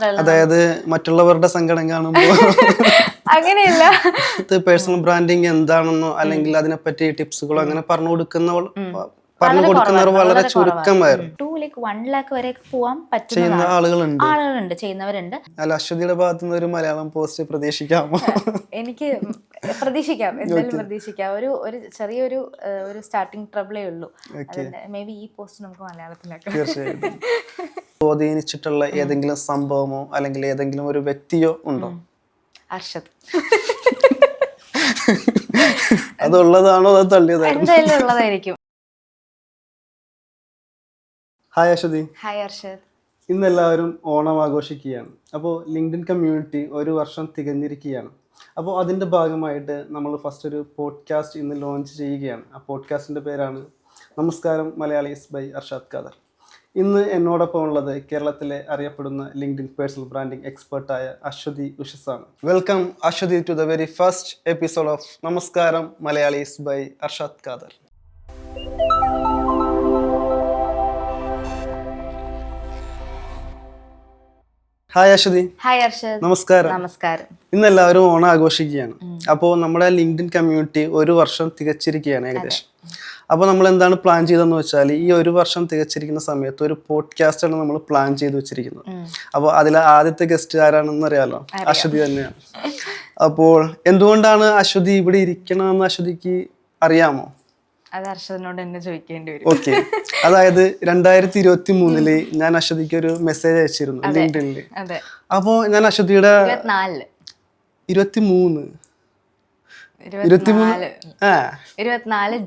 മാത്രമല്ല, അതായത് മറ്റുള്ളവരുടെ സങ്കടം കാണുമ്പോൾ അങ്ങനെയല്ല, പേഴ്സണൽ ബ്രാൻഡിങ് എന്താണെന്നോ അല്ലെങ്കിൽ അതിനെപ്പറ്റി ടിപ്സുകളോ അങ്ങനെ പറഞ്ഞു കൊടുക്കുന്നവർ വളരെ ചുരുക്കമായിരുന്നു. 1 lakh വരെ പോവാൻ ചെയ്യുന്ന പറ്റുന്ന ആളുകളുണ്ട്, ചെയ്യുന്നവരുണ്ട്. അല്ല, അശ്വതിയുടെ ഭാഗത്തു നിന്ന് ഒരു മലയാളം പോസ്റ്റ് പ്രതീക്ഷിക്കാമോ? എനിക്ക് പ്രതീക്ഷിക്കാം, എന്തായാലും പ്രതീക്ഷിക്കാം. ഒരു ചെറിയൊരു ഒരു സ്റ്റാർട്ടിങ് ട്രബിളേ ഉള്ളൂ. മേ ബി ഈ പോസ്റ്റ് നമുക്ക് മലയാളത്തിലാക്കാം. തീർച്ചയായിട്ടും. സ്വാധീനിച്ചിട്ടുള്ള ഏതെങ്കിലും സംഭവമോ അല്ലെങ്കിൽ ഏതെങ്കിലും ഒരു വ്യക്തിയോ ഉണ്ടോ? അർഷദ്. അതുള്ളതാണോ അത് തള്ളിയതാണോ? എന്തായാലും ഉള്ളതായിരിക്കും. ഹായ് അശ്വതി. ഹായ് അർഷദ്. ഇന്ന് എല്ലാവരും ഓണം ആഘോഷിക്കുകയാണ്. അപ്പോൾ ലിങ്ക്ഡിൻ കമ്മ്യൂണിറ്റി 1 വർഷം തികഞ്ഞിരിക്കുകയാണ്. അപ്പോൾ അതിൻ്റെ ഭാഗമായിട്ട് നമ്മൾ ഫസ്റ്റ് ഒരു പോഡ്കാസ്റ്റ് ഇന്ന് ലോഞ്ച് ചെയ്യുകയാണ്. ആ പോഡ്കാസ്റ്റിൻ്റെ പേരാണ് നമസ്കാരം മലയാളീസ് ബൈ അർഷാദ് ഖാദർ. ഇന്ന് എന്നോടൊപ്പം ഉള്ളത് കേരളത്തിലെ അറിയപ്പെടുന്ന ലിങ്ക്ഡിൻ പേഴ്സണൽ ബ്രാൻഡിംഗ് എക്സ്പെർട്ടായ അശ്വതി ഉഷസാണ്. Welcome Aswathy to the very first episode of Namaskaram Malayalees by Arshad Khader. Hi Aswathy. Hi Arshad. നമസ്കാരം. നമസ്കാരം. ഇന്ന് എല്ലാവരും ഓണം ആഘോഷിക്കുകയാണ്. അപ്പോൾ നമ്മുടെ ലിങ്ക്ഡിൻ കമ്മ്യൂണിറ്റി 1 വർഷം തികച്ചിരിക്കുകയാണ് ഏകദേശം. അപ്പോൾ നമ്മൾ എന്താണ് പ്ലാൻ ചെയ്തതെന്ന് വെച്ചാൽ, ഈ 1 വർഷം തികച്ചിരിക്കുന്ന സമയത്ത് ഒരു പോഡ്കാസ്റ്റാണ് നമ്മൾ പ്ലാൻ ചെയ്ത് വെച്ചിരിക്കുന്നത്. അപ്പോൾ അതിലെ ആദ്യത്തെ ഗസ്റ്റ് ആരാണെന്ന് അറിയാലോ, അശ്വതി തന്നെയാണ്. അപ്പോൾ എന്തുകൊണ്ടാണ് അശ്വതി ഇവിടെ ഇരിക്കണമെന്ന് അശ്വതിക്ക് അറിയാമോ? അത് അർഷദിനോട് തന്നെ ചോദിക്കേണ്ടി വരും. ഓക്കെ, അതായത് 2023 ഞാൻ അശ്വതിക്ക് ഒരു മെസ്സേജ് അയച്ചിരുന്നു ലിങ്ക്ഡിനിൽ. അപ്പോ ഞാൻ അശ്വതിയുടെ 24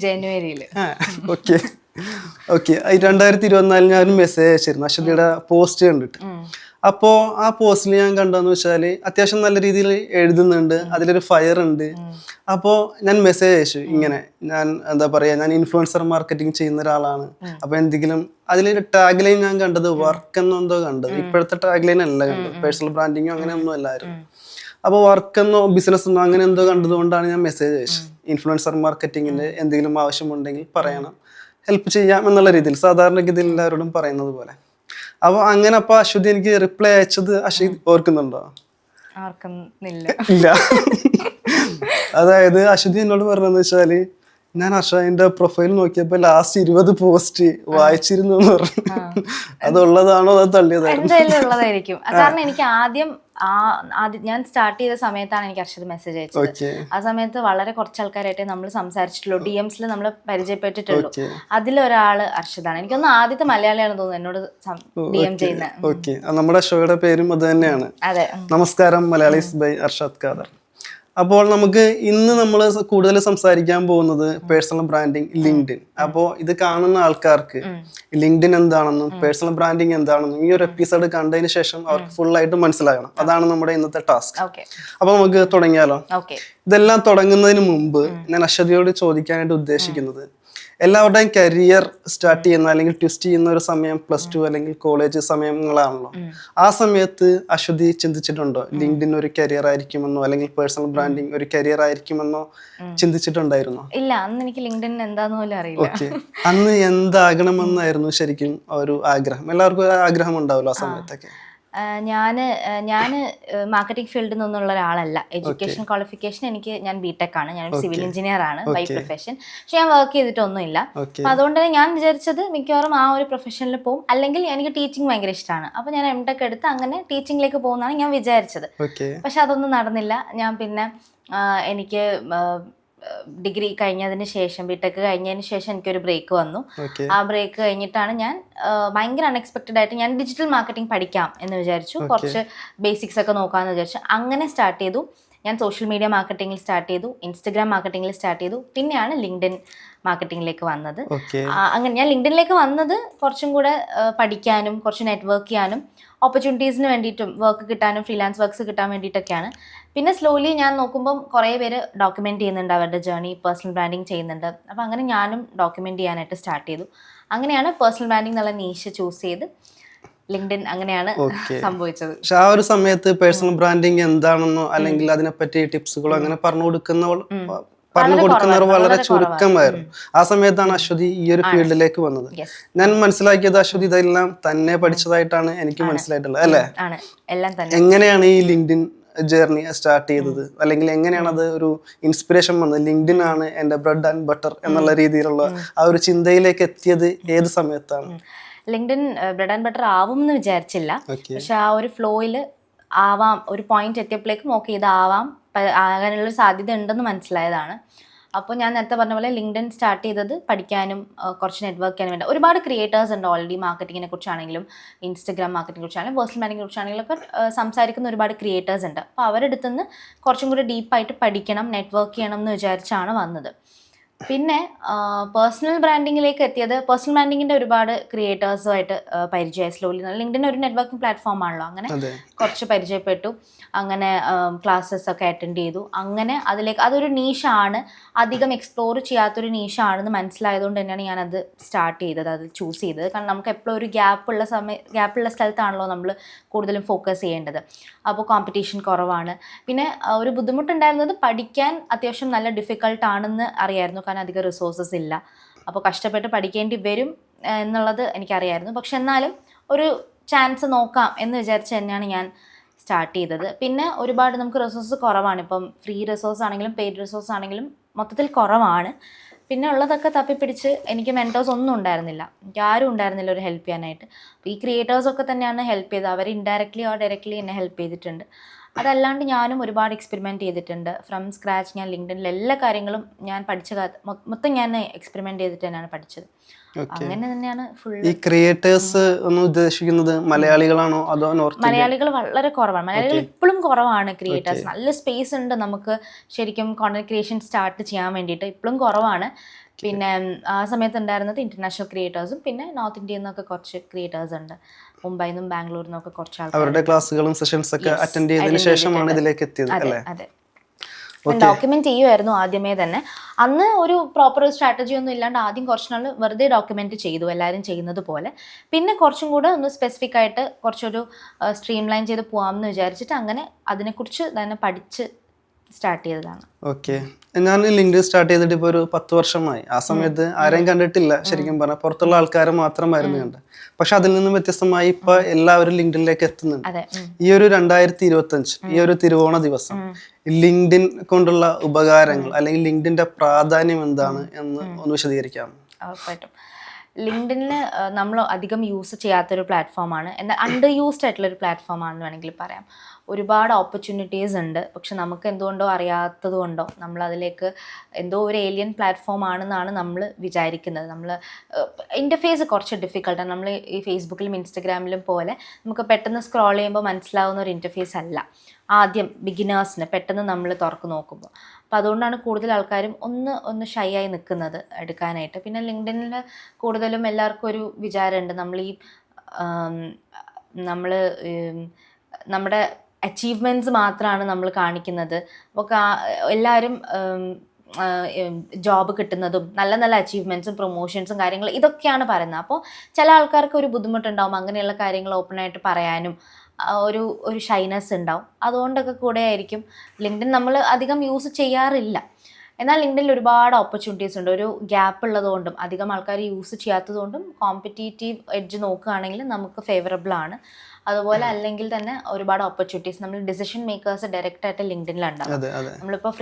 ജനുവരിയിൽ ഓക്കെ 2024 ഞാൻ ഒരു മെസ്സേജ് അയച്ചിരുന്നു അശ്വതിയുടെ പോസ്റ്റ് കണ്ടിട്ട്. അപ്പോൾ ആ പോസ്റ്റിൽ ഞാൻ കണ്ടതെന്ന് വെച്ചാൽ അത്യാവശ്യം നല്ല രീതിയിൽ എഴുതുന്നുണ്ട്, അതിലൊരു ഫയർ ഉണ്ട്. അപ്പോൾ ഞാൻ മെസ്സേജ് അയച്ചു, ഇങ്ങനെ ഞാൻ ഞാൻ ഇൻഫ്ലുവൻസർ മാർക്കറ്റിംഗ് ചെയ്യുന്ന ഒരാളാണ്. അപ്പോൾ എന്തെങ്കിലും അതിലൊരു ടാഗ് ലൈൻ ഞാൻ കണ്ടത് വർക്ക് എന്തോ കണ്ടത്. ഇപ്പോഴത്തെ ടാഗ് ലൈൻ അല്ല കണ്ടത്, പേഴ്സണൽ ബ്രാൻഡിങ്ങോ അങ്ങനെ ഒന്നും അല്ലായിരുന്നു. അപ്പോൾ വർക്ക് എന്നോ ബിസിനസ് എന്നോ അങ്ങനെ എന്തോ കണ്ടതുകൊണ്ടാണ് ഞാൻ മെസ്സേജ് അയച്ചത്. ഇൻഫ്ലുവൻസർ മാർക്കറ്റിങ്ങിന്റെ എന്തെങ്കിലും ആവശ്യമുണ്ടെങ്കിൽ പറയണം, ഹെൽപ്പ് ചെയ്യാം എന്നുള്ള രീതിയിൽ സാധാരണഗതിയിൽ എല്ലാവരോടും പറയുന്നത് പോലെ. അപ്പോൾ അങ്ങനെ അശ്വതി എനിക്ക് റിപ്ലൈ അയച്ചത് അശ്വതി ഓർക്കുന്നുണ്ടോ? ഇല്ല. അതായത് അശ്വതി എന്നോട് പറഞ്ഞതെന്ന് വെച്ചാല്, ഞാൻ അർഷാദിന്റെ പ്രൊഫൈൽ നോക്കിയപ്പോ ലാസ്റ്റ് 20 പോസ്റ്റ് വായിച്ചിരുന്നു എന്ന് പറഞ്ഞു. അതുള്ളതാണോ അത് തള്ളിയതാണോ? എന്തായാലും ഉള്ളതായിരിക്കും. കാരണം എനിക്ക് ആദ്യം ഞാൻ സ്റ്റാർട്ട് ചെയ്ത സമയത്താണ് എനിക്ക് അർഷദ് മെസ്സേജ് അയച്ചത്. ആ സമയത്ത് വളരെ കുറച്ച് ആൾക്കാരായിട്ട് നമ്മൾ സംസാരിച്ചിട്ടുള്ളൂ, DMs നമ്മൾ പരിചയപ്പെട്ടിട്ടുള്ളൂ. അതിലൊരാള് അർഷദാണ്. എനിക്കൊന്ന് ആദ്യത്തെ മലയാളിയാണ് തോന്നുന്നു എന്നോട് DM ചെയ്യുന്നത്. നമ്മുടെ ഷോയുടെ പേരും അത് തന്നെയാണ്. അതെ, നമസ്കാരം മലയാളീസ് ബൈ അർഷാദ് ഖാദർ. അപ്പോൾ നമുക്ക് ഇന്ന് നമ്മൾ കൂടുതൽ സംസാരിക്കാൻ പോകുന്നത് പേഴ്സണൽ ബ്രാൻഡിങ് ലിങ്ക്ഡിൻ. അപ്പോൾ ഇത് കാണുന്ന ആൾക്കാർക്ക് ലിങ്ക്ഡിൻ എന്താണെന്നും പേഴ്സണൽ ബ്രാൻഡിങ് എന്താണെന്നും ഈ ഒരു എപ്പിസോഡ് കണ്ടതിന് ശേഷം അവർക്ക് ഫുൾ ആയിട്ട് മനസ്സിലാകണം. അതാണ് നമ്മുടെ ഇന്നത്തെ ടാസ്ക്. അപ്പൊ നമുക്ക് തുടങ്ങിയാലോ? ഇതെല്ലാം തുടങ്ങുന്നതിന് മുമ്പ് ഞാൻ അശ്വതിയോട് ചോദിക്കാനായിട്ട് ഉദ്ദേശിക്കുന്നത്, എല്ലാവരുടെയും കരിയർ സ്റ്റാർട്ട് ചെയ്യുന്ന അല്ലെങ്കിൽ ട്വിസ്റ്റ് ചെയ്യുന്ന ഒരു സമയം +2 അല്ലെങ്കിൽ കോളേജ് സമയങ്ങളാണല്ലോ. ആ സമയത്ത് അശ്വതി ചിന്തിച്ചിട്ടുണ്ടോ ലിങ്ക്ഡിൻ ഒരു കരിയർ ആയിരിക്കുമെന്നോ അല്ലെങ്കിൽ പേഴ്സണൽ ബ്രാൻഡിങ് ഒരു കരിയർ ആയിരിക്കുമെന്നോ ചിന്തിച്ചിട്ടുണ്ടായിരുന്നോ? ഇല്ല, അന്ന് എനിക്ക് ലിങ്ക്ഡിൻ എന്താന്ന് പോലും അറിയില്ല. ഓക്കെ, അന്ന് എന്താകണമെന്നായിരുന്നു ശരിക്കും ഒരു ആഗ്രഹം? എല്ലാവർക്കും ഒരു ആഗ്രഹം ഉണ്ടാവല്ലോ ആ സമയത്തൊക്കെ. ഞാൻ മാർക്കറ്റിംഗ് ഫീൽഡിൽ നിന്നുള്ള ഒരാളല്ല. എഡ്യൂക്കേഷൻ ക്വാളിഫിക്കേഷൻ ഞാൻ BTech ആണ്, ഞാൻ സിവിൽ എഞ്ചിനീയർ ആണ് ബൈ പ്രൊഫഷൻ. പക്ഷെ ഞാൻ വർക്ക് ചെയ്തിട്ടൊന്നുമില്ല. അപ്പൊ അതുകൊണ്ട് തന്നെ ഞാൻ വിചാരിച്ചത് മിക്കവാറും ആ ഒരു പ്രൊഫഷനിൽ പോകും, അല്ലെങ്കിൽ എനിക്ക് ടീച്ചിങ് ഭയങ്കര ഇഷ്ടമാണ്. അപ്പൊ ഞാൻ MTech എടുത്ത് അങ്ങനെ ടീച്ചിങ്ങിലേക്ക് പോകുന്നതാണ് ഞാൻ വിചാരിച്ചത്. പക്ഷെ അതൊന്നും നടന്നില്ല. ഞാൻ പിന്നെ എനിക്ക് ഡിഗ്രി കഴിഞ്ഞതിന് ശേഷം BTech കഴിഞ്ഞതിന് ശേഷം എനിക്കൊരു ബ്രേക്ക് വന്നു. ആ ബ്രേക്ക് കഴിഞ്ഞിട്ടാണ് ഞാൻ ഭയങ്കര അൺഎക്സ്പെക്റ്റഡ് ആയിട്ട് ഞാൻ ഡിജിറ്റൽ മാർക്കറ്റിംഗ് പഠിക്കാം എന്ന് വിചാരിച്ചു. കുറച്ച് ബേസിക്സ് ഒക്കെ നോക്കാമെന്ന് വിചാരിച്ചു. അങ്ങനെ സ്റ്റാർട്ട് ചെയ്തു. ഞാൻ സോഷ്യൽ മീഡിയ മാർക്കറ്റിംഗിൽ സ്റ്റാർട്ട് ചെയ്തു, ഇൻസ്റ്റഗ്രാം മാർക്കറ്റിംഗിൽ സ്റ്റാർട്ട് ചെയ്തു. പിന്നെയാണ് ലിങ്ക്ഡിൻ മാർക്കറ്റിംഗിലേക്ക് വന്നത്. അങ്ങനെ ഞാൻ ലിങ്ക്ഡിനിലേക്ക് വന്നത് കുറച്ചും കൂടെ പഠിക്കാനും കുറച്ച് നെറ്റ്വർക്ക് ചെയ്യാനും ഓപ്പർച്യൂണിറ്റീസിന് വേണ്ടിയിട്ടും വർക്ക് കിട്ടാനും ഫ്രീലാൻസ് വർക്ക്സ് കിട്ടാൻ വേണ്ടിയിട്ടൊക്കെയാണ്. പിന്നെ സ്ലോലി ഞാൻ നോക്കുമ്പം കുറേ പേര് ഡോക്യുമെൻ്റ് ചെയ്യുന്നുണ്ട്, അവരുടെ ജേർണി പേഴ്സണൽ ബ്രാൻഡിങ് ചെയ്യുന്നുണ്ട്. അപ്പോൾ അങ്ങനെ ഞാനും ഡോക്യുമെൻ്റ് ചെയ്യാനായിട്ട് സ്റ്റാർട്ട് ചെയ്തു. അങ്ങനെയാണ് പേഴ്സണൽ ബ്രാൻഡിങ് എന്നുള്ള നീഷ് ചൂസ് ചെയ്ത് ലിങ്ക്ഡിൻ അങ്ങനെയാണ് സംഭവിച്ചത്. പക്ഷെ ആ ഒരു സമയത്ത് പേഴ്സണൽ ബ്രാൻഡിങ് എന്താണെന്നോ അല്ലെങ്കിൽ അതിനെപ്പറ്റി ടിപ്സുകളോ അങ്ങനെ പറഞ്ഞു പറഞ്ഞു കൊടുക്കുന്നവർ വളരെ ചുരുക്കമായിരുന്നു. ആ സമയത്താണ് അശ്വതി ഈ ഒരു ഫീൽഡിലേക്ക് വന്നത്. ഞാൻ മനസ്സിലാക്കിയത് അശ്വതി ഇതെല്ലാം തന്നെ പഠിച്ചതായിട്ടാണ് എനിക്ക് മനസ്സിലായിട്ടുള്ളത്, അല്ലേ? എങ്ങനെയാണ് ഈ ലിങ്ക്ഡിൻ ജേർണി സ്റ്റാർട്ട് ചെയ്തത്, അല്ലെങ്കിൽ എങ്ങനെയാണ് അത് ഒരു ഇൻസ്പിറേഷൻ വന്നത്? ലിങ്ക്ഡിൻ ആണ് എന്റെ ബ്രെഡ് ആൻഡ് ബട്ടർ എന്നുള്ള രീതിയിലുള്ള ആ ഒരു ചിന്തയിലേക്ക് എത്തിയത് ഏത് സമയത്താണ്? ലിങ്ക്ഡിൻ ബ്രെഡ് ആൻഡ് ബട്ടർ ആവും എന്ന് വിചാരിച്ചില്ല, പക്ഷെ ആ ഒരു ഫ്ലോയിൽ ആവാം, ഒരു പോയിന്റ് എത്തിയപ്പോഴേക്കും ഓക്കെ ഇതാവാം, ആകാനുള്ള സാധ്യത ഉണ്ടെന്ന് മനസ്സിലായതാണ്. അപ്പോൾ ഞാൻ നേരത്തെ പറഞ്ഞ പോലെ ലിങ്ക്ഡിൻ സ്റ്റാർട്ട് ചെയ്തത് പഠിക്കാനും കുറച്ച് നെറ്റ്വർക്ക് ചെയ്യാനും വേണ്ടി. ഒരുപാട് ക്രിയേറ്റേഴ്സ് ഉണ്ട് ഓൾറെഡി, മാർക്കറ്റിങ്ങിനെ കുറിച്ചാണെങ്കിലും ഇൻസ്റ്റഗ്രാം മാർക്കറ്റിനെ കുറിച്ചാണെങ്കിലും പേഴ്സണൽ ബ്രാൻഡിങ്ങിനെ കുറിച്ചാണെങ്കിലും ഒക്കെ സംസാരിക്കുന്ന ഒരുപാട് ക്രിയേറ്റേഴ്സ് ഉണ്ട്. അപ്പോൾ അവരുടെ അടുത്ത് നിന്ന് കുറച്ചും കൂടി ഡീപ്പായിട്ട് പഠിക്കണം, നെറ്റ്വർക്ക് ചെയ്യണം എന്ന് വിചാരിച്ചാണ് വന്നത്. പിന്നെ പേഴ്സണൽ ബ്രാൻഡിങ്ങിലേക്ക് എത്തിയത്, പേഴ്സണൽ ബ്രാൻഡിങ്ങിൻ്റെ ഒരുപാട് ക്രിയേറ്റേഴ്സുമായിട്ട് പരിചയമായി സ്ലോലി. ലിങ്ക്ഡിൻ ഒരു നെറ്റ്വർക്കിംഗ് പ്ലാറ്റ്ഫോം ആണല്ലോ, അങ്ങനെ കുറച്ച് പരിചയപ്പെട്ടു, അങ്ങനെ ക്ലാസ്സസ് ഒക്കെ അറ്റൻഡ് ചെയ്തു. അങ്ങനെ അതിലേക്ക് അതൊരു നീഷാണ്, അധികം എക്സ്പ്ലോർ ചെയ്യാത്തൊരു നീഷാണെന്ന് മനസ്സിലായതുകൊണ്ട് തന്നെയാണ് ഞാനത് സ്റ്റാർട്ട് ചെയ്തത്, അത് ചൂസ് ചെയ്തത്. കാരണം നമുക്ക് എപ്പോഴും ഒരു ഗ്യാപ്പുള്ള സ്ഥലത്താണല്ലോ നമ്മൾ കൂടുതലും ഫോക്കസ് ചെയ്യേണ്ടത്. അപ്പോൾ കോമ്പറ്റീഷൻ കുറവാണ്. പിന്നെ ഒരു ബുദ്ധിമുട്ടുണ്ടായിരുന്നത് പഠിക്കാൻ അത്യാവശ്യം നല്ല ഡിഫിക്കൾട്ടാണെന്ന് അറിയായിരുന്നു, കാരണം അധികം റിസോഴ്സസ് ഇല്ല. അപ്പോൾ കഷ്ടപ്പെട്ട് പഠിക്കേണ്ടി വരും എന്നുള്ളത് എനിക്കറിയായിരുന്നു. പക്ഷെ എന്നാലും ഒരു ചാൻസ് നോക്കാം എന്ന് വിചാരിച്ച് തന്നെയാണ് ഞാൻ സ്റ്റാർട്ട് ചെയ്തത്. പിന്നെ ഒരുപാട് നമുക്ക് റിസോഴ്സസ് കുറവാണ്, ഇപ്പം ഫ്രീ റിസോഴ്സ് ആണെങ്കിലും പെയ്ഡ് റിസോഴ്സ് ആണെങ്കിലും മൊത്തത്തിൽ കുറവാണ്. പിന്നെ ഉള്ളതൊക്കെ തപ്പിപ്പിടിച്ച് എനിക്ക് മെൻറ്റേഴ്സ് ഒന്നും ഉണ്ടായിരുന്നില്ല, എനിക്ക് ആരും ഉണ്ടായിരുന്നില്ല ഒരു ഹെൽപ്പ് ചെയ്യാനായിട്ട്. അപ്പോൾ ഈ ക്രിയേറ്റേഴ്സൊക്കെ തന്നെയാണ് ഹെൽപ്പ് ചെയ്തത്, അവർ ഇൻഡയറക്ട്ലി ഓർ ഡയറക്ട്ലി എന്നെ ഹെൽപ്പ് ചെയ്തിട്ടുണ്ട്. അതല്ലാണ്ട് ഞാനും ഒരുപാട് എക്സ്പെരിമെൻറ്റ് ചെയ്തിട്ടുണ്ട്. ഫ്രം സ്ക്രാച്ച് ഞാൻ ലിങ്ക്ഡിനിൽ എല്ലാ കാര്യങ്ങളും ഞാൻ മൊത്തം ഞാൻ എക്സ്പെരിമെൻറ്റ് ചെയ്തിട്ട് തന്നെയാണ് പഠിച്ചത്. അങ്ങനെ തന്നെയാണ് ഫുൾ. ഈ ക്രിയേറ്റേഴ്സ് എന്ന് ഉദ്ദേശിക്കുന്നത് മലയാളികളാണോ അതോ നോർത്ത്? മലയാളികൾ വളരെ കുറവാണ്, മലയാളികൾ ഇപ്പോഴും കുറവാണ് ക്രിയേറ്റേഴ്സ്. നല്ല സ്പേസ് ഉണ്ട് നമുക്ക് ശരിക്കും കോണ്ടന്റ് ക്രിയേഷൻ സ്റ്റാർട്ട് ചെയ്യാൻ വേണ്ടിയിട്ട്, ഇപ്പോഴും കുറവാണ്. പിന്നെ ആ സമയത്ത് ഉണ്ടായിരുന്നത് ഇന്റർനാഷണൽ ക്രിയേറ്റേഴ്സും പിന്നെ നോർത്ത് ഇന്ത്യയിൽ നിന്നൊക്കെ കുറച്ച് ക്രിയേറ്റേഴ്സ് ഉണ്ട്, മുംബൈയിൽ നിന്നും ബാംഗ്ലൂരിൽ നിന്നൊക്കെ കുറച്ച് ആൾക്കാർ. അവരുടെ ക്ലാസ്സുകളും സെഷൻസ് ഒക്കെ അറ്റൻഡ് ചെയ്തതിനു ശേഷമാണ് ഇതിലേക്ക് എത്തിയത്, അല്ലേ? അതെ. ഡോക്യുമെന്റ് ചെയ്യുമായിരുന്നു ആദ്യമേ തന്നെ. അന്ന് ഒരു പ്രോപ്പർ സ്ട്രാറ്റജി ഒന്നും ഇല്ലാണ്ട് ആദ്യം കുറച്ച് നാൾ വെറുതെ ഡോക്യുമെന്റ് ചെയ്തു, എല്ലാവരും ചെയ്യുന്നത് പോലെ. പിന്നെ കുറച്ചും കൂടെ ഒന്ന് സ്പെസിഫിക് ആയിട്ട് കുറച്ചൊരു സ്ട്രീം ലൈൻ ചെയ്ത് പോകാമെന്ന് വിചാരിച്ചിട്ട് അങ്ങനെ അതിനെക്കുറിച്ച് തന്നെ പഠിച്ച് സ്റ്റാർട്ട് ചെയ്തതാണ്. ഓക്കെ. ഞാൻ ലിങ്ക്ഡിൻ സ്റ്റാർട്ട് ചെയ്തിട്ട് ഇപ്പോൾ ഒരു 10 വർഷമായി. ആ സമയത്ത് ആരെയും കണ്ടിട്ടില്ല, ശരിക്കും പറഞ്ഞാൽ പുറത്തുള്ള ആൾക്കാരെ മാത്രമായിരുന്നു കണ്ടത്. പക്ഷെ അതിൽ നിന്നും വ്യത്യസ്തമായി ഇപ്പൊ എല്ലാവരും ലിങ്ക്ഡിനിലേക്ക് എത്തുന്നുണ്ട്. ഈ ഒരു 2025 ഈ ഒരു തിരുവോണ ദിവസം ലിങ്ക്ഡിൻ കൊണ്ടുള്ള ഉപകാരങ്ങൾ അല്ലെങ്കിൽ ലിങ്ക്ഡിന്റെ പ്രാധാന്യം എന്താണ് എന്ന് ഒന്ന് വിശദീകരിക്കാം? ഉറപ്പായിട്ടും. ലിങ്ക്ഡിനിൽ നമ്മൾ അധികം യൂസ് ചെയ്യാത്തൊരു പ്ലാറ്റ്ഫോമാണ്, എന്നാൽ അണ്ടർ യൂസ്ഡ് ആയിട്ടുള്ളൊരു പ്ലാറ്റ്ഫോമാണെന്ന് വേണമെങ്കിൽ പറയാം. ഒരുപാട് ഓപ്പർച്യൂണിറ്റീസ് ഉണ്ട്, പക്ഷെ നമുക്ക് എന്തുകൊണ്ടോ അറിയാത്തത് കൊണ്ടോ നമ്മൾ അതിലേക്ക് എന്തോ ഒരു ഏലിയൻ പ്ലാറ്റ്ഫോം ആണെന്നാണ് നമ്മൾ വിചാരിക്കുന്നത്. നമ്മൾ ഇൻ്റർഫേസ് കുറച്ച് ഡിഫിക്കൽട്ടാണ്. നമ്മൾ ഈ ഫേസ്ബുക്കിലും ഇൻസ്റ്റഗ്രാമിലും പോലെ നമുക്ക് പെട്ടെന്ന് സ്ക്രോൾ ചെയ്യുമ്പോൾ മനസ്സിലാവുന്ന ഒരു ഇൻ്റർഫേസ് അല്ല ആദ്യം ബിഗിനേഴ്സിന് പെട്ടെന്ന് നമ്മൾ തുറക്ക് നോക്കുമ്പോൾ. അപ്പോൾ അതുകൊണ്ടാണ് കൂടുതൽ ആൾക്കാരും ഒന്ന് ഷൈ ആയി നിൽക്കുന്നത് എടുക്കാനായിട്ട്. പിന്നെ ലിങ്ക്ഡിനിൽ കൂടുതലും എല്ലാവർക്കും ഒരു വിചാരമുണ്ട്, നമ്മൾ നമ്മുടെ അച്ചീവ്മെൻറ്റ്സ് മാത്രമാണ് നമ്മൾ കാണിക്കുന്നത്. അപ്പോൾ എല്ലാവരും ജോബ് കിട്ടുന്നതും നല്ല നല്ല അച്ചീവ്മെൻറ്റ്സും പ്രൊമോഷൻസും കാര്യങ്ങളും ഇതൊക്കെയാണ് പറയുന്നത്. അപ്പോൾ ചില ആൾക്കാർക്ക് ഒരു ബുദ്ധിമുട്ടുണ്ടാവും അങ്ങനെയുള്ള കാര്യങ്ങൾ ഓപ്പണായിട്ട് പറയാനും, ഒരു ഷൈനസ് ഉണ്ടാവും. അതുകൊണ്ടൊക്കെ കൂടെ ആയിരിക്കും ലിങ്ക്ഡിൻ നമ്മൾ അധികം യൂസ് ചെയ്യാറില്ല. എന്നാൽ ലിങ്ക്ഡിനിൽ ഒരുപാട് ഓപ്പർച്യൂണിറ്റീസ് ഉണ്ട്. ഒരു ഗ്യാപ്പ് ഉള്ളതുകൊണ്ടും അധികം ആൾക്കാർ യൂസ് ചെയ്യാത്തതുകൊണ്ടും കോമ്പറ്റീറ്റീവ് എഡ്ജ് നോക്കുകയാണെങ്കിൽ നമുക്ക് ഫേവറബിൾ ആണ്. അതുപോലെ അല്ലെങ്കിൽ തന്നെ ഒരുപാട് ഓപ്പർച്യൂണിറ്റീസ് നമ്മൾ ഡിസിഷൻ മേക്കേഴ്സ് ഡയറക്റ്റ് ആയിട്ട് ലിങ്ക്ഡിനിലുണ്ടാവും. നമ്മളിപ്പോൾ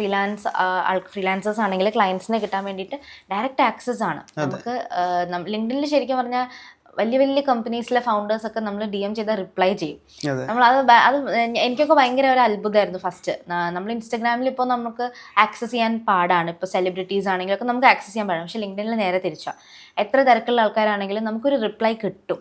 ഫ്രീലാൻസേഴ്സ് ആണെങ്കിൽ ക്ലയൻസിനെ കിട്ടാൻ വേണ്ടിയിട്ട് ഡയറക്റ്റ് ആക്സസ് ആണ് നമുക്ക്. ലിങ്ക്ഡിനിൽ ശരിക്കും പറഞ്ഞാൽ വലിയ വലിയ കമ്പനീസിലെ ഫൗണ്ടേഴ്സൊക്കെ നമ്മൾ DM ചെയ്താൽ റിപ്ലൈ ചെയ്യും. നമ്മൾ അത് എനിക്കൊക്കെ ഭയങ്കര ഒരു അത്ഭുതമായിരുന്നു ഫസ്റ്റ്. നമ്മൾ ഇൻസ്റ്റഗ്രാമിൽ ഇപ്പോൾ നമുക്ക് ആക്സസ് ചെയ്യാൻ പാടാണ്, ഇപ്പോൾ സെലിബ്രിറ്റീസ് ആണെങ്കിലൊക്കെ നമുക്ക് ആക്സസ് ചെയ്യാൻ പാടാണ്. പക്ഷേ ലിങ്ക്ഡിനിൽ നേരെ തിരിച്ചാണ്, എത്ര തിരക്കുള്ള ആൾക്കാരാണെങ്കിലും നമുക്കൊരു റിപ്ലൈ കിട്ടും.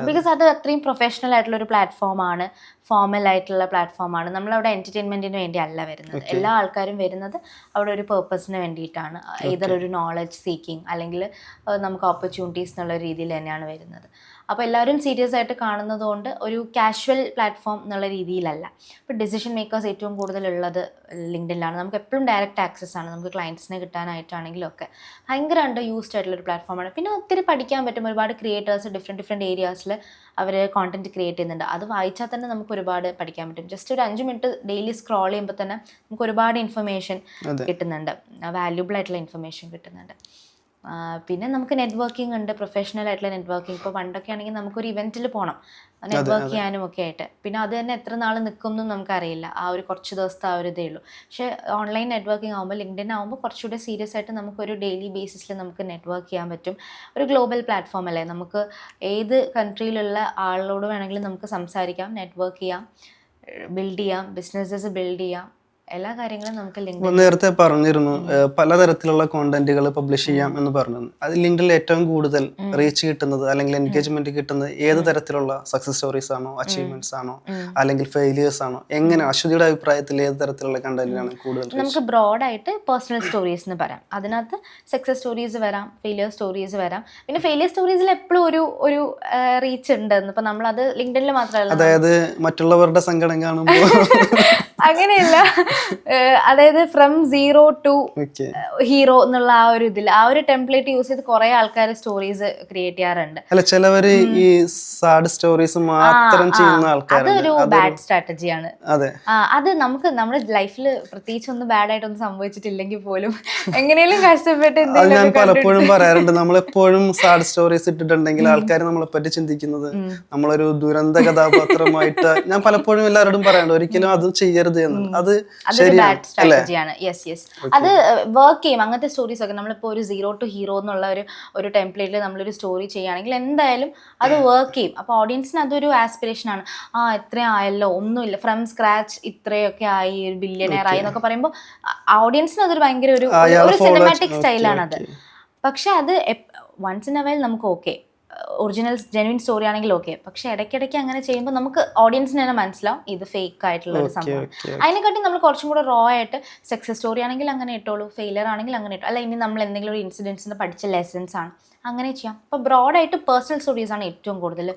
ബിക്കോസ് അത് അത്രയും പ്രൊഫഷണൽ ആയിട്ടുള്ള ഒരു പ്ലാറ്റ്ഫോമാണ്, ഫോമൽ ആയിട്ടുള്ള പ്ലാറ്റ്ഫോമാണ്. നമ്മളവിടെ എൻ്റർടൈൻമെൻറ്റിന് വേണ്ടി അല്ല വരുന്നത്. എല്ലാ ആൾക്കാരും വരുന്നത് അവിടെ ഒരു പേർപ്പസിന് വേണ്ടിയിട്ടാണ്. ഏതൊരു നോളജ് സീക്കിങ് അല്ലെങ്കിൽ നമുക്ക് ഓപ്പർച്യൂണിറ്റീസ് എന്നുള്ള രീതിയിൽ തന്നെയാണ് വരുന്നത്. അപ്പോൾ എല്ലാവരും സീരിയസ് ആയിട്ട് കാണുന്നത് കൊണ്ട് ഒരു കാഷ്വൽ പ്ലാറ്റ്ഫോം എന്നുള്ള രീതിയിലല്ല. ഇപ്പോൾ ഡിസിഷൻ മേക്കേഴ്സ് ഏറ്റവും കൂടുതലുള്ളത് ലിങ്ക്ഡിനിലാണ്. നമുക്ക് എപ്പോഴും ഡയറക്റ്റ് ആക്സസ് ആണ്, നമുക്ക് ക്ലയൻസിനെ കിട്ടാനായിട്ടാണെങ്കിലും ഒക്കെ ഭയങ്കര അണ്ടർ യൂസ്ഡ് ആയിട്ടുള്ളൊരു പ്ലാറ്റ്ഫോമാണ്. പിന്നെ ഒത്തിരി പഠിക്കാൻ പറ്റും. ഒരുപാട് ക്രിയേറ്റേഴ്സ് ഡിഫറെൻറ്റ് ഏരിയാസിൽ അവർ കോണ്ടന്റ് ക്രിയേറ്റ് ചെയ്യുന്നുണ്ട്. അത് വായിച്ചാൽ തന്നെ നമുക്ക് ഒരുപാട് പഠിക്കാൻ പറ്റും. ജസ്റ്റ് ഒരു 5 മിനിറ്റ് ഡെയിലി സ്ക്രോൾ ചെയ്യുമ്പോൾ തന്നെ നമുക്ക് ഒരുപാട് ഇൻഫർമേഷൻ കിട്ടുന്നുണ്ട്, വാല്യൂബിൾ ആയിട്ടുള്ള ഇൻഫർമേഷൻ കിട്ടുന്നുണ്ട്. പിന്നെ നമുക്ക് നെറ്റ്വർക്കിംഗ് ഉണ്ട്, പ്രൊഫഷണൽ ആയിട്ടുള്ള നെറ്റ്വർക്കിംഗ്. ഇപ്പോൾ പണ്ടൊക്കെ ആണെങ്കിൽ നമുക്കൊരു ഇവൻറ്റിൽ പോകണം നെറ്റ്വർക്ക് ചെയ്യാനും ഒക്കെ ആയിട്ട്. പിന്നെ അത് തന്നെ എത്ര നാൾ നിൽക്കുമെന്നും നമുക്കറിയില്ല, ആ ഒരു കുറച്ച് ദിവസത്തെ ആ ഒരു ഇതേ ഉള്ളൂ. പക്ഷേ ഓൺലൈൻ നെറ്റ്വർക്കിംഗ് ആകുമ്പോൾ, ലിങ്ക്ഡിൻ ആകുമ്പോൾ കുറച്ചുകൂടെ സീരിയസ് ആയിട്ട് നമുക്കൊരു ഡെയിലി ബേസിസിൽ നമുക്ക് നെറ്റ്വർക്ക് ചെയ്യാൻ പറ്റും. ഒരു ഗ്ലോബൽ പ്ലാറ്റ്ഫോം അല്ലേ, നമുക്ക് ഏത് കൺട്രിയിലുള്ള ആളോട് വേണമെങ്കിലും നമുക്ക് സംസാരിക്കാം, നെറ്റ്വർക്ക് ചെയ്യാം, ബിൽഡ് ചെയ്യാം, ബിസിനസ്സസ് ബിൽഡ് ചെയ്യാം, എല്ലാ കാര്യങ്ങളും നമുക്ക് ലിങ്ക്ഡിൻ. നേരത്തെ പറഞ്ഞിരുന്നു പലതരത്തിലുള്ള കോണ്ടന്റുകൾ പബ്ലിഷ് ചെയ്യാം എന്ന് പറഞ്ഞു. അത് ലിങ്ക്ഡിനിൽ ഏറ്റവും കൂടുതൽ റീച്ച് കിട്ടുന്നത് അല്ലെങ്കിൽ എൻഗേജ്മെന്റ് കിട്ടുന്നത് ഏത് തരത്തിലുള്ള സക്സസ് സ്റ്റോറീസ് ആണോ, അച്ചീവ്മെന്റ്സ് ആണോ, അല്ലെങ്കിൽ ഫെയിലിയേഴ്സ് ആണോ? എങ്ങനെ അശ്വതിയുടെ അഭിപ്രായത്തിൽ ഏത് തരത്തിലുള്ള കണ്ടന്റിനാണ് കൂടുതൽ? നമുക്ക് ബ്രോഡായിട്ട് പേഴ്സണൽ സ്റ്റോറീസ് എന്ന് പറയാം. അതിനകത്ത് സക്സസ് സ്റ്റോറീസ് വരാം, ഫെയിലിയർ സ്റ്റോറീസ് വരാം. പിന്നെ ഫെയിലിയർ സ്റ്റോറീസിൽ എപ്പോഴും ഒരു റീച്ച് ഉണ്ട്. ഇപ്പം നമ്മളത് ലിങ്ക്ഡിനിൽ മാത്രമല്ല, അതായത് മറ്റുള്ളവരുടെ സങ്കടം കാണുമ്പോൾ അങ്ങനെയല്ല, അതായത് ഫ്രം സീറോ ടു ഹീറോ എന്നുള്ള ആ ഒരു ഇതിൽ, ആ ഒരു ടെംപ്ലേറ്റ് യൂസ് ചെയ്ത് കുറെ ആൾക്കാർ സ്റ്റോറീസ് ക്രിയേറ്റ് ചെയ്യാറുണ്ട്. അല്ല, ചിലവര് ഈ സാഡ് സ്റ്റോറീസ് മാത്രം ചെയ്യുന്ന ആൾക്കാരുണ്ട്. അതൊരു ബാഡ് സ്ട്രാറ്റജിയാണ്. അതെ, അത് നമുക്ക് നമ്മുടെ ലൈഫിൽ പ്രത്യേകിച്ച് ഒന്നും ബാഡ് ആയിട്ടൊന്നും സംഭവിച്ചിട്ടില്ലെങ്കിൽ പോലും എങ്ങനെയും കഷ്ടപ്പെട്ട് ഞാൻ പലപ്പോഴും പറയാറുണ്ട്, നമ്മളെപ്പോഴും സാഡ് സ്റ്റോറീസ് ഇട്ടിട്ടുണ്ടെങ്കിൽ ആൾക്കാർ നമ്മളെ പറ്റി ചിന്തിക്കുന്നത് നമ്മളൊരു ദുരന്ത കഥാപാത്രമായിട്ട്. ഞാൻ പലപ്പോഴും എല്ലാവരോടും പറയാറുണ്ട്, ഒരിക്കലും അത് ചെയ്യരുത് എന്ന്. അത് ബാഡ് സ്ട്രാറ്റജിയാണ്. യെസ്, അത് വർക്ക് ചെയ്യും. അങ്ങനത്തെ സ്റ്റോറീസ് ഒക്കെ നമ്മളിപ്പോൾ ഒരു സീറോ ടു ഹീറോ എന്നുള്ള ഒരു ടെംപ്ലേറ്റിൽ നമ്മളൊരു സ്റ്റോറി ചെയ്യുകയാണെങ്കിൽ എന്തായാലും അത് വർക്ക് ചെയ്യും. അപ്പോൾ ഓഡിയൻസിന് അതൊരു ആസ്പിറേഷൻ ആണ്. ഇത്രയും ആയല്ലോ, ഒന്നുമില്ല, ഫ്രം സ്ക്രാച്ച് ഇത്രയൊക്കെ ആയി, ഒരു ബില്യണയർ ആയി എന്നൊക്കെ പറയുമ്പോൾ ഓഡിയൻസിന് അതൊരു ഭയങ്കര ഒരു സിനിമാറ്റിക് സ്റ്റൈലാണത്. പക്ഷെ അത് വൺസ് ഇൻ എ വൈൽ നമുക്ക് ഓക്കെ, ഒറിജിനൽ ജെന്യൂൻ സ്റ്റോറി ആണെങ്കിൽ ഓക്കെ. പക്ഷെ ഇടയ്ക്കിടയ്ക്ക് അങ്ങനെ ചെയ്യുമ്പോൾ നമുക്ക് ഓഡിയൻസിന് തന്നെ മനസ്സിലാവും ഇത് ഫേക്ക് ആയിട്ടുള്ള ഒരു സംഭവം. അതിനെക്കാട്ടി നമ്മൾ കുറച്ചും കൂടെ റോ ആയിട്ട് സക്സസ് സ്റ്റോറി ആണെങ്കിൽ അങ്ങനെ ഇട്ടോളൂ, ഫെയിലിയർ ആണെങ്കിൽ അങ്ങനെ ഇട്ടു, അല്ല ഇനി നമ്മൾ എന്തെങ്കിലും ഒരു ഇൻസിഡൻസിന് പഠിച്ച ലെസൺസ് ആണ്, അങ്ങനെ ചെയ്യാം. അപ്പോൾ ബ്രോഡായിട്ട് പേഴ്സണൽ സ്റ്റോറീസ് ആണ് ഏറ്റവും കൂടുതൽ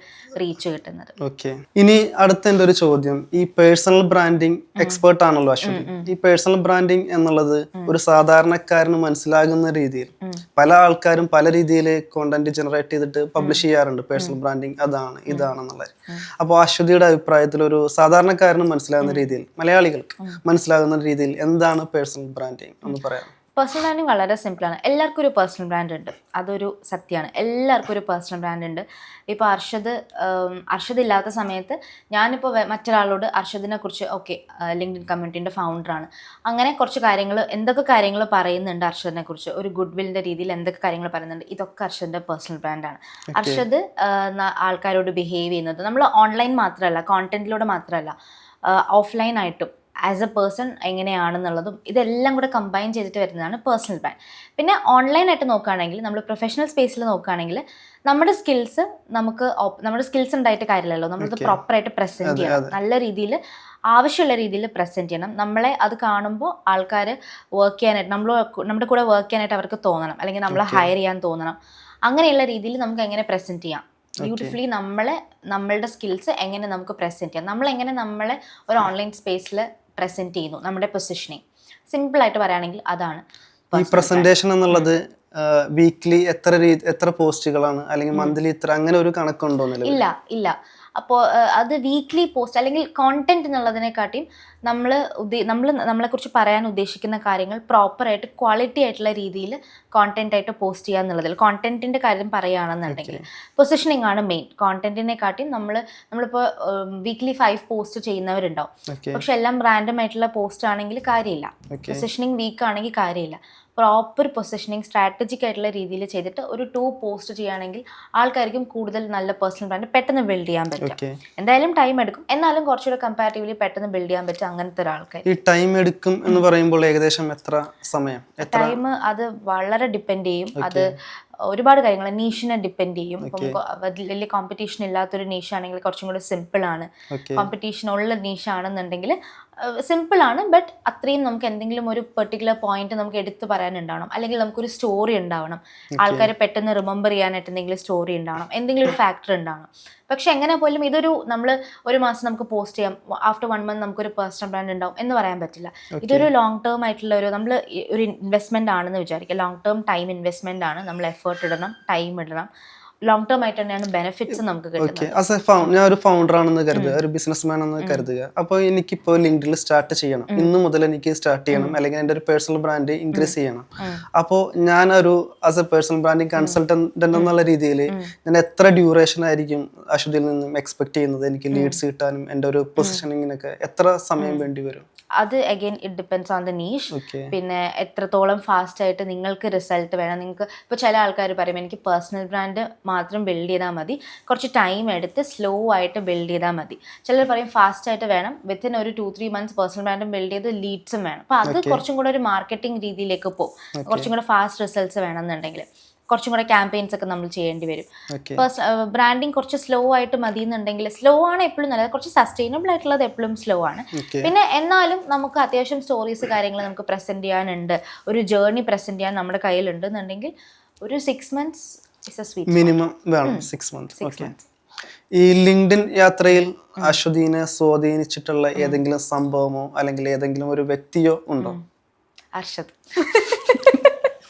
റീച്ച് കിട്ടുന്നത്. ഓക്കെ, ഇനി അടുത്ത എൻ്റെ ഒരു ചോദ്യം, ഈ പേഴ്സണൽ ബ്രാൻഡിങ് എക്സ്പേർട്ട് ആണല്ലോ അശ്വതി. ഈ പേഴ്സണൽ ബ്രാൻഡിങ് എന്നുള്ളത് ഒരു സാധാരണക്കാരന് മനസ്സിലാകുന്ന രീതിയിൽ പല ആൾക്കാരും പല രീതിയിൽ കോണ്ടന്റ് ജനറേറ്റ് ചെയ്തിട്ട് പബ്ലിഷ് ചെയ്യാറുണ്ട്. പേഴ്സണൽ ബ്രാൻഡിങ് അതാണ് ഇതാണെന്നുള്ളത്. അപ്പോൾ അശ്വതിയുടെ അഭിപ്രായത്തിൽ ഒരു സാധാരണക്കാരന് മനസ്സിലാകുന്ന രീതിയിൽ, മലയാളികൾക്ക് മനസ്സിലാകുന്ന രീതിയിൽ എന്താണ് പേഴ്സണൽ ബ്രാൻഡിങ് എന്ന് പറയാം? പേഴ്സണൽ ബ്രാൻഡിങ് വളരെ സിമ്പിളാണ്. എല്ലാവർക്കും ഒരു പേഴ്സണൽ ബ്രാൻഡ് ഉണ്ട്, അതൊരു സത്യമാണ്. എല്ലാവർക്കും ഒരു പേഴ്സണൽ ബ്രാൻഡ് ഉണ്ട്. ഇപ്പോൾ അർഷദ് ഇല്ലാത്ത സമയത്ത് ഞാനിപ്പോൾ മറ്റൊരാളോട് അർഷദിനെ കുറിച്ച് ലിങ്ക്ഡിൻ കമ്മ്യൂണിറ്റീൻ്റെ ഫൗണ്ടറാണ്, അങ്ങനെ കുറച്ച് കാര്യങ്ങൾ, എന്തൊക്കെ കാര്യങ്ങൾ പറയുന്നുണ്ട് അർഷദിനെ കുറിച്ച്, ഒരു ഗുഡ് വില്ലിൻ്റെ രീതിയിൽ എന്തൊക്കെ കാര്യങ്ങൾ പറയുന്നുണ്ട്, ഇതൊക്കെ അർഷദിൻ്റെ പേഴ്സണൽ ബ്രാൻഡാണ്. അർഷദ് ആൾക്കാരോട് ബിഹേവ് ചെയ്യുന്നത് നമ്മൾ ഓൺലൈൻ മാത്രമല്ല, കോണ്ടന്റിലൂടെ മാത്രമല്ല, ഓഫ്ലൈൻ ആയിട്ടും ആസ് എ പേഴ്സൺ എങ്ങനെയാണെന്നുള്ളതും ഇതെല്ലാം കൂടെ കമ്പൈൻ ചെയ്തിട്ട് വരുന്നതാണ് പേഴ്സണൽ ബ്രാൻഡ്. പിന്നെ ഓൺലൈനായിട്ട് നോക്കുകയാണെങ്കിൽ, നമ്മൾ പ്രൊഫഷണൽ സ്പേസിൽ നോക്കുകയാണെങ്കിൽ നമ്മുടെ സ്കിൽസ് ഉണ്ടായിട്ട് കാര്യമില്ലല്ലോ, നമ്മളത് പ്രോപ്പറായിട്ട് പ്രസൻറ്റ് ചെയ്യണം, നല്ല രീതിയിൽ ആവശ്യമുള്ള രീതിയിൽ പ്രസൻറ്റ് ചെയ്യണം. നമ്മളെ അത് കാണുമ്പോൾ ആൾക്കാർ വർക്ക് ചെയ്യാനായിട്ട്, നമ്മുടെ കൂടെ വർക്ക് ചെയ്യാനായിട്ട് അവർക്ക് തോന്നണം, അല്ലെങ്കിൽ നമ്മളെ ഹയർ ചെയ്യാൻ തോന്നണം. അങ്ങനെയുള്ള രീതിയിൽ നമുക്ക് എങ്ങനെ പ്രസൻറ്റ് ചെയ്യാം, ബ്യൂട്ടിഫുള്ളി നമ്മളുടെ സ്കിൽസ് എങ്ങനെ നമുക്ക് പ്രസൻറ്റ് ചെയ്യാം, നമ്മളെങ്ങനെ നമ്മളെ ഒരു ഓൺലൈൻ സ്പേസിൽ പ്രസൻറ്റ് ചെയ്യുന്നു, നമ്മുടെ പൊസിഷനിങ്. സിമ്പിളായിട്ട് പറയുകയാണെങ്കിൽ അതാണ് ഈ പ്രസന്റേഷൻ എന്നുള്ളത്. വീക്ക്ലി എത്ര പോസ്റ്റുകളാണ്, അല്ലെങ്കിൽ മന്ത്ലി ഇത്ര, അങ്ങനെ ഒരു കണക്കുണ്ടോ? ഇല്ല. അപ്പോൾ അത് വീക്ക്ലി പോസ്റ്റ് അല്ലെങ്കിൽ കോണ്ടന്റ് എന്നുള്ളതിനെക്കാട്ടിയും നമ്മളെക്കുറിച്ച് പറയാൻ ഉദ്ദേശിക്കുന്ന കാര്യങ്ങൾ പ്രോപ്പറായിട്ട് ക്വാളിറ്റി ആയിട്ടുള്ള രീതിയിൽ കോണ്ടന്റ് ആയിട്ട് പോസ്റ്റ് ചെയ്യുക എന്നുള്ളതിൽ, കോണ്ടന്റിന്റെ കാര്യം പറയുകയാണെന്നുണ്ടെങ്കിൽ പൊസിഷനിങ് ആണ് മെയിൻ. കോണ്ടന്റിനെക്കാട്ടിയും നമ്മളിപ്പോൾ വീക്ക്ലി 5 പോസ്റ്റ് ചെയ്യുന്നവരുണ്ടാവും, പക്ഷെ എല്ലാം റാൻഡം ആയിട്ടുള്ള പോസ്റ്റ് ആണെങ്കിൽ കാര്യമില്ല, പൊസിഷനിങ് വീക്ക് ആണെങ്കിൽ കാര്യമില്ല. പ്രോപ്പർ പൊസിഷനിങ് സ്ട്രാറ്റജിക് ആയിട്ടുള്ള രീതിയിൽ ചെയ്തിട്ട് ഒരു 2 പോസ്റ്റ് ചെയ്യുകയാണെങ്കിൽ ആൾക്കാർക്കും കൂടുതൽ നല്ല പേഴ്സണൽ ബ്രാൻഡ് പെട്ടെന്ന് ബിൽഡ് ചെയ്യാൻ പറ്റും. എന്തായാലും ടൈം എടുക്കും, എന്നാലും കുറച്ചുകൂടെ കമ്പാരിറ്റീവ്ലി പെട്ടെന്ന് ബിൽഡ് ചെയ്യാൻ പറ്റും അങ്ങനത്തെ ഒരാൾക്കാർ. ഈ ടൈം എടുക്കും എന്ന് പറയുമ്പോൾ ഏകദേശം എത്ര സമയം? ടൈം അത് വളരെ ഡിപ്പെൻഡ് ചെയ്യും. അത് ഒരുപാട് കാര്യങ്ങൾ നീഷിനെ ഡിപ്പെൻഡ് ചെയ്യും. ഇപ്പം വലിയ കോമ്പറ്റീഷൻ ഇല്ലാത്തൊരു നീഷാണെങ്കിൽ കുറച്ചും കൂടെ സിമ്പിളാണ്. കോമ്പറ്റീഷൻ ഉള്ള നീഷാണെന്നുണ്ടെങ്കിൽ സിമ്പിളാണ്, ബട്ട് അത്രയും നമുക്ക് എന്തെങ്കിലും ഒരു പെർട്ടിക്കുലർ പോയിന്റ് നമുക്ക് എടുത്തു പറയാനുണ്ടാവണം, അല്ലെങ്കിൽ നമുക്കൊരു സ്റ്റോറി ഉണ്ടാവണം, ആൾക്കാരെ പെട്ടെന്ന് റിമെമ്പർ ചെയ്യാനായിട്ട് എന്തെങ്കിലും സ്റ്റോറി ഉണ്ടാവണം, എന്തെങ്കിലും ഒരു ഫാക്ടർ ഉണ്ടാവണം. പക്ഷെ എങ്ങനെ പോലും ഇതൊരു നമ്മൾ ഒരു മാസം നമുക്ക് പോസ്റ്റ് ചെയ്യാം, ആഫ്റ്റർ 1 മന്ത് നമുക്കൊരു പേഴ്സണൽ ബ്രാൻഡ് ഉണ്ടാവും എന്ന് പറയാൻ പറ്റില്ല. ഇതൊരു ലോങ് ടേം ആയിട്ടുള്ള ഒരു ഒരു ഇൻവെസ്റ്റ്മെന്റ് ആണെന്ന് വിചാരിക്കുക. ലോങ് ടേം ടൈം ഇൻവെസ്റ്റ്മെന്റ് ആണ്. നമ്മൾ എഫേർട്ട് ഇടണം, ടൈം ഇടണം. ലോങ് ടേം ആയിട്ട് തന്നെയാണ് ബെനിഫിറ്റ്സ് നമുക്ക് കിട്ടുന്നത്. ഞാൻ ഒരു ഫൗണ്ടർ ആണെന്ന് കരുതുക, ഒരു ബിസിനസ് മാൻ ആണെന്ന് കരുതുക. അപ്പോൾ എനിക്കിപ്പോൾ ലിങ്ക്ഡിനിൽ സ്റ്റാർട്ട് ചെയ്യണം, ഇന്ന് മുതൽ എനിക്ക് സ്റ്റാർട്ട് ചെയ്യണം, അല്ലെങ്കിൽ എൻ്റെ ഒരു പേഴ്സണൽ ബ്രാൻഡ് ഇൻക്രീസ് ചെയ്യണം. അപ്പോൾ ഞാനൊരു as A personal branding consultant എന്നുള്ള രീതിയിൽ ഞാൻ എത്ര ഡ്യൂറേഷൻ ആയിരിക്കും അശ്വതിയിൽ നിന്നും എക്സ്പെക്ട് ചെയ്യുന്നത്? എനിക്ക് ലീഡ്സ് കിട്ടാനും എൻ്റെ ഒരു പൊസിഷനിങ്ങിനൊക്കെ എത്ര സമയം വേണ്ടി വരും? അത് again it depends on the niche. പിന്നെ എത്രത്തോളം ഫാസ്റ്റ് ആയിട്ട് നിങ്ങൾക്ക് റിസൾട്ട് വേണം. നിങ്ങൾക്ക് ഇപ്പോൾ ചില ആൾക്കാർ പറയും എനിക്ക് പേഴ്സണൽ ബ്രാൻഡ് മാത്രം ബിൽഡ് ചെയ്താൽ മതി, കുറച്ച് ടൈം എടുത്ത് സ്ലോ ആയിട്ട് ബിൽഡ് ചെയ്താൽ മതി. ചിലർ പറയും ഫാസ്റ്റ് ആയിട്ട് വേണം, വിത്തിൻ ഒരു 2-3 മന്ത്സ് പേഴ്സണൽ ബ്രാൻഡും ബിൽഡ് ചെയ്ത് ലീഡ്സും വേണം. അപ്പോൾ അത് കുറച്ചും കൂടെ ഒരു മാർക്കറ്റിംഗ് രീതിയിലേക്ക് പോകും. കുറച്ചും കൂടെ ഫാസ്റ്റ് റിസൾട്ട്സ് വേണമെന്നുണ്ടെങ്കിൽ കുറച്ചും കൂടെ ക്യാമ്പയിൻസ് ഒക്കെ നമ്മൾ ചെയ്യേണ്ടി വരും. ബ്രാൻഡിങ് കുറച്ച് സ്ലോ ആയിട്ട് മതി എന്നുണ്ടെങ്കിൽ, സ്ലോ ആണ് എപ്പോഴും നല്ലത്, കുറച്ച് സസ്റ്റൈനബിൾ ആയിട്ടുള്ളത് എപ്പോഴും സ്ലോ ആണ്. പിന്നെ എന്നാലും നമുക്ക് അത്യാവശ്യം സ്റ്റോറീസ് കാര്യങ്ങൾ നമുക്ക് പ്രസന്റ് ചെയ്യാനുണ്ട്, ഒരു ജേർണി പ്രസന്റ് ചെയ്യാൻ നമ്മുടെ കയ്യിലുണ്ട് എന്നുണ്ടെങ്കിൽ ഒരു 6 months മിനിമം വേണം. 6 months. ഈ ലിങ്ക്ഡിൻ യാത്രയിൽ അശ്വതിനെ സ്വാധീനിച്ചിട്ടുള്ള ഏതെങ്കിലും സംഭവമോ അല്ലെങ്കിൽ ഏതെങ്കിലും ഒരു വ്യക്തിയോ ഉണ്ടോ? അർഷദ്.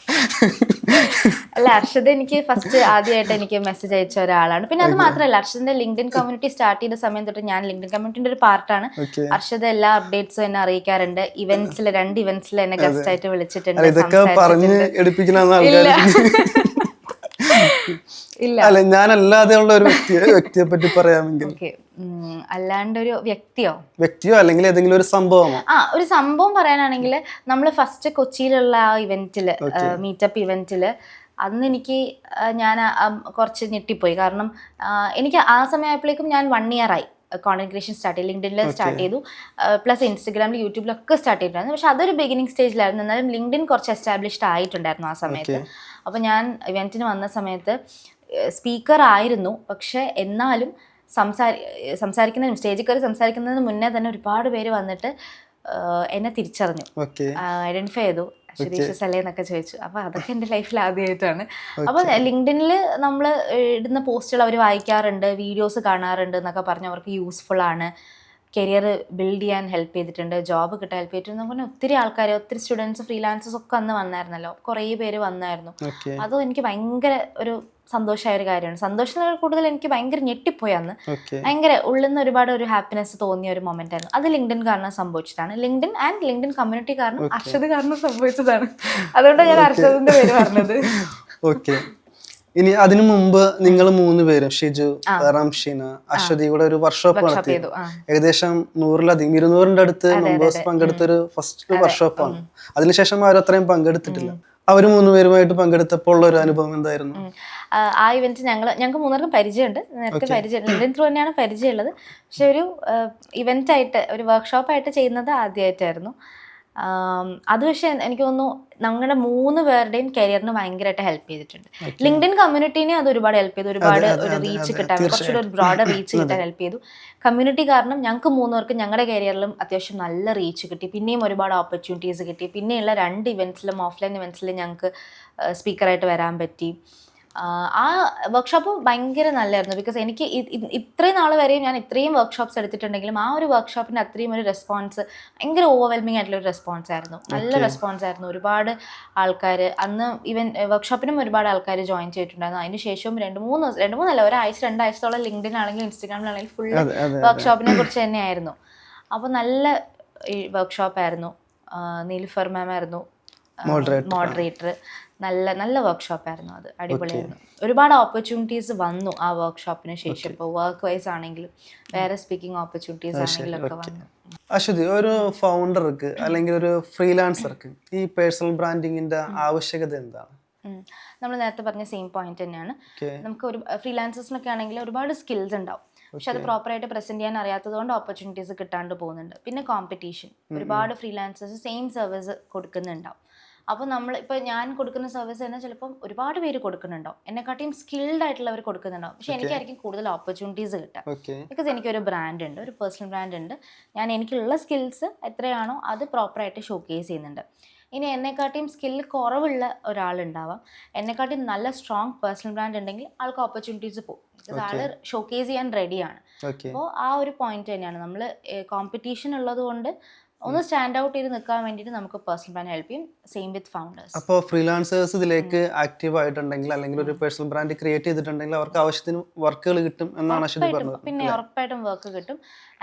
അല്ല, അർഷദ് എനിക്ക് ഫസ്റ്റ് ആദ്യമായിട്ട് എനിക്ക് മെസ്സേജ് അയച്ച ഒരാളാണ്. പിന്നെ അത് മാത്രമല്ല, അർഷദിന്റെ ലിങ്ക്ഡിൻ കമ്മ്യൂണിറ്റി സ്റ്റാർട്ട് ചെയ്ത സമയം തൊട്ട് ഞാൻ ലിങ്ക്ഡിൻ കമ്മ്യൂണിറ്റിന്റെ ഒരു പാർട്ടാണ്. അർഷദ് എല്ലാ അപ്ഡേറ്റ്സും എന്നെ അറിയിക്കാറുണ്ട്. ഇവന്റ്സിൽ 2 ഇവന്റ്സിൽ എന്നെ ഗസ്റ്റ് ആയിട്ട് വിളിച്ചിട്ടുണ്ട്. ഇല്ല, അല്ല, ഞാൻ അല്ലാതെ ഉള്ള ഒരു വ്യക്തിയെ പറ്റി പറയാമെങ്കിൽ. അല്ലാണ്ട് ഒരു വ്യക്തിയോ അല്ലെങ്കിൽ ഏതെങ്കിലും ഒരു സംഭവമോ? ഒരു സംഭവം പറയാനാണെങ്കിൽ നമ്മൾ ഫസ്റ്റ് കൊച്ചിയിലുള്ള ആ ഇവന്റില്, മീറ്റപ്പ് ഇവന്റില്, അന്ന് ഞാൻ കുറച്ച് ഞെട്ടിപ്പോയി. കാരണം എനിക്ക് ആ സമയമായപ്പോഴേക്കും ഞാൻ 1 year ആയി കോണ്ടന്റ് ക്രിയേഷൻ സ്റ്റാർട്ട് ചെയ്തു. ലിങ്ക്ഡിനിൽ സ്റ്റാർട്ട് ചെയ്തു, പ്ലസ് ഇൻസ്റ്റഗ്രാമിൽ യൂട്യൂബിലൊക്കെ സ്റ്റാർട്ട് ചെയ്തിട്ടുണ്ടായിരുന്നു. പക്ഷെ അതൊരു ബിഗിനിങ് സ്റ്റേജിലായിരുന്നു. എന്നാലും ലിങ്ക്ഡിൻ കുറച്ച് എസ്റ്റാബ്ലിഷ്ഡ് ആയിട്ടുണ്ടായിരുന്നു ആ സമയത്ത്. അപ്പോൾ ഞാൻ ഇവന്റിന് വന്ന സമയത്ത് സ്പീക്കർ ആയിരുന്നു, പക്ഷെ എന്നാലും സംസാരിക്കുന്നതിനും സ്റ്റേജിൽ കയറി സംസാരിക്കുന്നതിന് മുന്നേ തന്നെ ഒരുപാട് പേര് വന്നിട്ട് എന്നെ തിരിച്ചറിഞ്ഞു, ഐഡന്റിഫൈ ചെയ്തു, ശരീഷസ് അല്ലേ എന്നൊക്കെ ചോദിച്ചു. അപ്പോൾ അതൊക്കെ എൻ്റെ ലൈഫിൽ ആദ്യമായിട്ടാണ്. അപ്പോൾ ലിങ്ക്ഡിനിൽ നമ്മൾ ഇടുന്ന പോസ്റ്റുകൾ അവർ വായിക്കാറുണ്ട്, വീഡിയോസ് കാണാറുണ്ട് എന്നൊക്കെ പറഞ്ഞ് അവർക്ക് യൂസ്ഫുൾ ആണ്, കരിയർ ബിൽഡ് ചെയ്യാൻ ഹെൽപ്പ് ചെയ്തിട്ടുണ്ട്, ജോബ് കിട്ടാൻ ഹെൽപ്പ് ചെയ്തിട്ടുണ്ട്. അങ്ങനെ ഒത്തിരി ആൾക്കാർ, ഒത്തിരി സ്റ്റുഡൻസ്, ഫ്രീലാൻസേഴ്സ് ഒക്കെ അന്ന് വന്നായിരുന്നല്ലോ, കുറേ പേര് വന്നായിരുന്നു. അതും എനിക്ക് ഭയങ്കര ഒരു സന്തോഷമായ ഒരു കാര്യമാണ്. സന്തോഷത്തിൽ കൂടുതൽ എനിക്ക് ഭയങ്കര ഞെട്ടിപ്പോയി അന്ന്. ഭയങ്കര ഉള്ളിൽ നിന്ന് ഒരുപാട് ഒരു ഹാപ്പിനെസ് തോന്നിയ ഒരു മൊമെന്റ് ആയിരുന്നു. അത് ലിങ്ക്ഡിൻ കാരണം സംഭവിച്ചതാണ്. ലിങ്ക്ഡിൻ കമ്മ്യൂണിറ്റി കാരണം, അർഷദ് കാരണം സംഭവിച്ചതാണ്. അതുകൊണ്ടാണ് ഞാൻ അർഷദിന്റെ പേര് പറഞ്ഞത്. ഇനി അതിനു മുമ്പ് നിങ്ങൾ 3 പേരും, ഷിജു, റംഷീന, അശ്വതി കൂടെ ഒരു വർക്ക്ഷോപ്പ് നടത്തി. ഏകദേശം 100-ലധികം 200-ന്റെ അടുത്ത് മെമ്പേഴ്സ് പങ്കെടുത്തൊരു ഫസ്റ്റ് വർക്ക്ഷോപ്പാണ്. അതിനുശേഷം ആരും അത്രയും പങ്കെടുത്തിട്ടില്ല. അവർ 3 പേരുമായിട്ട് പങ്കെടുത്തപ്പോൾ ഉള്ള ഒരു അനുഭവം എന്തായിരുന്നു? ആ ഇവന്റ് ഞങ്ങൾക്ക് 3 പേർക്കും പരിചയമുണ്ട്, നേരത്തെ പരിചയം, ലിങ്ക്ഡിൻ ത്രൂ തന്നെയാണ് പരിചയമുള്ളത്. പക്ഷെ ഒരു ഇവന്റ് ആയിട്ട്, ഒരു വർക്ക്ഷോപ്പായിട്ട് ചെയ്യുന്നത് ആദ്യമായിട്ടായിരുന്നു. അത് പക്ഷെ എനിക്ക് തോന്നുന്നു ഞങ്ങളുടെ 3 പേരുടെയും കരിയറിന് ഭയങ്കരമായിട്ട് ഹെൽപ്പ് ചെയ്തിട്ടുണ്ട്. ലിങ്ക്ഡിൻ കമ്മ്യൂണിറ്റീനെ അത് ഒരുപാട് ഹെൽപ്പ് ചെയ്തു, ഒരുപാട് ഒരു റീച്ച് കിട്ടാൻ, കുറച്ചുകൂടെ ഒരു ബ്രോഡർ റീച്ച് കിട്ടാൻ ഹെൽപ്പ് ചെയ്തു. കമ്മ്യൂണിറ്റി കാരണം ഞങ്ങൾക്ക് 3 പേർക്കും ഞങ്ങളുടെ കരിയറിലും അത്യാവശ്യം നല്ല റീച്ച് കിട്ടി. പിന്നെയും ഒരുപാട് ഓപ്പർച്യൂണിറ്റീസ് കിട്ടി. പിന്നെയുള്ള 2 ഇവന്റ്സിലും, ഓഫ്ലൈൻ ഇവന്റ്സിലും ഞങ്ങൾക്ക് സ്പീക്കറായിട്ട് വരാൻ പറ്റി. ആ വർക്ക്ഷോപ്പ് ഭയങ്കര നല്ലതായിരുന്നു. ബിക്കോസ് എനിക്ക് ഇത്രയും നാൾ വരെയും ഞാൻ ഇത്രയും വർക്ക്ഷോപ്സ് എടുത്തിട്ടുണ്ടെങ്കിലും ആ ഒരു വർക്ക്ഷോപ്പിന് അത്രയും ഒരു റെസ്പോൺസ്, ഭയങ്കര ഓവർവെൽമിംഗ് ആയിട്ടുള്ള ഒരു റെസ്പോൺസ് ആയിരുന്നു. നല്ല റെസ്പോൺസ് ആയിരുന്നു. ഒരുപാട് ആൾക്കാർ അന്ന് വർക്ക്ഷോപ്പിനും ഒരുപാട് ആൾക്കാർ ജോയിൻ ചെയ്തിട്ടുണ്ടായിരുന്നു. അതിന് ശേഷവും 2-3 ഒരാഴ്ച 2 ആഴ്ചത്തോളം ലിങ്ക്ഡിൻ ആണെങ്കിലും ഇൻസ്റ്റഗ്രാമിലാണെങ്കിലും ഫുള്ള് വർക്ക്ഷോപ്പിനെ കുറിച്ച് തന്നെയായിരുന്നു. അപ്പോൾ നല്ല വർക്ക്ഷോപ്പായിരുന്നു. നീലിഫർ മാം ആയിരുന്നു മോഡറേറ്റർ. നല്ല വർക്ക്ഷോപ്പായിരുന്നു അത്, അടിപൊളിയായിരുന്നു. ഒരുപാട് ഓപ്പർച്യൂണിറ്റീസ് വന്നു ആ വർക്ക്ഷോപ്പിന് ശേഷം. ഇപ്പോൾ വർക്ക് വൈസ് ആണെങ്കിലും വേറെ സ്പീക്കിംഗ് ഓപ്പർച്യൂണിറ്റീസ് ആണെങ്കിലും ഒക്കെ വന്നു. അശ്വതി, ഒരു ഫൗണ്ടർക്ക് അല്ലെങ്കിൽ ഒരു ഫ്രീലാൻസർക്ക് ഈ പേഴ്സണൽ ബ്രാൻഡിങ്ങിന്റെ ആവശ്യകത എന്താണ്? നമ്മൾ നേരത്തെ പറഞ്ഞ സെയിം പോയിന്റ് തന്നെയാണ്. നമുക്ക് ഒരു ഫ്രീലാൻസേഴ്സിനൊക്കെ ആണെങ്കിൽ ഒരുപാട് സ്കിൽസ് ഉണ്ടാവും, പക്ഷെ അത് പ്രോപ്പറായിട്ട് പ്രസന്റ് ചെയ്യാൻ അറിയാത്തത് കൊണ്ട് ഓപ്പർച്യൂണിറ്റീസ് കിട്ടാണ്ട് പോകുന്നുണ്ട്. പിന്നെ കോമ്പറ്റീഷൻ, ഒരുപാട് ഫ്രീലാൻസേഴ്സ് സെയിം സർവീസ് കൊടുക്കുന്നുണ്ടാവും. അപ്പോൾ ഇപ്പൊ ഞാൻ കൊടുക്കുന്ന സർവീസ് തന്നെ ചിലപ്പം ഒരുപാട് പേര് കൊടുക്കുന്നുണ്ടാവും, എന്നെക്കാട്ടിയും സ്കിൽഡ് ആയിട്ടുള്ളവർ കൊടുക്കുന്നുണ്ടാവും. പക്ഷെ എനിക്കായിരിക്കും കൂടുതൽ ഓപ്പർച്യൂണിറ്റീസ് കിട്ടുക. ബിക്കോസ് എനിക്കൊരു ബ്രാൻഡ് ഉണ്ട്, ഒരു പേഴ്സണൽ ബ്രാൻഡ് ഉണ്ട്. ഞാൻ എനിക്കുള്ള സ്കിൽസ് എത്രയാണോ അത് പ്രോപ്പറായിട്ട് ഷോക്കേസ് ചെയ്യുന്നുണ്ട്. ഇനി എന്നെക്കാട്ടിയും സ്കില്ല് കുറവുള്ള ഒരാളുണ്ടാവാം, എന്നെക്കാട്ടിയും നല്ല സ്ട്രോങ് പേഴ്സണൽ ബ്രാൻഡ് ഉണ്ടെങ്കിൽ ആൾക്ക് ഓപ്പർച്യൂണിറ്റീസ് പോകും. ബിക്കോസ് ആള് ഷോക്കേസ് ചെയ്യാൻ റെഡിയാണ്. അപ്പോൾ ആ ഒരു പോയിന്റ് തന്നെയാണ്, നമ്മൾ കോമ്പറ്റീഷൻ ഉള്ളത് കൊണ്ട് ഒന്ന് സ്റ്റാൻഡ് ഔട്ട് ചെയ്ത് നിൽക്കാൻ വേണ്ടിയിട്ട് നമുക്ക് പേഴ്സണൽ ബ്രാൻഡ് ഹെൽപ്പ് ചെയ്യും. സെയിം വിത്ത് ഫൗണ്ടേഴ്സ്. അപ്പോൾ ഫ്രീലാൻസേഴ്സ് ഇതിലേക്ക് ആക്റ്റീവ് ആയിട്ടുണ്ടെങ്കിൽ അല്ലെങ്കിൽ ഒരു പേഴ്സണൽ ബ്രാൻഡ് ക്രിയേറ്റ് ചെയ്തിട്ടുണ്ടെങ്കിൽ അവർക്ക് ആവശ്യത്തിന് വർക്കുകൾ കിട്ടും എന്നാണ് അശ്വതി പറഞ്ഞത്. പിന്നെ ഉറപ്പായിട്ടും വർക്ക് കിട്ടും.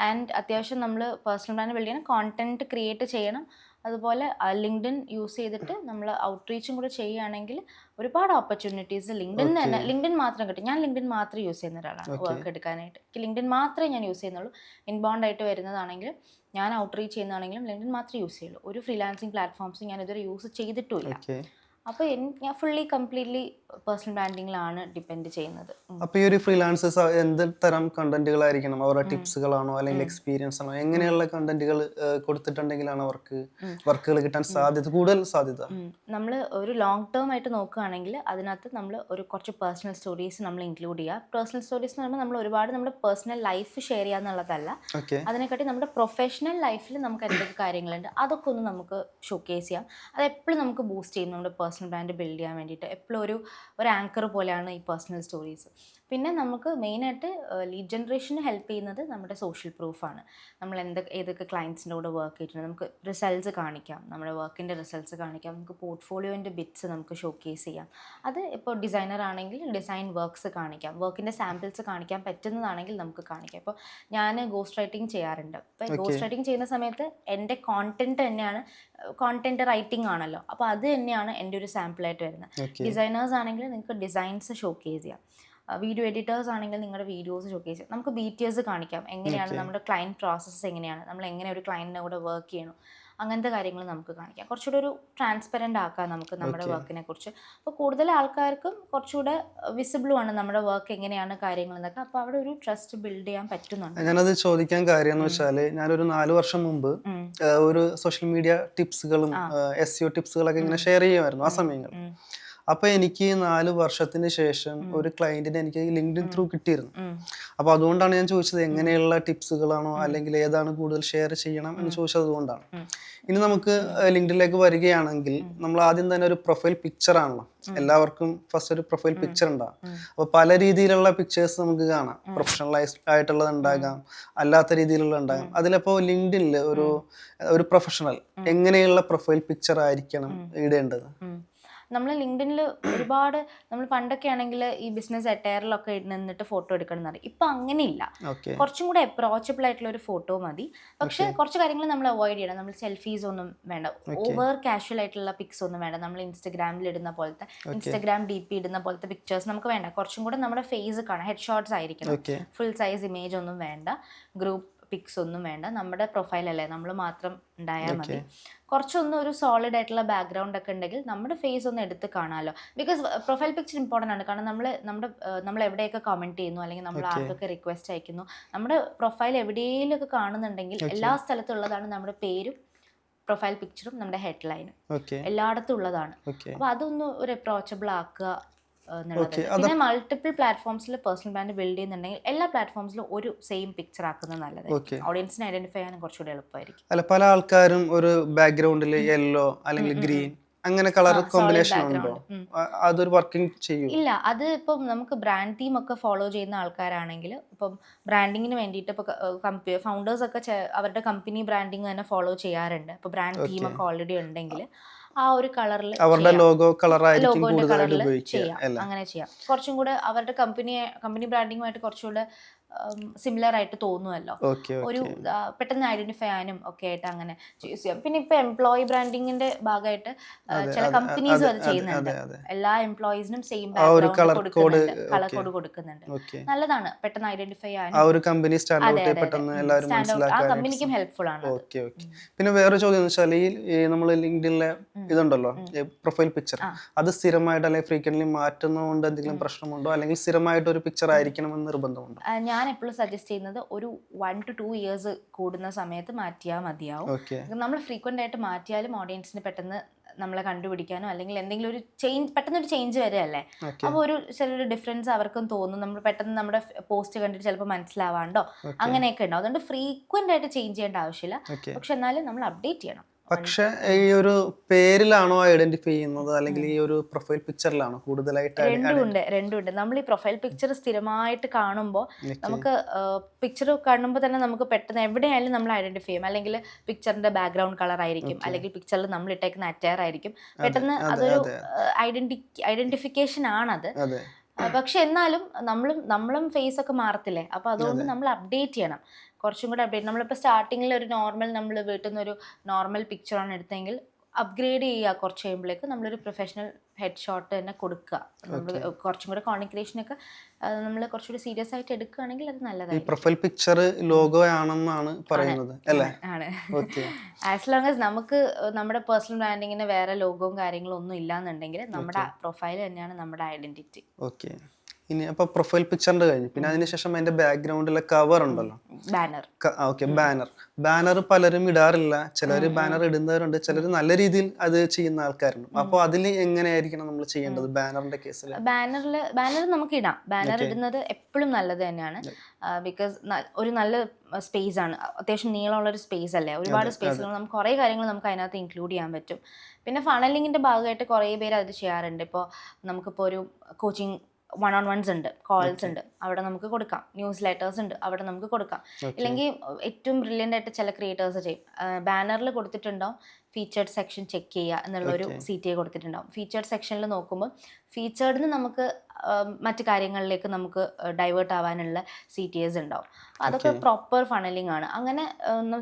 ആൻഡ് അത്യാവശ്യം നമ്മൾ പേഴ്സണൽ ബ്രാൻഡ് ബിൽഡ് ചെയ്യണം, കോണ്ടന്റ് ക്രിയേറ്റ് ചെയ്യണം. അതുപോലെ ലിങ്ക്ഡിൻ യൂസ് ചെയ്തിട്ട് നമ്മൾ ഔട്ട്റീച്ചും കൂടെ ചെയ്യുകയാണെങ്കിൽ ഒരുപാട് ഓപ്പർച്യൂണിറ്റീസ് ലിങ്ക്ഡിൻ മാത്രം കിട്ടും. ഞാൻ ലിങ്ക്ഡിൻ മാത്രം യൂസ് ചെയ്യുന്ന ഒരാളാണ് വർക്ക് എടുക്കാനായിട്ട്. ലിങ്ക്ഡിൻ മാത്രമേ ഞാൻ യൂസ് ചെയ്യുന്നുള്ളൂ. ഇൻബൗണ്ട് ആയിട്ട് വരുന്നതാണെങ്കിലും ഞാൻ ഔട്ട്റീച്ച് ചെയ്യുന്നതാണെങ്കിലും ലിങ്ക്ഡിൻ മാത്രമേ യൂസ് ചെയ്യുള്ളൂ. ഒരു ഫ്രീലാൻസിങ് പ്ലാറ്റ്ഫോംസ് ഞാൻ ഇതുവരെ യൂസ് ചെയ്തിട്ടുമില്ല. അപ്പോൾ ഞാൻ കംപ്ലീറ്റ്ലി പേഴ്സണൽ ബ്രാൻഡിങ്ങിലാണ് ഡിപ്പെൻഡ് ചെയ്യുന്നത്. അപ്പോൾ ഈ ഒരു ഫ്രീലാൻസേഴ്സ് എന്ത് തരം കണ്ടന്റുകളായിരിക്കണം? അവരുടെ ടിപ്സുകളാണോ അല്ലെങ്കിൽ എക്സ്പീരിയൻസ് ആണോ? എങ്ങനെയുള്ള കണ്ടന്റുകൾ കൊടുത്തിട്ടുണ്ടെങ്കിലാണ് അവർക്ക് വർക്കുകൾ കിട്ടാൻ കൂടുതൽ സാധ്യത? നമ്മൾ ഒരു ലോങ് ടേം ആയിട്ട് നോക്കുകയാണെങ്കിൽ അതിനകത്ത് നമ്മൾ കുറച്ച് പേഴ്സണൽ സ്റ്റോറീസ് നമ്മൾ ഇൻക്ലൂഡ് ചെയ്യുക. പേഴ്സണൽ സ്റ്റോറീസ് എന്ന് പറയുമ്പോൾ നമ്മൾ ഒരുപാട് നമ്മുടെ പേഴ്സണൽ ലൈഫ് ഷെയർ ചെയ്യുക എന്നുള്ളതല്ല, അതിനെക്കാട്ടി നമ്മുടെ പ്രൊഫഷണൽ ലൈഫിൽ നമുക്ക് എന്തൊക്കെ കാര്യങ്ങളുണ്ട് അതൊക്കെ ഒന്ന് നമുക്ക് ഷോക്കേസ് ചെയ്യാം. അത് എപ്പോഴും നമുക്ക് ബൂസ്റ്റ് ചെയ്യും നമ്മുടെ പേഴ്സണൽ ബ്രാൻഡ് ബിൽഡ് ചെയ്യാൻ വേണ്ടിയിട്ട്. എപ്പോഴും ഒരു ആങ്കർ പോലെയാണ് ഈ പേഴ്സണൽ സ്റ്റോറീസ്. പിന്നെ നമുക്ക് മെയിനായിട്ട് ലീഡ് ജനറേഷന് ഹെൽപ്പ് ചെയ്യുന്നത് നമ്മുടെ സോഷ്യൽ പ്രൂഫാണ്. നമ്മൾ ഏതൊക്കെ ക്ലയൻസിൻ്റെ കൂടെ വർക്ക് ചെയ്തിട്ടുണ്ട് നമുക്ക് റിസൾട്ട്സ് കാണിക്കാം, നമ്മുടെ വർക്കിൻ്റെ റിസൾട്ട്സ് കാണിക്കാം, നമുക്ക് പോർട്ട്ഫോളിയോൻ്റെ ബിറ്റ്സ് നമുക്ക് ഷോക്കേസ് ചെയ്യാം. അത് ഇപ്പോൾ ഡിസൈനർ ആണെങ്കിൽ ഡിസൈൻ വർക്ക്സ് കാണിക്കാം, വർക്കിൻ്റെ സാമ്പിൾസ് കാണിക്കാൻ പറ്റുന്നതാണെങ്കിൽ നമുക്ക് കാണിക്കാം. ഇപ്പോൾ ഞാൻ ഗോസ്റ്റ് റൈറ്റിംഗ് ചെയ്യാറുണ്ട്. ഇപ്പോൾ ഗോസ്റ്റ് റൈറ്റിംഗ് ചെയ്യുന്ന സമയത്ത് എൻ്റെ കോണ്ടന്റ് തന്നെയാണ്, കോണ്ടന്റ് റൈറ്റിംഗ് ആണല്ലോ, അപ്പോൾ അത് തന്നെയാണ് എൻ്റെ ഒരു സാമ്പിളായിട്ട് വരുന്നത്. ഡിസൈനേഴ്സ് ആണെങ്കിൽ നിങ്ങൾക്ക് ഡിസൈൻസ് ഷോക്കേസ് ചെയ്യാം, വീഡിയോ എഡിറ്റേഴ്സ് ആണെങ്കിൽ നിങ്ങളുടെ വീഡിയോസ് ഷോക്കേസ് ചെയ്യാം. നമുക്ക് BTS കാണിക്കാം, എങ്ങനെയാണ് നമ്മുടെ ക്ലയൻറ്റ് പ്രോസസ്സ്, എങ്ങനെയാണ് നമ്മൾ എങ്ങനെ ഒരു ക്ലയൻറ്റിൻ്റെ കൂടെ വർക്ക് ചെയ്യണം, അങ്ങനത്തെ കാര്യങ്ങൾ നമുക്ക് കാണിക്കാം. കുറച്ചുകൂടെ ഒരു ട്രാൻസ്പെറൻ്റ് ആക്കാം നമുക്ക് നമ്മുടെ വർക്കിനെ കുറിച്ച്. അപ്പോൾ കൂടുതൽ ആൾക്കാർക്കും കുറച്ചുകൂടെ വിസിബിളുമാണ് നമ്മുടെ വർക്ക് എങ്ങനെയാണ് കാര്യങ്ങൾ എന്നൊക്കെ. അപ്പോൾ അവിടെ ഒരു ട്രസ്റ്റ് ബിൽഡ് ചെയ്യാൻ പറ്റുന്നുണ്ട്. ഞാനത് ചോദിക്കാൻ കാര്യം എന്ന് വെച്ചാൽ ഞാനൊരു 4 വർഷം മുമ്പ് ഒരു സോഷ്യൽ മീഡിയ ടിപ്സുകളും SEO ടിപ്സുകളൊക്കെ ഇങ്ങനെ ഷെയർ ചെയ്യുമായിരുന്നു ആ സമയങ്ങൾ. അപ്പൊ എനിക്ക് 4 വർഷത്തിന് ശേഷം ഒരു ക്ലയന്റിനെ എനിക്ക് ലിങ്ക്ഡിൻ ത്രൂ കിട്ടിയിരുന്നു. അപ്പൊ അതുകൊണ്ടാണ് ഞാൻ ചോദിച്ചത് എങ്ങനെയുള്ള ടിപ്സുകളാണോ അല്ലെങ്കിൽ ഏതാണ് കൂടുതൽ ഷെയർ ചെയ്യണം എന്ന് ചോദിച്ചത് അതുകൊണ്ടാണ്. ഇനി നമുക്ക് ലിങ്ക്ഡിനിലേക്ക് വരികയാണെങ്കിൽ നമ്മൾ ആദ്യം തന്നെ ഒരു പ്രൊഫൈൽ പിക്ചർ ആണല്ലോ, എല്ലാവർക്കും ഫസ്റ്റ് ഒരു പ്രൊഫൈൽ പിക്ചർ ഉണ്ടാകും. അപ്പൊ പല രീതിയിലുള്ള പിക്ചേഴ്സ് നമുക്ക് കാണാം, പ്രൊഫഷണലൈസ് ആയിട്ടുള്ളത് ഉണ്ടാകാം, അല്ലാത്ത രീതിയിലുള്ള ഉണ്ടാകാം. അതിലപ്പോ ലിങ്ക്ഡിനിൽ ഒരു പ്രൊഫഷണൽ എങ്ങനെയുള്ള പ്രൊഫൈൽ പിക്ചർ ആയിരിക്കണം ഇടേണ്ടത്? നമ്മൾ ലിങ്ക്ഡിനിൽ ഒരുപാട്, നമ്മൾ പണ്ടൊക്കെ ആണെങ്കിൽ ഈ ബിസിനസ് അറ്റയറിലൊക്കെ നിന്നിട്ട് ഫോട്ടോ എടുക്കണം എന്നറിയാം. ഇപ്പം അങ്ങനെയില്ല, കുറച്ചും കൂടെ അപ്രോച്ചബിൾ ആയിട്ടുള്ള ഒരു ഫോട്ടോ മതി. പക്ഷെ കുറച്ച് കാര്യങ്ങൾ നമ്മൾ അവോയ്ഡ് ചെയ്യണം. നമ്മൾ സെൽഫീസ് ഒന്നും വേണ്ട, ഓവർ കാഷ്വൽ ആയിട്ടുള്ള പിക്സ് ഒന്നും വേണ്ട. നമ്മൾ ഇൻസ്റ്റഗ്രാമിൽ ഇടുന്ന പോലത്തെ, ഇൻസ്റ്റഗ്രാം DP ഇടുന്ന പോലത്തെ പിക്ചേഴ്സ് നമുക്ക് വേണ്ട. കുറച്ചും കൂടെ നമ്മുടെ ഫേസ് കാണാം, ഹെഡ് ഷോട്ട്സ് ആയിരിക്കണം, ഫുൾ സൈസ് ഇമേജ് ഒന്നും വേണ്ട, ഗ്രൂപ്പ് പിക്സ് ഒന്നും വേണ്ട. നമ്മുടെ പ്രൊഫൈലല്ലേ, നമ്മൾ മാത്രം ഉണ്ടായാൽ മതി. കുറച്ചൊന്നും ഒരു സോളിഡ് ആയിട്ടുള്ള ബാക്ക്ഗ്രൗണ്ട് ഒക്കെ ഉണ്ടെങ്കിൽ നമ്മുടെ ഫേസ് ഒന്ന് എടുത്ത് കാണാമല്ലോ. ബിക്കോസ് പ്രൊഫൈൽ പിക്ചർ ഇമ്പോർട്ടൻ്റ് ആണ്. കാരണം നമ്മൾ എവിടെയൊക്കെ കമൻറ്റ് ചെയ്യുന്നു അല്ലെങ്കിൽ നമ്മൾ ആർക്കൊക്കെ റിക്വസ്റ്റ് അയക്കുന്നു, നമ്മുടെ പ്രൊഫൈൽ എവിടെയെങ്കിലുമൊക്കെ കാണുന്നുണ്ടെങ്കിൽ എല്ലാ സ്ഥലത്തും ഉള്ളതാണ് നമ്മുടെ പേരും പ്രൊഫൈൽ പിക്ചറും നമ്മുടെ ഹെഡ്ലൈനും എല്ലായിടത്തും ഉള്ളതാണ്. അപ്പോൾ അതൊന്ന് ഒരു അപ്രോച്ചബിൾ ആക്കുക എന്നുള്ളത്. പിന്നെ മൾട്ടിപ്പിൾ പ്ലാറ്റ്ഫോംസിൽ പേഴ്സണൽ ബ്രാൻഡ് ബിൽഡ് ചെയ്യുന്നുണ്ടെങ്കിൽ എല്ലാ പ്ലാറ്റ്ഫോംസിലും ഒരു സെയിം പിക്ചർ ആക്കുന്നത് നല്ലതായിരിക്കും. ഓഡിയൻസിനെ ഐഡന്റിഫൈ ചെയ്യാനും കുറച്ചുകൂടി എളുപ്പമായിരിക്കും. അല്ല, പല ആൾക്കാരും ഒരു ബാക്ക്ഗ്രൗണ്ടിൽ യെല്ലോ അല്ലെങ്കിൽ ഗ്രീൻ അങ്ങനെ കളർ കോമ്പിനേഷൻ ഉണ്ടോ? അതൊരു വർക്കിംഗ് ചെയ്യും? ഇല്ല, അത് ഇപ്പം നമുക്ക് ബ്രാൻഡ് ടീം ഒക്കെ ഫോളോ ചെയ്യുന്ന ആൾക്കാരാണെങ്കിൽ ഇപ്പം ബ്രാൻഡിങ്ങിന് വേണ്ടിയിട്ട് ഇപ്പോൾ ഫൗണ്ടേഴ്സ് ഒക്കെ അവരുടെ കമ്പനി ബ്രാൻഡിങ് തന്നെ ഫോളോ ചെയ്യാറുണ്ട്. ഇപ്പോൾ ബ്രാൻഡ് ടീം ഒക്കെ ഓൾറെഡി ഉണ്ടെങ്കിൽ ആ ഒരു കളറിൽ അവരുടെ ലോഗോ കളറായിരിക്കും ചെയ്യാം. അങ്ങനെ ചെയ്യാം. കുറച്ചും കൂടെ അവരുടെ കമ്പനി ബ്രാൻഡിങ്ങുമായിട്ട് കുറച്ചുകൂടെ സിമിലർ ആയിട്ട് തോന്നുമല്ലോ, ഒരു പെട്ടെന്ന് ഐഡന്റിഫൈ ചെയ്യാനും ഒക്കെ ആയിട്ട് അങ്ങനെ യൂസ് ചെയ്യാം. പിന്നെ ഇപ്പൊ എംപ്ലോയി ബ്രാൻഡിങ്ങിന്റെ ഭാഗമായിട്ട് ചില കമ്പനീസും അത് ചെയ്യുന്നുണ്ട്. എല്ലാ എംപ്ലോയീസിനും സെയിം കളർ കോഡ് കൊടുക്കുന്നുണ്ട്. നല്ലതാണ്, പെട്ടെന്ന് ഐഡന്റിഫൈ ചെയ്യാനും ആ കമ്പനിക്കും ഹെൽപ്ഫുൾ ആണ്. പിന്നെ വേറെ ചോദ്യം എന്ന് വെച്ചാൽ ഈ നമ്മൾ ലിങ്ക്ഡിനിലെ ഇതുണ്ടല്ലോ പ്രൊഫൈൽ പിക്ചർ, അത് സ്ഥിരമായിട്ട് അല്ലെങ്കിൽ ഫ്രീക്വന്റ്ലി മാറ്റുന്നതുകൊണ്ട് എന്തെങ്കിലും പ്രശ്നമുണ്ടോ അല്ലെങ്കിൽ സ്ഥിരമായിട്ട് ഒരു പിക്ചർ ആയിരിക്കണം എന്ന് നിർബന്ധമുണ്ടോ? ഞാൻ എപ്പോഴും സജസ്റ്റ് ചെയ്യുന്നത് ഒരു 1 to 2 years കൂടുന്ന സമയത്ത് മാറ്റിയാൽ മതിയാവും. നമ്മൾ ഫ്രീക്വന്റ് ആയിട്ട് മാറ്റിയാലും ഓഡിയൻസിന് പെട്ടെന്ന് നമ്മളെ കണ്ടുപിടിക്കാനോ അല്ലെങ്കിൽ എന്തെങ്കിലും ഒരു പെട്ടെന്നൊരു ചേഞ്ച് വരികയല്ലേ, അപ്പോൾ ഒരു ചിലൊരു ഡിഫറൻസ് അവർക്കും തോന്നും. നമ്മൾ പെട്ടെന്ന് നമ്മുടെ പോസ്റ്റ് കണ്ടിട്ട് ചിലപ്പോൾ മനസ്സിലാവാണ്ടോ അങ്ങനെയൊക്കെ ഉണ്ടാവും. അതുകൊണ്ട് ഫ്രീക്വന്റ് ആയിട്ട് ചേഞ്ച് ചെയ്യേണ്ട ആവശ്യമില്ല, പക്ഷെ എന്നാലും നമ്മൾ അപ്ഡേറ്റ് ചെയ്യണം. പക്ഷെ ഈ ഒരു പേരിലാണോ ഐഡന്റിഫൈ ചെയ്യുന്നത് അല്ലെങ്കിൽ ഈ ഒരു പ്രൊഫൈൽ പിക്ചറിലാണോ കൂടുതലായിട്ട്? രണ്ടുമുണ്ട്. നമ്മൾ ഈ പ്രൊഫൈൽ പിക്ചർ സ്ഥിരമായിട്ട് കാണുമ്പോൾ നമുക്ക് പിക്ചർ കാണുമ്പോൾ തന്നെ നമുക്ക് പെട്ടെന്ന് എവിടെയായാലും നമ്മൾ ഐഡന്റിഫൈ ചെയ്യും. അല്ലെങ്കിൽ പിക്ചറിന്റെ ബാക്ക്ഗ്രൗണ്ട് കളർ ആയിരിക്കും, അല്ലെങ്കിൽ പിക്ചറിൽ നമ്മൾ ഇട്ടേക്കുന്ന അറ്റയർ ആയിരിക്കും. പെട്ടെന്ന് അതൊരു ഐഡന്റിഫിക്കേഷൻ ആണത്. പക്ഷെ എന്നാലും നമ്മളും ഫേസ് ഒക്കെ മാറത്തില്ലേ, അപ്പൊ അതുകൊണ്ട് നമ്മൾ അപ്ഡേറ്റ് ചെയ്യണം, കുറച്ചും കൂടെ അപ്ഡേറ്റ്. നമ്മളിപ്പോൾ സ്റ്റാർട്ടിങ്ങിൽ ഒരു നോർമൽ, നമ്മൾ വീട്ടിൽ നിന്ന് ഒരു നോർമൽ പിക്ചറാണ് എടുത്തെങ്കിൽ അപ്ഗ്രേഡ് ചെയ്യുക. കുറച്ച് കഴിയുമ്പോഴേക്ക് നമ്മളൊരു പ്രൊഫഷണൽ ഹെഡ് ഷോട്ട് തന്നെ കൊടുക്കുക. നമ്മൾ കുറച്ചും കൂടെ കോൺഗ്രിഗേഷനൊക്കെ നമ്മൾ കുറച്ചുകൂടി സീരിയസ് ആയിട്ട് എടുക്കുകയാണെങ്കിൽ അത് നല്ലതായിരിക്കും. പ്രൊഫൈൽ പിക്ചർ ലോഗോ ആണെന്നാണ് പറയുന്നത് അല്ലേ? ആണ്. ആസ് ലോങ് ആസ് നമുക്ക് നമ്മുടെ പേഴ്സണൽ ബ്രാൻഡിങ്ങിന് വേറെ ലോഗോയും കാര്യങ്ങളും ഒന്നും ഇല്ലാന്നുണ്ടെങ്കിൽ നമ്മുടെ പ്രൊഫൈൽ തന്നെയാണ് നമ്മുടെ ഐഡന്റിറ്റി. ഓക്കെ. ഇനി അപ്പൊ പ്രൊഫൈൽ പിക്ചറിന്റെ കഴിഞ്ഞു, പിന്നെ അതിനുശേഷം അതിന്റെ ബാക്ക്ഗ്രൗണ്ടിലെ കവർ ഉണ്ടല്ലോ, ബാനർ. ഓക്കെ, ബാനർ പലരും ഇടാറില്ല. ചിലർ ബാനർ ഇടുന്നവരുണ്ട്, ചിലർ നല്ല രീതിയിൽ അത് ചെയ്യുന്ന ആൾക്കാരുണ്ട്. അപ്പൊ അതിൽ എങ്ങനെയായിരിക്കണം നമ്മൾ ചെയ്യേണ്ടത് ബാനറിന്റെ കേസിൽ? ബാനർ നമുക്ക് ഇടാം. ബാനർ ഇടുന്നത് എപ്പോഴും നല്ലത് തന്നെയാണ്. ബിക്കോസ് ഒരു നല്ല സ്പേസ് ആണ്, അത്യാവശ്യം നീളമുള്ള ഒരു സ്പേസ് അല്ലേ, ഒരുപാട് സ്പേസുകൾ നമുക്ക് കുറേ കാര്യങ്ങൾ നമുക്ക് അതിനകത്ത് ഇൻക്ലൂഡ് ചെയ്യാൻ പറ്റും. പിന്നെ ഫണലിങ്ങിന്റെ ഭാഗമായിട്ട് കുറേ പേര് അത് ചെയ്യാറുണ്ട്. ഇപ്പോൾ നമുക്കിപ്പോൾ ഒരു കോച്ചിങ് 1-on-1s ഉണ്ട്, കോൾസ് ഉണ്ട്, അവിടെ നമുക്ക് കൊടുക്കാം. ന്യൂസ് ലെറ്റേഴ്സ് ഉണ്ട്, അവിടെ നമുക്ക് കൊടുക്കാം. ഇല്ലെങ്കിൽ ഏറ്റവും ബ്രില്യൻ്റ് ആയിട്ട് ചില ക്രിയേറ്റേഴ്സ് ചെയ്യും, ബാനറിൽ കൊടുത്തിട്ടുണ്ടാവും ഫീച്ചേർഡ് സെക്ഷൻ ചെക്ക് ചെയ്യുക എന്നുള്ളൊരു CTA കൊടുത്തിട്ടുണ്ടാവും. ഫീച്ചേർഡ് സെക്ഷനിൽ നോക്കുമ്പോൾ ഫീച്ചേർഡിന് നമുക്ക് മറ്റു കാര്യങ്ങളിലേക്ക് നമുക്ക് ഡൈവേർട്ട് ആവാനുള്ള CTAs ഉണ്ടാവും. അതൊക്കെ പ്രോപ്പർ ഫണലിംഗ് ആണ്. അങ്ങനെ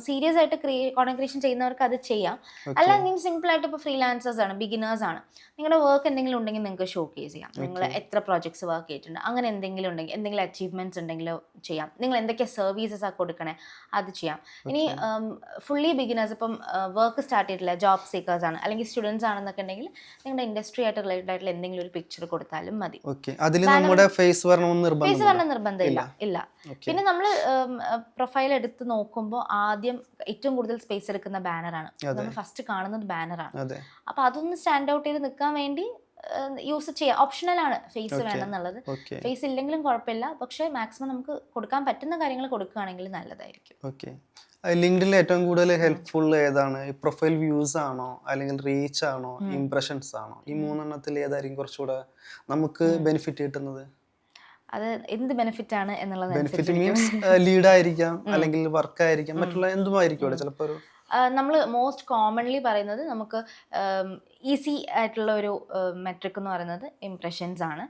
സീരിയസ് ആയിട്ട് കോൺഗ്രിഗേഷൻ ചെയ്യുന്നവർക്ക് അത് ചെയ്യാം. അല്ല, നിങ്ങൾ സിമ്പിൾ ആയിട്ട് ഇപ്പോൾ ഫ്രീലാൻസേഴ്സ് ആണ്, ബിഗിനേഴ്സ് ആണ്, നിങ്ങളുടെ വർക്ക് എന്തെങ്കിലും ഉണ്ടെങ്കിൽ നിങ്ങൾക്ക് ഷോക്കേസ് ചെയ്യാം. നിങ്ങൾ എത്ര പ്രോജക്ട്സ് വർക്ക് ചെയ്തിട്ടുണ്ട്, അങ്ങനെ എന്തെങ്കിലും ഉണ്ടെങ്കിൽ, എന്തെങ്കിലും അച്ചീവ്മെന്റ്സ് ഉണ്ടെങ്കിൽ ചെയ്യാം. നിങ്ങൾ എന്തൊക്കെ സർവീസസ് ആ കൊടുക്കണേ അത് ചെയ്യാം. ഇനി ഫുള്ളി ബിഗിനേഴ്സ്, ഇപ്പം വർക്ക് സ്റ്റാർട്ട് ചെയ്തിട്ടില്ല, ജോബ് സീക്കേഴ്സ് ആണ്, അല്ലെങ്കിൽ സ്റ്റുഡൻസ് ആണെന്നൊക്കെ ഉണ്ടെങ്കിൽ നിങ്ങളുടെ ഇൻഡസ്ട്രി ആയിട്ട് റിലേറ്റഡ് ആയിട്ടുള്ള എന്തെങ്കിലും ഒരു പിക്ചർ കൊടുത്താലും മതി. ഫേസ് വരണം നിർബന്ധമില്ല. ഇല്ല. പിന്നെ നമ്മൾ പ്രൊഫൈൽ എടുത്ത് നോക്കുമ്പോൾ ആദ്യം ഏറ്റവും കൂടുതൽ സ്പേസ് എടുക്കുന്ന ബാനറാണ്. നമ്മൾ ഫസ്റ്റ് കാണുന്നത് ബാനറാണ്. അപ്പൊ അതൊന്ന് സ്റ്റാൻഡ് ഔട്ട് ചെയ്ത് നിൽക്കാൻ വേണ്ടി യൂസ് ചെയ്യാം. ഓപ്ഷണൽ ആണ് ഫേസ് വേണം എന്നുള്ളത്. ഫേസ് ഇല്ലെങ്കിലും കുഴപ്പമില്ല, പക്ഷെ മാക്സിമം നമുക്ക് കൊടുക്കാൻ പറ്റുന്ന കാര്യങ്ങൾ കൊടുക്കുകയാണെങ്കിൽ നല്ലതായിരിക്കും. ലിങ്ക്ഡിനിൽ ഏറ്റവും കൂടുതൽ ഹെൽപ്ഫുൾ ഏതാണ്? പ്രൊഫൈൽ വ്യൂസ് ആണോ, അല്ലെങ്കിൽ റീച്ച് ആണോ, ഇംപ്രഷൻസ് ആണോ? ഈ മൂന്നെണ്ണത്തിൽ ഏതായിരിക്കും കുറച്ചുകൂടെ നമുക്ക് ബെനിഫിറ്റ് കിട്ടുന്നത്? അത് എന്ത് ബെനിഫിറ്റ് ആണ് എന്നുള്ളത്. ബെനിഫിറ്റ് മീൻസ് ലീഡ് ആയിരിക്കാം, അല്ലെങ്കിൽ വർക്ക് ആയിരിക്കാം, മറ്റുള്ള എന്തുമായിരിക്കും. ചിലപ്പോൾ ഒരു നമ്മൾ മോസ്റ്റ് കോമൺലി പറയുന്നത് നമുക്ക് ഈസി ആയിട്ടുള്ള ഒരു മെട്രിക് എന്ന് പറയുന്നത് ഇംപ്രഷൻസ് ആണ്.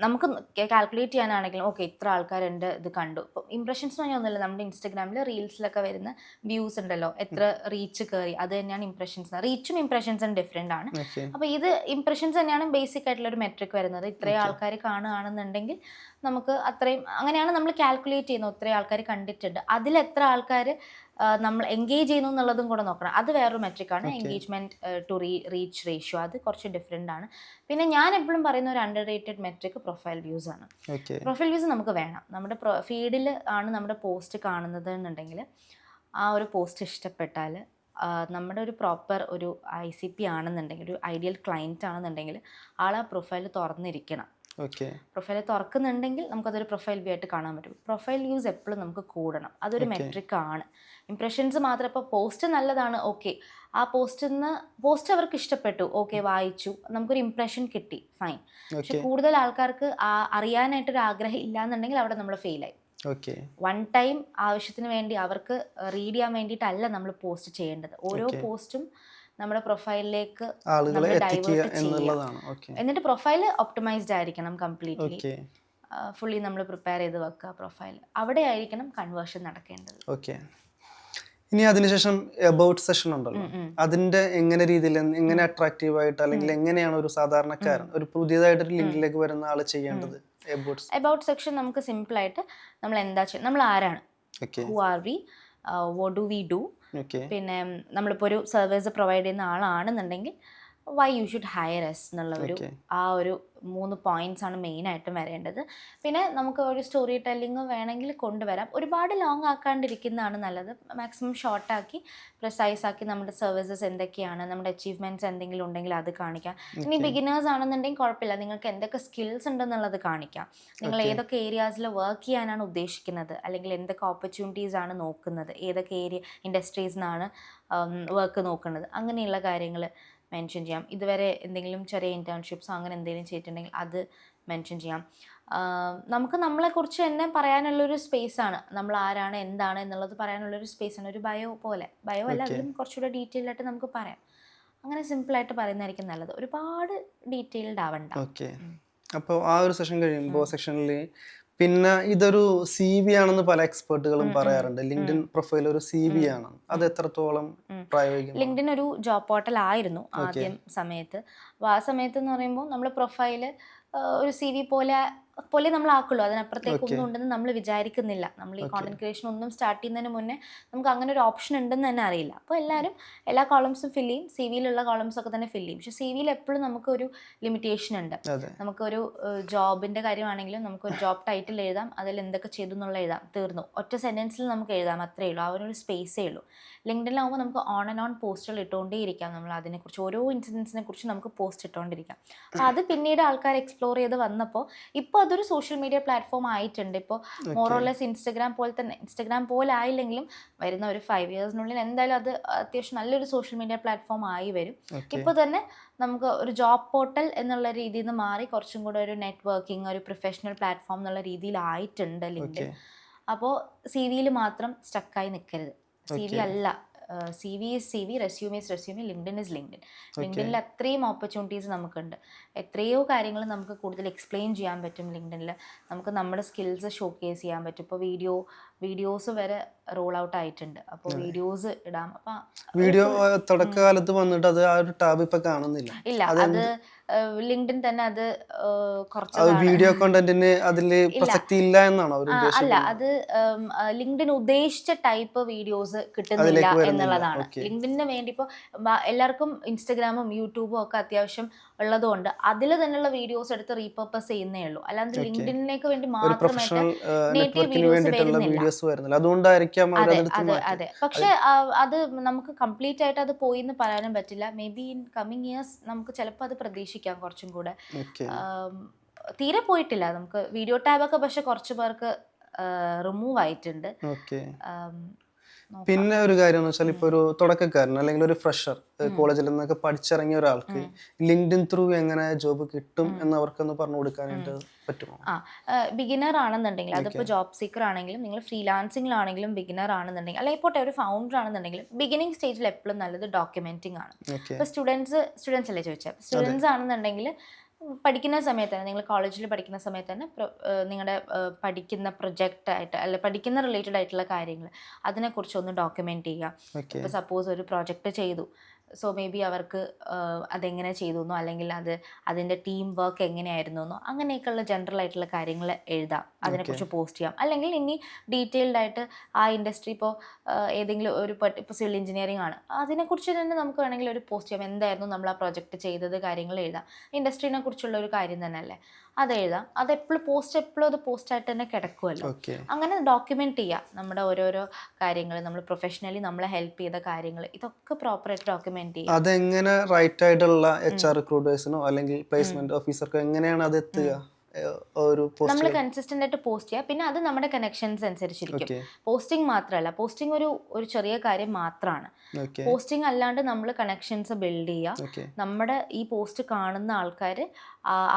നമുക്ക് കാൽക്കുലേറ്റ് ചെയ്യാനാണെങ്കിലും ഓക്കെ ഇത്ര ആൾക്കാർ എൻ്റെ ഇത് കണ്ടു. ഇപ്പം ഇംപ്രഷൻസ് എന്ന് പറഞ്ഞാൽ ഒന്നുമില്ല, നമ്മുടെ ഇൻസ്റ്റഗ്രാമിൽ റീൽസിലൊക്കെ വരുന്ന വ്യൂസ് ഉണ്ടല്ലോ, എത്ര റീച്ച് കയറി, അത് തന്നെയാണ് ഇംപ്രഷൻസ്. റീച്ചും ഇംപ്രഷൻസും ഡിഫറെൻ്റ് ആണ്. അപ്പോൾ ഇത് ഇംപ്രഷൻസ് തന്നെയാണ് ബേസിക് ആയിട്ടുള്ള ഒരു മെട്രിക് വരുന്നത്. ഇത്രയും ആൾക്കാർ കാണുകയാണെന്നുണ്ടെങ്കിൽ നമുക്ക് അത്രയും, അങ്ങനെയാണ് നമ്മൾ കാൽക്കുലേറ്റ് ചെയ്യുന്നത്. ഇത്രയും ആൾക്കാർ കണ്ടിട്ടുണ്ട്, അതിലെത്ര ആൾക്കാർ നമ്മൾ എൻഗേജ് ചെയ്യുന്നു എന്നുള്ളതും കൂടെ നോക്കണം. അത് വേറൊരു മെട്രിക്കാണ്, എൻഗേജ്മെന്റ് ടു റീച്ച് റേഷ്യോ. അത് കുറച്ച് ഡിഫറെൻ്റ് ആണ്. പിന്നെ ഞാൻ എപ്പോഴും പറയുന്ന ഒരു under rated metric profile views ആണ്. പ്രൊഫൈൽ വ്യൂസ് നമുക്ക് വേണം. നമ്മുടെ ഫീഡിൽ ആണ് നമ്മുടെ പോസ്റ്റ് കാണുന്നത് എന്നുണ്ടെങ്കിൽ ആ ഒരു പോസ്റ്റ് ഇഷ്ടപ്പെട്ടാൽ, നമ്മുടെ ഒരു പ്രോപ്പർ ഒരു ICP ആണെന്നുണ്ടെങ്കിൽ, ഒരു ഐഡിയൽ ക്ലയൻറ്റ് ആണെന്നുണ്ടെങ്കിൽ ആൾ ആ പ്രൊഫൈൽ തുറന്നിരിക്കണം. പ്രൊഫൈൽ തുറക്കുന്നുണ്ടെങ്കിൽ നമുക്കതൊരു പ്രൊഫൈൽ വ്യൂ ആയിട്ട് കാണാൻ പറ്റും. പ്രൊഫൈൽ വ്യൂസ് എപ്പോഴും നമുക്ക് കൂടണം, അതൊരു മെട്രിക് ആണ്. ഇംപ്രഷൻസ് മാത്രം. ഇപ്പോൾ പോസ്റ്റ് നല്ലതാണ്, ഓക്കെ, ആ പോസ്റ്റ് അവർക്ക് ഇഷ്ടപ്പെട്ടു, ഓക്കെ, വായിച്ചു, നമുക്കൊരു ഇംപ്രഷൻ കിട്ടി, ഫൈൻ. പക്ഷെ കൂടുതൽ ആൾക്കാർക്ക് അറിയാനായിട്ടൊരു ആഗ്രഹം ഇല്ലാന്നുണ്ടെങ്കിൽ അവിടെ നമ്മൾ ഫെയിലായി. വൺ ടൈം ആവശ്യത്തിന് വേണ്ടി അവർക്ക് റീഡ് ചെയ്യാൻ വേണ്ടിയിട്ടല്ല നമ്മൾ പോസ്റ്റ് ചെയ്യേണ്ടത്. ഓരോ പോസ്റ്റും നമ്മുടെ പ്രൊഫൈലിലേക്ക് ഡൈവേർട്ട് ചെയ്യുക. എന്നിട്ട് പ്രൊഫൈൽ ഒപ്റ്റിമൈസ്ഡ് ആയിരിക്കണം കംപ്ലീറ്റ്ലി. ഫുള്ളി നമ്മൾ പ്രിപ്പയർ ചെയ്ത് വെക്കുക പ്രൊഫൈൽ. അവിടെ ആയിരിക്കണം കൺവേർഷൻ നടക്കേണ്ടത്. ഇനി അതിനുശേഷം എബൌട്ട് സെഷൻ ഉണ്ടല്ലോ, അതിന്റെ എങ്ങനെ രീതിയിൽ, എങ്ങനെ അട്രാക്റ്റീവ് ആയിട്ട്, അല്ലെങ്കിൽ എങ്ങനെയാണ് ഒരു സാധാരണക്കാരൻ, ഒരു പുതിയതായിട്ടൊരു ലിങ്കിലേക്ക് വരുന്ന ആള് ചെയ്യേണ്ടത്? എബൌട്ട് സെക്ഷൻ നമുക്ക് സിമ്പിൾ ആയിട്ട് നമ്മൾ എന്താ ചെയ്യുക, നമ്മൾ ആരാണ്, who are we, what do we do, പിന്നെ നമ്മളിപ്പോൾ ഒരു സർവീസ് പ്രൊവൈഡ് ചെയ്യുന്ന ആളാണെന്നുണ്ടെങ്കിൽ why you should hire us എന്നുള്ള ആ ഒരു 3 പോയിന്റ്സ് ആണ് മെയിനായിട്ടും വരേണ്ടത്. പിന്നെ നമുക്ക് ഒരു സ്റ്റോറി ടെല്ലിങ് വേണമെങ്കിൽ കൊണ്ടുവരാം. ഒരുപാട് ലോങ് ആക്കാണ്ടിരിക്കുന്നതാണ് നല്ലത്. മാക്സിമം ഷോർട്ടാക്കി പ്രിസൈസ് ആക്കി നമ്മുടെ സർവീസസ് എന്തൊക്കെയാണ്, നമ്മുടെ അച്ചീവ്മെൻറ്റ്സ് എന്തെങ്കിലും ഉണ്ടെങ്കിൽ അത് കാണിക്കാം. ഇനി ബിഗിനേഴ്സ് ആണെന്നുണ്ടെങ്കിൽ കുഴപ്പമില്ല, നിങ്ങൾക്ക് എന്തൊക്കെ സ്കിൽസ് ഉണ്ടെന്നുള്ളത് കാണിക്കാം. നിങ്ങൾ ഏതൊക്കെ ഏരിയാസിൽ വർക്ക് ചെയ്യാനാണ് ഉദ്ദേശിക്കുന്നത്, അല്ലെങ്കിൽ എന്തൊക്കെ ഓപ്പർച്യൂണിറ്റീസ് ആണ് നോക്കുന്നത്, ഏതൊക്കെ ഇൻഡസ്ട്രീസ് നിന്നാണ് വർക്ക് നോക്കുന്നത്, അങ്ങനെയുള്ള കാര്യങ്ങൾ മെൻഷൻ ചെയ്യാം. ഇതുവരെ എന്തെങ്കിലും ചെറിയ ഇൻറ്റേൺഷിപ്സോ അങ്ങനെ എന്തെങ്കിലും ചെയ്തിട്ടുണ്ടെങ്കിൽ അത് മെൻഷൻ ചെയ്യാം. നമുക്ക് നമ്മളെക്കുറിച്ച് തന്നെ പറയാനുള്ളൊരു സ്പേസാണ്, നമ്മൾ ആരാണ് എന്താണ് എന്നുള്ളത് പറയാനുള്ളൊരു സ്പേസാണ്. ഒരു ബയോ പോലെ, ബയോ അല്ല, അതിലും കുറച്ചുകൂടെ ഡീറ്റെയിൽഡ് ആയിട്ട് നമുക്ക് പറയാം. അങ്ങനെ സിമ്പിളായിട്ട് പറയുന്നതായിരിക്കും നല്ലത്, ഒരുപാട് ഡീറ്റെയിൽഡ് ആവണ്ട. ഓക്കെ. അപ്പോൾ ആ ഒരു സെഷൻ കഴിയുമ്പോൾ സെക്ഷനിൽ പിന്നെ ഇതൊരു സി വി ആണെന്ന് പല എക്സ്പേർട്ടുകളും പറയാറുണ്ട്. ലിങ്ക്ഡിൻ പ്രൊഫൈൽ ഒരു സി വി ആണ്, അത് എത്രത്തോളം പ്രായോഗികം? ലിങ്ക്ഡിൻ ഒരു ജോബ് പോർട്ടൽ ആയിരുന്നു ആദ്യം സമയത്ത്. അപ്പോൾ ആ സമയത്ത് എന്ന് പറയുമ്പോൾ നമ്മൾ പ്രൊഫൈല് ഒരു സി വി പോലെ നമ്മൾ ആക്കുള്ളൂ, അതിനപ്പുറത്തേക്ക് ഒന്നും ഉണ്ടെന്ന് നമ്മൾ വിചാരിക്കുന്നില്ല. നമ്മൾ ഈ കോണ്ടന്റ് ക്രിയേഷൻ ഒന്നും സ്റ്റാർട്ട് ചെയ്യുന്നതിന് മുന്നേ നമുക്ക് അങ്ങനെ ഒരു ഓപ്ഷൻ ഉണ്ടെന്ന് തന്നെ അറിയില്ല. അപ്പോൾ എല്ലാവരും എല്ലാ കോളംസും ഫില്ല് ചെയ്യും, സി വിയിലുള്ള കോളംസ് ഒക്കെ തന്നെ ഫില്ല് ചെയ്യും. പക്ഷേ സി വിയിൽ എപ്പോഴും നമുക്കൊരു ലിമിറ്റേഷൻ ഉണ്ട്. നമുക്കൊരു ജോബിൻ്റെ കാര്യമാണെങ്കിലും നമുക്കൊരു ജോബ് ടൈറ്റിൽ എഴുതാം, അതിൽ എന്തൊക്കെ ചെയ്തു എന്നുള്ള എഴുതാം, തീർന്നു. ഒറ്റ സെൻറ്റൻസിൽ നമുക്ക് എഴുതാം, അത്രയേ ഉള്ളൂ, ആ ഒരു സ്പേസേ ഉള്ളൂ. ലിങ്ക്ഡിനിലാവുമ്പോൾ നമുക്ക് ഓൺ ആൻഡ് ഓൺ പോസ്റ്റുകൾ ഇട്ടുകൊണ്ടേ ഇരിക്കാം. നമ്മൾ അതിനെക്കുറിച്ച് ഓരോ ഇൻസിഡൻസിനെ കുറിച്ച് നമുക്ക് പോസ്റ്റ് ഇട്ടുകൊണ്ടിരിക്കാം. അപ്പോൾ അത് പിന്നീട് ആൾക്കാർ എക്സ്പ്ലോർ ചെയ്ത് വന്നപ്പോൾ ഇപ്പോൾ അതൊരു സോഷ്യൽ മീഡിയ പ്ലാറ്റ്ഫോം ആയിട്ടുണ്ട്. ഇപ്പോൾ മോറോലെസ് ഇൻസ്റ്റഗ്രാം പോലെ തന്നെ, ഇൻസ്റ്റഗ്രാം പോലെ ആയില്ലെങ്കിലും വരുന്ന ഒരു 5 ഇയേഴ്സിനുള്ളിൽ എന്തായാലും അത് അത്യാവശ്യം നല്ലൊരു സോഷ്യൽ മീഡിയ പ്ലാറ്റ്ഫോം ആയി വരും. ഇപ്പോൾ തന്നെ നമുക്ക് ഒരു ജോബ് പോർട്ടൽ എന്നുള്ള രീതിയിൽ നിന്ന് മാറി കുറച്ചും കൂടെ ഒരു നെറ്റ്വർക്കിംഗ്, ഒരു പ്രൊഫഷണൽ പ്ലാറ്റ്ഫോം എന്നുള്ള രീതിയിലായിട്ടുണ്ട് ലിങ്ക്ഡിൻ. അപ്പോൾ സി വിയിൽ മാത്രം സ്റ്റക്കായി നിൽക്കരുത്. സി വി അല്ല, C V is C V, resume is resume, LinkedIn is LinkedIn. ലിങ്ക്ഡിനിൽ അത്രയും ഓപ്പർച്യൂണിറ്റീസ് നമുക്കുണ്ട്, എത്രയോ കാര്യങ്ങൾ നമുക്ക് കൂടുതൽ എക്സ്പ്ലെയിൻ ചെയ്യാൻ പറ്റും ലിങ്ക്ഡിനിൽ. നമുക്ക് നമ്മുടെ സ്കിൽസ് ഷോക്കേസ് ചെയ്യാൻ പറ്റും. ഇപ്പോൾ വീഡിയോസ് വരെ റോൾ ഔട്ട് ആയിട്ടുണ്ട്, അപ്പോൾ വീഡിയോസ് ഇടാം. അപ്പം വീഡിയോ തുടക്കകാലത്ത് വന്നിട്ട് അത് ആ ഒരു ടാബ് ഇപ്പൊ കാണുന്നില്ല. ഇല്ല, അത് ലിങ്ക്ഡിൻ തന്നെ അത് കുറച്ച് വീഡിയോ കോണ്ടന്റിന് അതില് പ്രസക്തി ഇല്ല എന്നാണോ? അല്ല, അത് ലിങ്ക്ഡിൻ ഉദ്ദേശിച്ച ടൈപ്പ് വീഡിയോസ് കിട്ടുന്നില്ല എന്നുള്ളതാണ്. ലിങ്ക്ഡിന് വേണ്ടി ഇപ്പോൾ എല്ലാവർക്കും ഇൻസ്റ്റഗ്രാമും യൂട്യൂബും ഒക്കെ അത്യാവശ്യം ഉള്ളതുകൊണ്ട് അതിൽ തന്നെയുള്ള വീഡിയോസ് എടുത്ത് റീപർപ്പസ് ചെയ്യുന്നേ ഉള്ളൂ. അല്ലാതെ ലിങ്ക്ഡിനിലേക്ക് വേണ്ടി മാത്രമായിട്ട് നേറ്റീവ് വീഡിയോസ് വരുന്നില്ല. അതുകൊണ്ടായിരിക്കാം. അതെ. പക്ഷെ അത് നമുക്ക് കംപ്ലീറ്റ് ആയിട്ട് അത് പോയി എന്ന് പറയാനും പറ്റില്ല. May be in coming years നമുക്ക് ചിലപ്പോൾ അത് പ്രതീക്ഷിക്കാം കുറച്ചും കൂടെ. തീരെ പോയിട്ടില്ല, നമുക്ക് വീഡിയോ ടാബൊക്കെ പക്ഷെ കുറച്ച് പേർക്ക് റിമൂവ് ആയിട്ടുണ്ട്. പിന്നെ ഒരു കാര്യം എന്ന് വെച്ചാൽ, ഇപ്പൊ ഒരു തുടക്കക്കാരൻ അല്ലെങ്കിൽ ഒരു ഫ്രഷർ കോളേജിൽ നിന്നൊക്കെ പഠിച്ചിറങ്ങിയ ഒരാൾക്ക് ലിങ്ക്ഡിൻ ത്രൂ എങ്ങനെ ജോബ് കിട്ടും എന്ന് അവർക്കൊന്ന് പറഞ്ഞു കൊടുക്കാനായിട്ട് പറ്റുമോ? ബിഗിനർ ആണെന്നുണ്ടെങ്കിൽ, അതിപ്പോൾ ജോബ് സീക്കർ ആണെങ്കിലും നിങ്ങൾ ഫ്രീലാൻസിങ്ങിലാണെങ്കിലും ബിഗിനർ ആണെന്നുണ്ടെങ്കിൽ, അല്ലെങ്കിൽ പോട്ടെ ഒരു ഫൗണ്ടർ ആണെന്നുണ്ടെങ്കിലും, ബിഗിനിങ് സ്റ്റേജിൽ എപ്പോഴും നല്ലത് ഡോക്യുമെന്റിങ് ആണ്. ഇപ്പോൾ സ്റ്റുഡൻസ് അല്ലേ ചോദിച്ചാൽ, സ്റ്റുഡൻസ് ആണെന്നുണ്ടെങ്കിൽ പഠിക്കുന്ന സമയത്ത് തന്നെ, നിങ്ങൾ കോളേജിൽ പഠിക്കുന്ന സമയത്ത് തന്നെ നിങ്ങളുടെ പഠിക്കുന്ന പ്രൊജക്റ്റ് ആയിട്ട് അല്ലെ പഠിക്കുന്ന റിലേറ്റഡ് ആയിട്ടുള്ള കാര്യങ്ങൾ അതിനെക്കുറിച്ചൊന്ന് ഡോക്യുമെൻ്റ് ചെയ്യുക. ഇപ്പോൾ സപ്പോസ് ഒരു പ്രൊജക്റ്റ് ചെയ്തു, സോ മേ ബി അവർക്ക് അതെങ്ങനെ ചെയ്തു എന്നോ, അല്ലെങ്കിൽ അതിൻ്റെ ടീം വർക്ക് എങ്ങനെയായിരുന്നു എന്നോ, അങ്ങനെയൊക്കെയുള്ള ജനറൽ ആയിട്ടുള്ള കാര്യങ്ങൾ എഴുതാം, അതിനെക്കുറിച്ച് പോസ്റ്റ് ചെയ്യാം. അല്ലെങ്കിൽ ഇനി ഡീറ്റെയിൽഡ് ആയിട്ട് ആ ഇൻഡസ്ട്രി, ഇപ്പോൾ ഏതെങ്കിലും ഇപ്പോൾ സിവിൽ എഞ്ചിനീയറിംഗ് ആണ്, അതിനെക്കുറിച്ച് തന്നെ നമുക്ക് വേണമെങ്കിൽ ഒരു പോസ്റ്റ് ചെയ്യാം. എന്തായിരുന്നു നമ്മൾ ആ പ്രൊജക്റ്റ് ചെയ്തത്, കാര്യങ്ങൾ എഴുതാം. ഇൻഡസ്ട്രീനെ കുറിച്ചുള്ള ഒരു കാര്യം തന്നെ അല്ലേ, അത് എഴുതാം. അത് എപ്പോഴും അത് പോസ്റ്റായിട്ട് തന്നെ കിടക്കുമല്ലോ. അങ്ങനെ ഡോക്യുമെന്റ് ചെയ്യുക നമ്മുടെ ഓരോരോ കാര്യങ്ങൾ, നമ്മൾ പ്രൊഫഷണലി നമ്മളെ ഹെൽപ്പ് ചെയ്ത കാര്യങ്ങൾ, ഇതൊക്കെ പ്രോപ്പറായിട്ട് ഡോക്യുമെന്റ് ചെയ്യുക. അതെങ്ങനെ റൈറ്റ് ആയിട്ടുള്ള HR റിക്രൂട്ടേഴ്സിനോ അല്ലെങ്കിൽ പ്ലേസ്മെന്റ് ഓഫീസർക്കോ എങ്ങനെയാണ് അത് എത്തുക? നമ്മൾ കൺസിസ്റ്റന്റ് ആയിട്ട് പോസ്റ്റ് ചെയ്യുക. പിന്നെ അത് നമ്മുടെ കണക്ഷൻസ് അനുസരിച്ചിരിക്കും. പോസ്റ്റിംഗ് മാത്രമല്ല, പോസ്റ്റിംഗ് ഒരു ചെറിയ കാര്യം മാത്രമാണ്. പോസ്റ്റിംഗ് അല്ലാണ്ട് നമ്മൾ കണക്ഷൻസ് ബിൽഡ് ചെയ്യുക. നമ്മുടെ ഈ പോസ്റ്റ് കാണുന്ന ആൾക്കാർ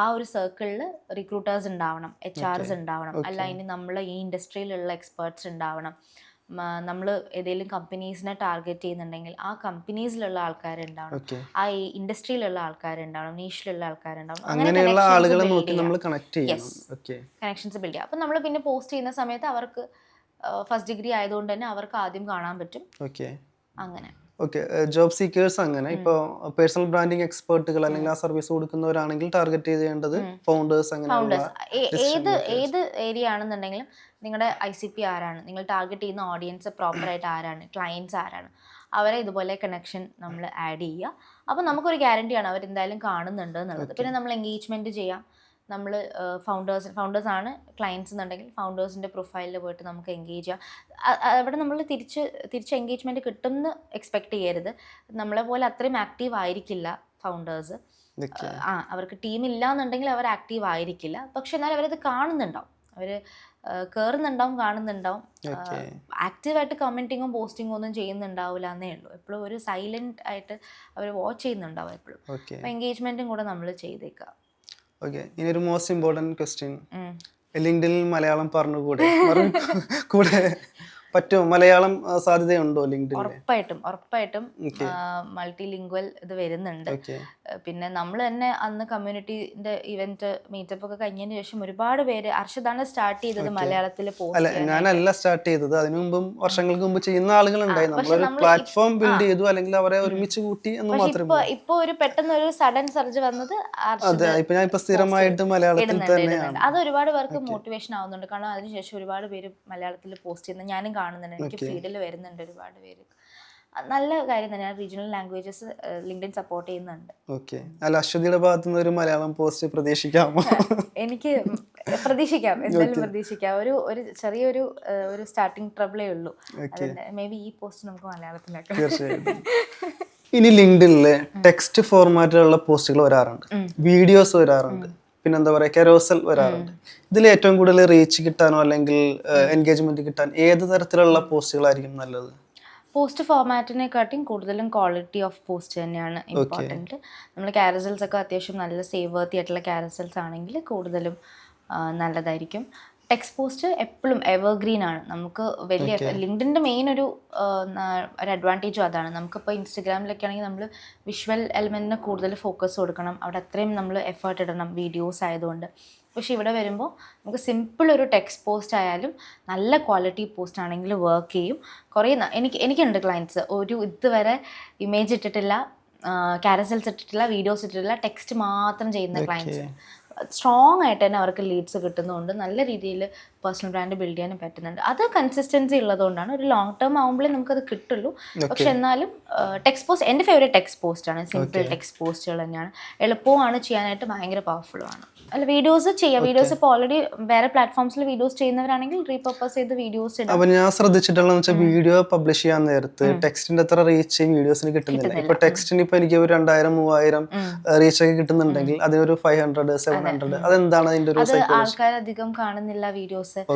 ആ ഒരു സർക്കിളിൽ റിക്രൂട്ടേഴ്സ് ഉണ്ടാവണം, HRs ഉണ്ടാവണം, അല്ല ഇനി നമ്മൾ ഈ ഇൻഡസ്ട്രിയിലുള്ള എക്സ്പേർട്സ് ഉണ്ടാവണം. നമ്മൾ ഏതെങ്കിലും കമ്പനീസിനെ ടാർഗറ്റ് ചെയ്യുന്നുണ്ടെങ്കിൽ ആ കമ്പനീസിലുള്ള ആൾക്കാരുണ്ടാവണം, ആ ഇൻഡസ്ട്രിയിലുള്ള ആൾക്കാരുണ്ടാവണം, നീഷിലുള്ള ആൾക്കാരുണ്ടാവണം. അങ്ങനെയുള്ള ആളുകളെ നോക്കി നമ്മൾ കണക്ഷൻസ് ബിൽഡ് ചെയ്യുക. അപ്പം നമ്മൾ പിന്നെ പോസ്റ്റ് ചെയ്യുന്ന സമയത്ത് അവർക്ക് ഫസ്റ്റ് ഡിഗ്രി ആയതുകൊണ്ട് തന്നെ അവർക്ക് ആദ്യം കാണാൻ പറ്റും. അങ്ങനെ. ഓക്കെ, ജോബ് സീക്കേഴ്സ് അങ്ങനെ ഇപ്പോൾ പേഴ്സണൽ ബ്രാൻഡിങ് എക്സ്പേർട്ടുകൾ അല്ലെങ്കിൽ ആ സർവീസ് കൊടുക്കുന്നവരാണെങ്കിൽ ടാർഗറ്റ് ചെയ്യേണ്ടത് ഫൗണ്ടേഴ്സ് അങ്ങനെയുള്ള ഏത് ഏരിയ ആണെന്നുണ്ടെങ്കിലും നിങ്ങളുടെ ICP ആരാണ്, നിങ്ങൾ ടാർഗറ്റ് ചെയ്യുന്ന ഓഡിയൻസ് പ്രോപ്പറായിട്ട് ആരാണ്, ക്ലയൻസ് ആരാണ്, അവരെ ഇതുപോലെ കണക്ഷൻ നമ്മൾ ആഡ് ചെയ്യുക. അപ്പോൾ നമുക്കൊരു ഗ്യാരണ്ടിയാണ് അവരെന്തായാലും കാണുന്നുണ്ട് എന്നുള്ളത്. പിന്നെ നമ്മൾ എൻഗേജ്മെൻറ്റ് ചെയ്യാം. നമ്മൾ ഫൗണ്ടേഴ്സാണ് ക്ലയൻസ് എന്നുണ്ടെങ്കിൽ ഫൗണ്ടേഴ്സിൻ്റെ പ്രൊഫൈലിൽ പോയിട്ട് നമുക്ക് എൻഗേജ് ചെയ്യാം. അവിടെ നമ്മൾ തിരിച്ച് എൻഗേജ്മെൻറ്റ് കിട്ടുമെന്ന് എക്സ്പെക്റ്റ് ചെയ്യരുത്. നമ്മളെ പോലെ അത്രയും ആക്റ്റീവ് ആയിരിക്കില്ല ഫൗണ്ടേഴ്സ്. അവർക്ക് ടീം ഇല്ല എന്നുണ്ടെങ്കിൽ അവർ ആക്റ്റീവ് ആയിരിക്കില്ല. പക്ഷെ എന്നാലും അവരത് കാണുന്നുണ്ടാവും, അവർ കയറുന്നുണ്ടാവും, കാണുന്നുണ്ടാവും. ആക്റ്റീവായിട്ട് കമൻറ്റിങ്ങും പോസ്റ്റിങ്ങും ഒന്നും ചെയ്യുന്നുണ്ടാവില്ല എന്നേ ഉള്ളൂ. എപ്പോഴും ഒരു സൈലൻ്റ് ആയിട്ട് അവർ വാച്ച് ചെയ്യുന്നുണ്ടാവും എപ്പോഴും. അപ്പോൾ എൻഗേജ്മെൻറ്റും കൂടെ നമ്മൾ ചെയ്തേക്കുക. ഓക്കെ, ഇനി ഒരു മോസ്റ്റ് ഇമ്പോർട്ടൻറ്റ് ക്വസ്റ്റ്യൻ, ലിങ്ക്ഡിനിൽ മലയാളം പറഞ്ഞുകൂടെ? കൂടെ പറ്റുമോ? മലയാളം സാധ്യതയുണ്ടോ ലിങ്ക്ഡിനിൽ? ഉറപ്പായിട്ടും മൾട്ടി ലിംഗ്വൽ ഇത് വരുന്നുണ്ട്. പിന്നെ നമ്മൾ തന്നെ അന്ന് കമ്മ്യൂണിറ്റിന്റെ ഇവന്റ് മീറ്റപ്പ് ഒക്കെ കഴിഞ്ഞതിന് ശേഷം ഒരുപാട് പേര്, അർഷദാണ് സ്റ്റാർട്ട് ചെയ്തത് മലയാളത്തിൽ അല്ല, ഞാനല്ല സ്റ്റാർട്ട് ചെയ്തത്, അതിനു മുമ്പും വർഷങ്ങൾക്ക് മുമ്പ് ചെയ്യുന്ന ആളുകളുണ്ടായി. നമ്മളൊരു പ്ലാറ്റ്ഫോം ബിൽഡ് ചെയ്തു, അല്ലെങ്കിൽ അവരെ ഒരുമിച്ച് കൂട്ടി എന്ന് മാത്രമേ. ഇപ്പൊ ഒരു പെട്ടെന്ന് ഒരു സഡൻ സർജ് വന്നത് ഞാൻ സ്ഥിരമായിട്ട് മലയാളത്തിൽ തന്നെയാണ്. അത് ഒരുപാട് പേർക്ക് മോട്ടിവേഷൻ ആവുന്നുണ്ട്. കാരണം അതിനുശേഷം ഒരുപാട് പേര് മലയാളത്തിൽ പോസ്റ്റ് ചെയ്യുന്നത് ഞാനും കാണുന്നുണ്ട്. എനിക്ക് ഫീൽഡിൽ വരുന്നുണ്ട് ഒരുപാട് പേര്. നല്ല കാര്യം തന്നെയാണ്. റീജിയണൽ ലാംഗ്വേജസ് ലിങ്ക്ഡിൻ സപ്പോർട്ട് ചെയ്യുന്നുണ്ട്. ഓക്കെ, അല്ല, അശ്വതിയുടെ ഭാഗത്തു നിന്ന് ഒരു മലയാളം പോസ്റ്റ് പ്രതീക്ഷിക്കാമോ? എനിക്ക് പ്രതീക്ഷിക്കാം, എന്തായാലും പ്രതീക്ഷിക്കാം. ഒരു ചെറിയൊരു സ്റ്റാർട്ടിങ് ട്രബിളേ ഉള്ളൂ. മേ ബി ഈ പോസ്റ്റ് നമുക്ക് മലയാളത്തിലാക്കാം. തീർച്ചയായിട്ടും. ഇനി ലിങ്ക്ഡിനില് ടെക്സ്റ്റ് ഫോർമാറ്റിലുള്ള പോസ്റ്റുകൾ വരാറുണ്ട്, വീഡിയോസ് വരാറുണ്ട്, പിന്നെന്താ പറയുക, കെരോസൽ വരാറുണ്ട്. ഇതിൽ ഏറ്റവും കൂടുതൽ റീച്ച് കിട്ടാനോ അല്ലെങ്കിൽ എൻഗേജ്മെന്റ് കിട്ടാൻ ഏത് തരത്തിലുള്ള പോസ്റ്റുകളായിരിക്കും നല്ലത്? പോസ്റ്റ് ഫോർമാറ്റിനെക്കാട്ടിയും കൂടുതലും ക്വാളിറ്റി ഓഫ് പോസ്റ്റ് തന്നെയാണ് ഇമ്പോർട്ടൻറ്റ്. നമ്മൾ കാരസൽസ് ഒക്കെ അത്യാവശ്യം നല്ല സേവ് വർത്തി ആയിട്ടുള്ള കാരസൽസ് ആണെങ്കിൽ കൂടുതലും നല്ലതായിരിക്കും. ടെക്സ്റ്റ് പോസ്റ്റ് എപ്പോഴും എവർഗ്രീൻ ആണ്. നമുക്ക് വലിയ ലിങ്ക്ഡിൻ്റെ മെയിൻ ഒരു അഡ്വാൻറ്റേജും അതാണ്. നമുക്കിപ്പോൾ ഇൻസ്റ്റഗ്രാമിലൊക്കെ ആണെങ്കിൽ നമ്മൾ വിഷ്വൽ എലമെൻറ്റിന് കൂടുതൽ ഫോക്കസ് കൊടുക്കണം, അവിടെ അത്രയും നമ്മൾ എഫേർട്ട് ഇടണം വീഡിയോസ് ആയതുകൊണ്ട്. പക്ഷേ ഇവിടെ വരുമ്പോൾ നമുക്ക് സിമ്പിൾ ഒരു ടെക്സ്റ്റ് പോസ്റ്റ് ആയാലും നല്ല ക്വാളിറ്റി പോസ്റ്റ് ആണെങ്കിൽ വർക്ക് ചെയ്യും. കുറേ എനിക്കുണ്ട് ക്ലയൻറ്റ്സ് ഇതുവരെ ഇമേജ് ഇട്ടിട്ടില്ല, കാരസൽസ് ഇട്ടിട്ടില്ല, വീഡിയോസ് ഇട്ടിട്ടില്ല, ടെക്സ്റ്റ് മാത്രം ചെയ്യുന്ന ക്ലയൻറ്റ്സ്. സ്ട്രോങ് ആയിട്ട് തന്നെ അവർക്ക് ലീഡ്സ് കിട്ടുന്നതുകൊണ്ട് നല്ല രീതിയിൽ പേഴ്സണൽ ബ്രാൻഡ് ബിൽഡ് ചെയ്യാനും പറ്റുന്നുണ്ട്. അത് കൺസിസ്റ്റൻസി ഉള്ളതുകൊണ്ടാണ്. ഒരു ലോങ് ടേം ആകുമ്പോഴേ നമുക്കത് കിട്ടുള്ളൂ. പക്ഷെ എന്നാലും ടെക്സ്റ്റ് പോസ്റ്റ് എൻ്റെ ഫേവറേറ്റ് ടെക്സ്റ്റ് പോസ്റ്റാണ്. സിമ്പിൾ ടെക്സ്റ്റ് പോസ്റ്റുകൾ തന്നെയാണ്, എളുപ്പമാണ് ചെയ്യാനായിട്ട്, ഭയങ്കര പവർഫുള്ളുമാണ്. അല്ല, വീഡിയോസ് ചെയ്യാം. വീഡിയോസ് ഇപ്പോൾ ഓൾറെഡി വേറെ പ്ലാറ്റ്ഫോംസിൽ വീഡിയോസ് ചെയ്യുന്നവരാണെങ്കിൽ റീപർപ്പസ് ചെയ്ത് വീഡിയോസ് ഇടാം. അപ്പോൾ ഞാൻ ശ്രദ്ധിച്ചിട്ടുള്ളതെന്ന് വെച്ചാൽ വീഡിയോ പബ്ലിഷ് ചെയ്യാൻ നേരത്ത് ടെക്സ്റ്റിന്റെ അത്ര റീച്ച് വീഡിയോസിന് കിട്ടുന്നില്ല. ഇപ്പൊ ടെക്സ്റ്റിന് ഇപ്പൊ എനിക്ക് 2000-3000 റീച്ച് ഒക്കെ കിട്ടുന്നുണ്ടെങ്കിൽ അതിനൊരു 500-700. അതെന്താണ് അതിന്റെ ഒരു സൈക്കോളജി? ആൾക്കാർ അധികം കാണുന്നില്ല വീഡിയോസ്.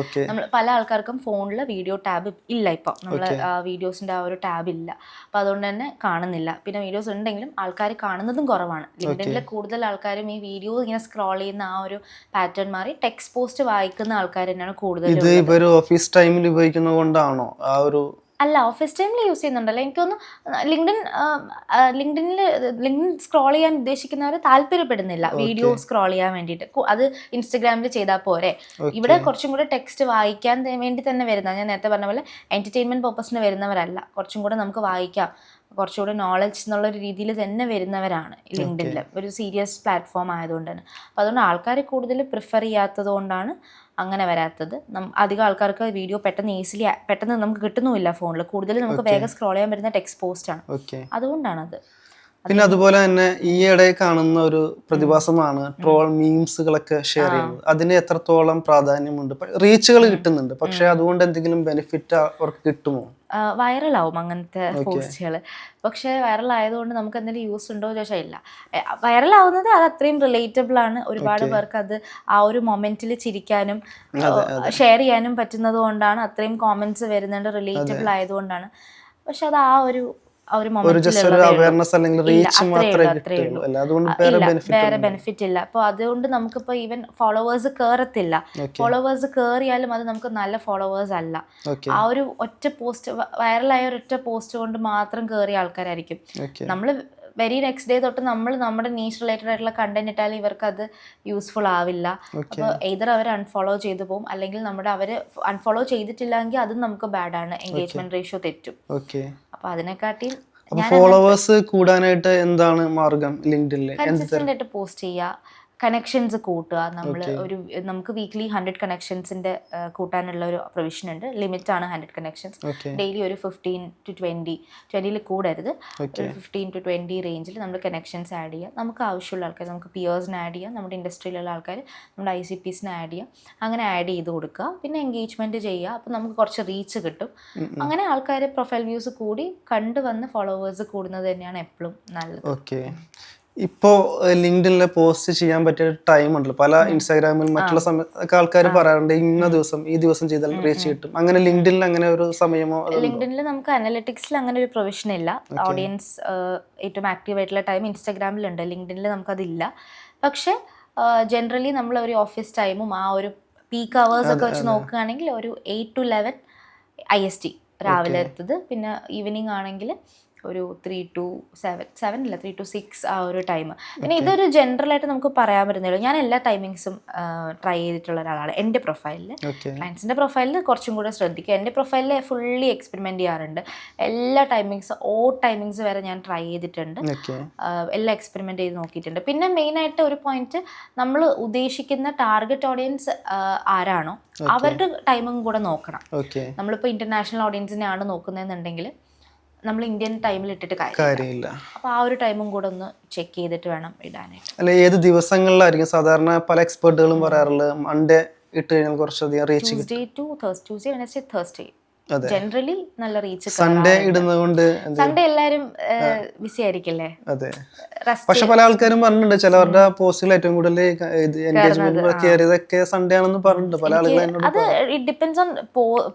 നമ്മൾ പല ആൾക്കാർക്കും ഫോണിൽ വീഡിയോ ടാബ് ഇല്ല. ഇപ്പൊ നമ്മൾ വീഡിയോസിന്റെ ആ ഒരു ടാബ് ഇല്ല, അപ്പൊ അതുകൊണ്ട് തന്നെ കാണുന്നില്ല. പിന്നെ വീഡിയോസ് ഉണ്ടെങ്കിലും ആൾക്കാർ കാണുന്നതും കുറവാണ്. ലിങ്ക്ഡിനിൽ കൂടുതൽ ആൾക്കാരും ഈ വീഡിയോ ഇങ്ങനെ സ്ക്രോൾ ചെയ്യുന്ന ആ ഒരു പാറ്റേൺ മാറി ടെക്സ്റ്റ് പോസ്റ്റ് വായിക്കുന്ന ആൾക്കാർ തന്നെയാണ് കൂടുതൽ. ഇത് ഇപ്പൊ ഒരു ഓഫീസ് ടൈമിൽ ഉപയോഗിക്കുന്നത് കൊണ്ടാണോ ആ ഒരു? അല്ല, ഓഫീസ് ടൈമിൽ യൂസ് ചെയ്യുന്നുണ്ടല്ലോ. എനിക്കൊന്നും ലിങ്ക്ഡിൻ സ്ക്രോൾ ചെയ്യാൻ ഉദ്ദേശിക്കുന്നവർ താല്പര്യപ്പെടുന്നില്ല വീഡിയോ സ്ക്രോൾ ചെയ്യാൻ വേണ്ടിയിട്ട്. അത് ഇൻസ്റ്റഗ്രാമിൽ ചെയ്താൽ പോരെ. ഇവിടെ കുറച്ചും കൂടെ ടെക്സ്റ്റ് വായിക്കാൻ വേണ്ടി തന്നെ വരുന്ന, ഞാൻ നേരത്തെ പറഞ്ഞ പോലെ എൻ്റർടൈൻമെൻറ്റ് പർപ്പസിന് വരുന്നവരല്ല. കുറച്ചും കൂടെ നമുക്ക് വായിക്കാം, കുറച്ചുകൂടെ നോളജ് എന്നുള്ളൊരു രീതിയിൽ തന്നെ വരുന്നവരാണ് ലിങ്ക്ഡിനിൽ. ഒരു സീരിയസ് പ്ലാറ്റ്ഫോം ആയതുകൊണ്ട് തന്നെ. അപ്പോൾ അതുകൊണ്ട് ആൾക്കാർ കൂടുതൽ പ്രിഫർ ചെയ്യാത്തത് കൊണ്ടാണ് അങ്ങനെ വരാത്തത്. അധികം ആൾക്കാർക്ക് വീഡിയോ പെട്ടെന്ന് നമുക്ക് കിട്ടുന്നുമില്ല ഫോണിൽ. കൂടുതൽ നമുക്ക് വേഗം സ്ക്രോൾ ചെയ്യാൻ പറ്റുന്ന ടെക്സ്റ്റ് പോസ്റ്റാണ്, അതുകൊണ്ടാണത്. പിന്നെ അതുപോലെ തന്നെ ഈയിടെ കാണുന്ന ഒരു പ്രതിഭാസമാണ് ട്രോൾ മീംസുകളൊക്കെ ഷെയർ ചെയ്യുന്നത്. അതിന് എത്രത്തോളം പ്രാധാന്യമുണ്ട്? റീച്ചുകൾ കിട്ടുന്നുണ്ട്, പക്ഷെ അതുകൊണ്ട് എന്തെങ്കിലും ബെനിഫിറ്റ് അവർക്ക് കിട്ടുമോ? വൈറലാവും അങ്ങനത്തെ പോസ്റ്റുകൾ. പക്ഷേ വൈറലായതുകൊണ്ട് നമുക്ക് എന്തെങ്കിലും യൂസ് ഉണ്ടോ എന്ന് ചോദിച്ചാൽ ഇല്ല. വൈറലാവുന്നത് അത് അത്രയും റിലേറ്റബിൾ ആണ്. ഒരുപാട് പേർക്ക് അത് ആ ഒരു മൊമെന്റിൽ ചിരിക്കാനും ഷെയർ ചെയ്യാനും പറ്റുന്നത് കൊണ്ടാണ് അത്രയും കോമന്റ്സ് വരുന്നുണ്ട്, റിലേറ്റബിൾ ആയതുകൊണ്ടാണ്. പക്ഷെ അത് ആ ഒരു വേറെ ബെനിഫിറ്റ് ഇല്ല. അപ്പോൾ അതുകൊണ്ട് നമുക്കിപ്പോ ഈവൻ ഫോളോവേഴ്സ് കയറത്തില്ല. ഫോളോവേഴ്സ് കയറിയാലും അത് നമുക്ക് നല്ല ഫോളോവേഴ്സ് അല്ല. ആ ഒരു ഒറ്റ പോസ്റ്റ്, വൈറലായ ഒരൊറ്റ പോസ്റ്റ് കൊണ്ട് മാത്രം കയറിയ ആൾക്കാരായിരിക്കും. നമ്മൾ വെരി നെക്സ്റ്റ് ഡേ തൊട്ട് നമ്മൾ നമ്മുടെ നീഷ് റിലേറ്റഡ് ആയിട്ടുള്ള കണ്ടന്റ് ഇട്ടാൽ ഇവർക്ക് അത് യൂസ്ഫുൾ ആവില്ല. അപ്പോൾ എയ്തർ അവർ അൺഫോളോ ചെയ്തു പോകും, അല്ലെങ്കിൽ അവർ അൺഫോളോ ചെയ്തിട്ടില്ലെങ്കിൽ അതും നമുക്ക് ബാഡാണ്. എൻഗേജ്മെന്റ് റേഷ്യോ തെറ്റും. അപ്പൊ അതിനെക്കാട്ടി അപ്പൊ ഫോളോവേഴ്സ് കൂടാനായിട്ട് എന്താണ് മാർഗം ലിങ്ക്ഡിനിൽ? കൺസിസ്റ്റന്റ് ആയിട്ട് പോസ്റ്റ് ചെയ്യുക, കണക്ഷൻസ് കൂട്ടുക. നമുക്ക് വീക്ക്ലി 100 കണക്ഷൻസിന്റെ കൂട്ടാനുള്ള ഒരു പ്രൊവിഷൻ ഉണ്ട്. ലിമിറ്റ് ആണ് 100 കണക്ഷൻസ്. ഡെയിലി ഒരു 15 to 20 കൂടരുത്, ഒരു 15 to 20 റേഞ്ചിൽ നമ്മൾ കണക്ഷൻസ് ആഡ് ചെയ്യുക. നമുക്ക് ആവശ്യമുള്ള ആൾക്കാർ, നമുക്ക് പിയേഴ്സിന് ആഡ് ചെയ്യാം, നമ്മുടെ ഇൻഡസ്ട്രിയിലുള്ള ആൾക്കാർ നമ്മുടെ ICPസിന് ആഡ് ചെയ്യാം. അങ്ങനെ ആഡ് ചെയ്ത് കൊടുക്കുക. പിന്നെ എൻഗേജ്മെന്റ് ചെയ്യുക. അപ്പോൾ നമുക്ക് കുറച്ച് റീച്ച് കിട്ടും. അങ്ങനെ ആൾക്കാർ പ്രൊഫൈൽ വ്യൂസ് കൂടി കണ്ടുവന്ന് ഫോളോവേഴ്സ് കൂടുന്നത് തന്നെയാണ് എപ്പോഴും നല്ലത്. ഓക്കെ. ഇപ്പോൾ ലിങ്ക്ഡിനിൽ പോസ്റ്റ് ചെയ്യാൻ പറ്റിയ ടൈം ഉണ്ടല്ലോ, പല ഇൻസ്റ്റാഗ്രാമിൽ മറ്റുള്ള സമയത്തൊക്കെ ആൾക്കാർ പറയാറുണ്ട് ഇന്ന ദിവസം ഈ ദിവസം ചെയ്താൽ റീച്ച് കിട്ടും. അങ്ങനെ ലിങ്ക്ഡിനിൽ അങ്ങനെ ഒരു സമയമോ? ലിങ്ക്ഡിനിൽ നമുക്ക് അനലിറ്റിക്സിൽ അങ്ങനെ ഒരു പ്രൊവിഷൻ ഇല്ല. ഓഡിയൻസ് ഏറ്റവും ആക്റ്റീവ് ആയിട്ടുള്ള ടൈം ഇൻസ്റ്റാഗ്രാമിലുണ്ട്, ലിങ്ക്ഡിനിൽ നമുക്കതില്ല. പക്ഷെ ജനറലി നമ്മൾ ഒരു ഓഫീസ് ടൈമും ആ ഒരു പീക്ക് അവേഴ്സ് ഒക്കെ വെച്ച് നോക്കുകയാണെങ്കിൽ ഒരു 8 to 11 IST രാവിലെ എത്തത്. പിന്നെ ഈവനിങ് ആണെങ്കിൽ ഒരു 3 to 6 ആ ഒരു ടൈം. പിന്നെ ഇതൊരു ജനറലായിട്ട് നമുക്ക് പറയാൻ പറ്റുന്നല്ലോ. ഞാൻ എല്ലാ ടൈമിങ്സും ട്രൈ ചെയ്തിട്ടുള്ള ഒരാളാണ്. എൻ്റെ പ്രൊഫൈലിൽ, ക്ലയൻസിൻ്റെ പ്രൊഫൈലിൽ കുറച്ചും കൂടെ ശ്രദ്ധിക്കുക. എൻ്റെ പ്രൊഫൈലിൽ ഫുള്ളി എക്സ്പെരിമെൻറ്റ് ചെയ്യാറുണ്ട്. എല്ലാ ടൈമിങ്സ്, ടൈമിങ്സ് വരെ ഞാൻ ട്രൈ ചെയ്തിട്ടുണ്ട്. എല്ലാം എക്സ്പെരിമെൻറ്റ് ചെയ്ത് നോക്കിയിട്ടുണ്ട്. പിന്നെ മെയിനായിട്ട് ഒരു പോയിന്റ്, നമ്മൾ ഉദ്ദേശിക്കുന്ന ടാർഗറ്റ് ഓഡിയൻസ് ആരാണോ അവരുടെ ടൈമും കൂടെ നോക്കണം. നമ്മളിപ്പോൾ ഇൻ്റർനാഷണൽ ഓഡിയൻസിനെയാണ് നോക്കുന്നതെന്നുണ്ടെങ്കിൽ നമ്മൾ ഇന്ത്യൻ ടൈമിൽ ഇട്ടിട്ട് കാര്യമില്ല. അപ്പോൾ ആ ഒരു ടൈമും കൂടെ ഒന്ന് ചെക്ക് ചെയ്തിട്ട് വേണം ഇടാനായിട്ട്. അല്ല, ഏത് ദിവസങ്ങളിലായിരിക്കും സാധാരണ പല എക്സ്പെർട്ടുകളും പറയാറുള്ളത് മൺഡേ ഇട്ട് കഴിഞ്ഞാൽ കുറച്ചധികം reach? Tuesday, Wednesday, Thursday generally നല്ല റീച്ച്. സൺഡേ ഇടുന്നതുകൊണ്ട് സൺഡേ എല്ലാരും ബിസി ആയിരിക്കില്ലേ? അതെ. പക്ഷെ പല ആൾക്കാരും പറഞ്ഞിട്ടുണ്ട് ചിലവരുടെ പോസ്റ്റുകൾ ഏറ്റവും കൂടുതൽ എൻഗേജ്മെന്റ് കയറിയതൊക്കെ സൺഡേ ആണെന്ന് പറഞ്ഞിട്ടുണ്ട് പല ആളുകളും. അത് it depends on